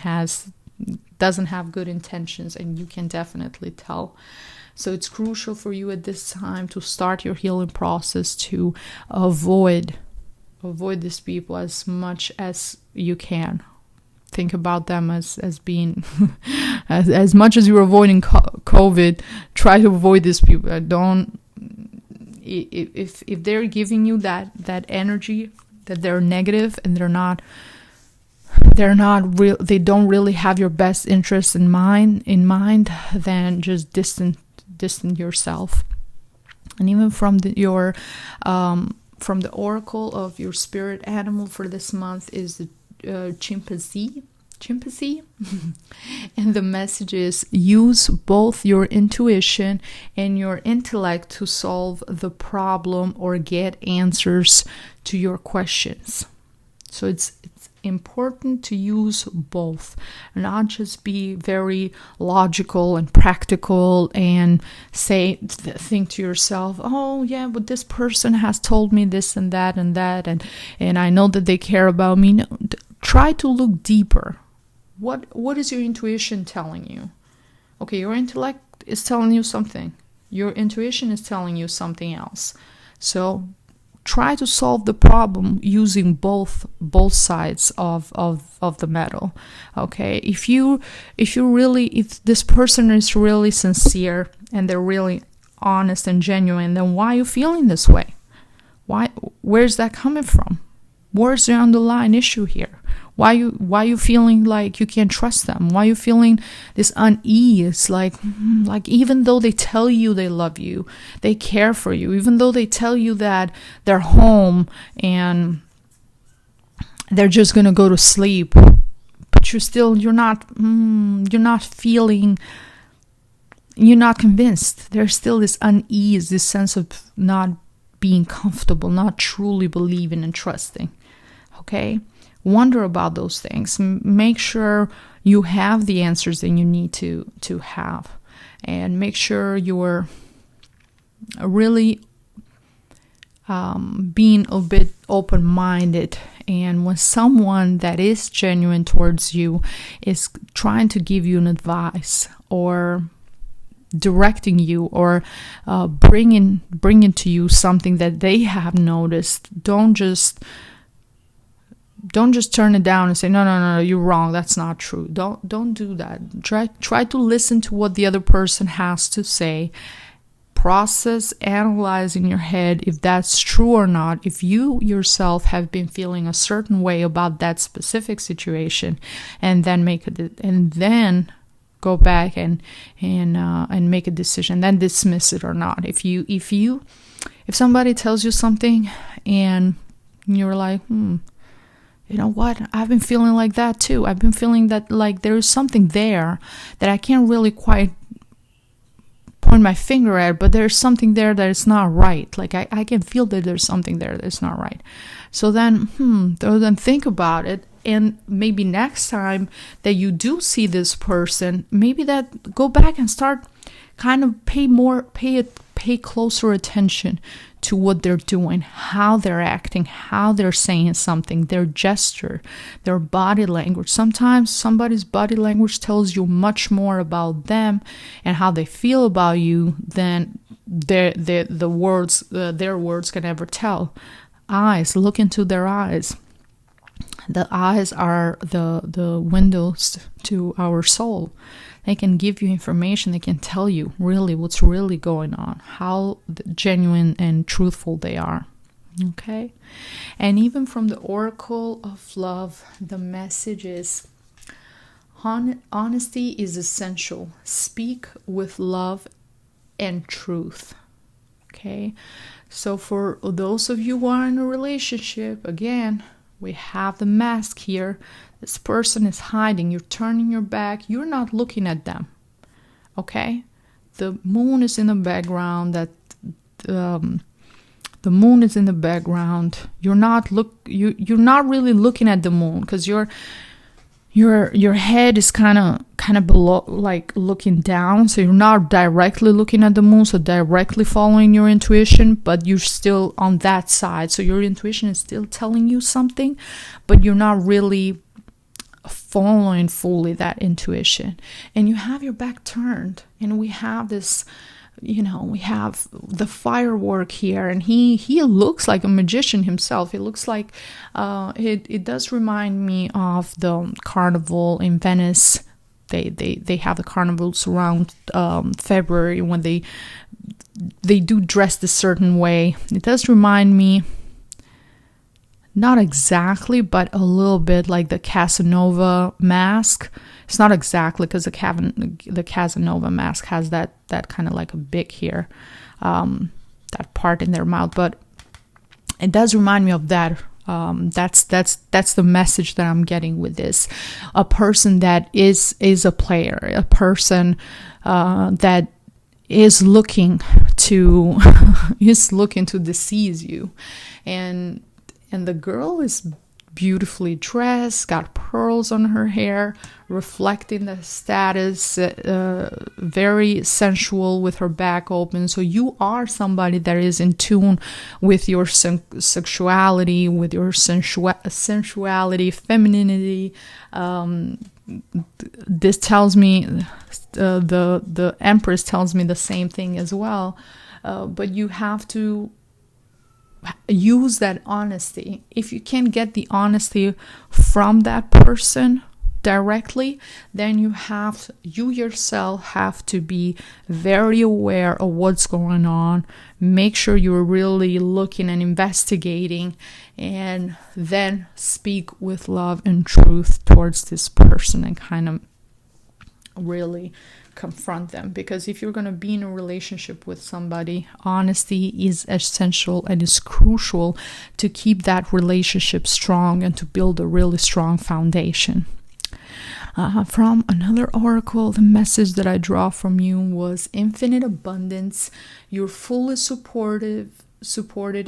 doesn't have good intentions, and you can definitely tell. So it's crucial for you at this time to start your healing process, to avoid these people as much as you can. Think about them as being, as much as you're avoiding COVID, try to avoid these people. If they're giving you that energy, that they're negative and they don't really have your best interest in mind, then just distance yourself. And even from the oracle of your spirit animal for this month is the chimpanzee. And the message is: use both your intuition and your intellect to solve the problem or get answers to your questions. So it's important to use both, not just be very logical and practical and think to yourself, oh yeah, but this person has told me this and that and I know that they care about me. No, try to look deeper. What is your intuition telling you? Okay, your intellect is telling you something. Your intuition is telling you something else. So try to solve the problem using both sides of the medal. Okay, if this person is really sincere and they're really honest and genuine, then why are you feeling this way? Where's that coming from? Where's the underlying issue here? Why you feeling like you can't trust them? Why you feeling this unease? Like even though they tell you they love you, they care for you, even though they tell you that they're home and they're just gonna go to sleep, but you're not convinced. There's still this unease, this sense of not being comfortable, not truly believing and trusting. Okay? Wonder about those things. Make sure you have the answers that you need to have. And make sure you're really being a bit open-minded. And when someone that is genuine towards you is trying to give you an advice or directing you or bringing to you something that they have noticed, don't just turn it down and say, no, you're wrong, that's not true. Don't do that. Try to listen to what the other person has to say. Process, analyze in your head if that's true or not. If you yourself have been feeling a certain way about that specific situation, and then go back and make a decision, then dismiss it or not. If somebody tells you something and you're like, you know what? I've been feeling like that too. I've been feeling that like there is something there that I can't really quite point my finger at, but there's something there that is not right. Like I can feel that there's something there that's not right. So then think about it, and maybe next time that you do see this person, maybe that go back and start kind of pay closer attention to what they're doing, how they're acting, how they're saying something, their gesture, their body language. Sometimes somebody's body language tells you much more about them and how they feel about you than their words can ever tell. Eyes, look into their eyes. The eyes are the windows to our soul. They can give you information. They can tell you really what's really going on, how genuine and truthful they are. Okay? And even from the Oracle of Love, the message is, honesty is essential. Speak with love and truth. Okay? So for those of you who are in a relationship, again, we have the mask here. This person is hiding. You're turning your back. You're not looking at them. Okay? The moon is in the background. That The moon is in the background. You're not really looking at the moon, because your head is kind of below, like looking down, so you're not directly looking at the moon, so directly following your intuition, but you're still on that side, so your intuition is still telling you something, but you're not really following fully that intuition. And you have your back turned, and we have this, we have the firework here, and he looks like a magician himself. It looks like it does remind me of the carnival in Venice. They have the carnivals around February, when they do dress a certain way. It does remind me, not exactly, but a little bit, like the Casanova mask. It's not exactly, because the Casanova mask has that kind of like a big here, that part in their mouth, but it does remind me of that. That's the message that I'm getting with this. A person that is a player, a person that is looking to deceive you, and the girl is beautifully dressed, got pearls on her hair, reflecting the status, very sensual with her back open. So you are somebody that is in tune with your sexuality, with your sensuality, femininity. This tells me, the Empress tells me the same thing as well. But you have to use that honesty. If you can get the honesty from that person directly, then you yourself have to be very aware of what's going on. Make sure you're really looking and investigating, and then speak with love and truth towards this person, and kind of really confront them. Because if you're going to be in a relationship with somebody, honesty is essential and is crucial to keep that relationship strong and to build a really strong foundation. From another oracle, the message that I draw from you was infinite abundance. You're fully supported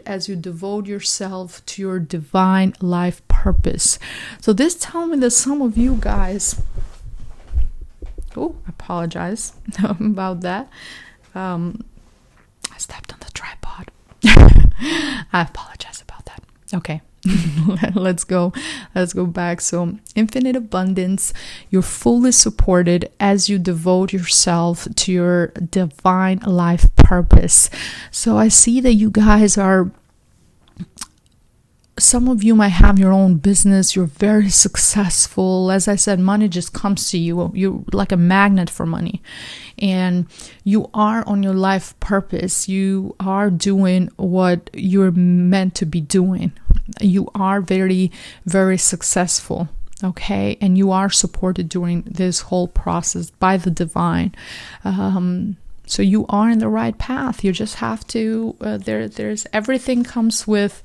as you devote yourself to your divine life purpose. So this tells me that some of you guys, I apologize about that. I stepped on the tripod. I apologize about that. Okay. Let's go back. So infinite abundance, you're fully supported as you devote yourself to your divine life purpose. So I see that you guys are, some of you might have your own business. You're very successful. As I said, money just comes to you. You're like a magnet for money, and you are on your life purpose. You are doing what you're meant to be doing. You are very, very successful. Okay. And you are supported during this whole process by the divine. So you are in the right path. You just have to, there's everything comes with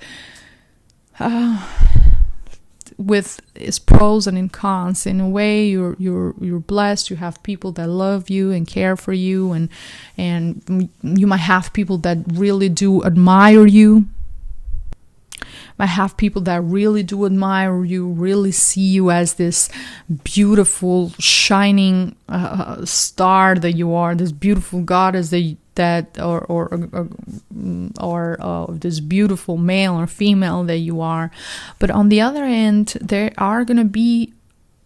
its pros and its cons. In a way, you're blessed. You have people that love you and care for you, and you might have people that really do admire you. Might have people that really do admire you, really see you as this beautiful, shining star that you are, this beautiful goddess or this beautiful male or female that you are. But on the other end, there are going to be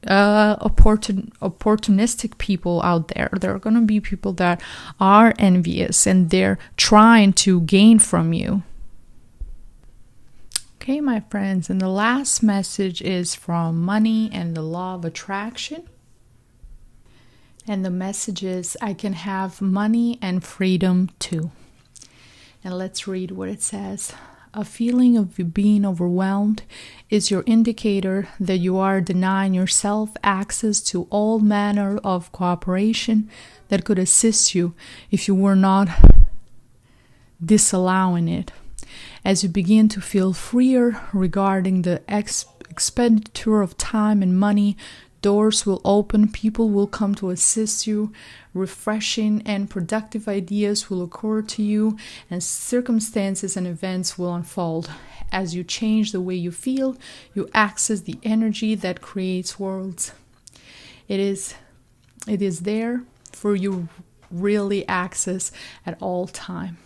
opportunistic people out there. There are going to be people that are envious, and they're trying to gain from you. Okay, my friends, and the last message is from Money and the Law of Attraction. And the message is, I can have money and freedom too. And let's read what it says. A feeling of being overwhelmed is your indicator that you are denying yourself access to all manner of cooperation that could assist you if you were not disallowing it. As you begin to feel freer regarding the expenditure of time and money, Doors will open, people will come to assist you, refreshing and productive ideas will occur to you, and circumstances and events will unfold. As you change the way you feel, you access the energy that creates worlds. It is there for you really access at all time.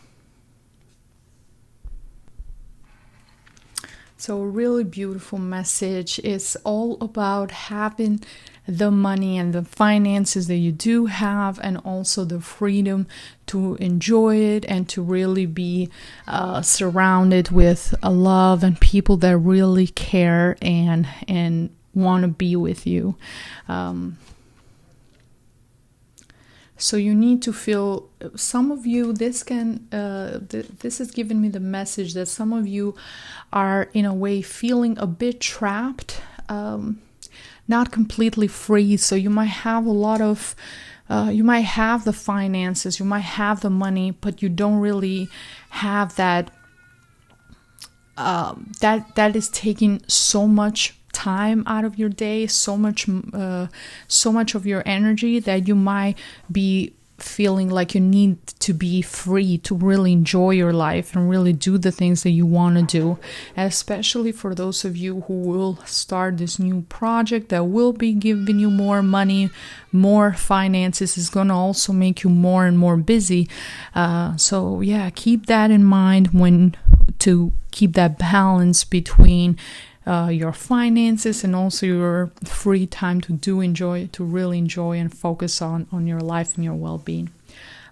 So a really beautiful message. It's all about having the money and the finances that you do have, and also the freedom to enjoy it and to really be surrounded with a love and people that really care and want to be with you. So you need to feel, some of you, this has given me the message that some of you are in a way feeling a bit trapped, not completely free. So you might have a lot of, you might have the finances, you might have the money, but you don't really have that, that is taking so much time out of your day, so much of your energy, that you might be feeling like you need to be free to really enjoy your life and really do the things that you want to do. And especially for those of you who will start this new project that will be giving you more money, more finances, is going to also make you more and more busy. So yeah, keep that in mind to keep that balance between your finances and also your free time to really enjoy and focus on your life and your well-being.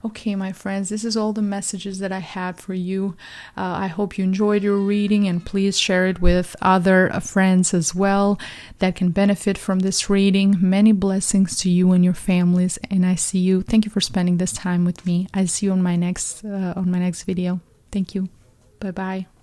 Okay, my friends, this is all the messages that I had for you. I hope you enjoyed your reading, and please share it with other friends as well that can benefit from this reading. Many blessings to you and your families, and I see you. Thank you for spending this time with me. I see you on my next video. Thank you. Bye-bye.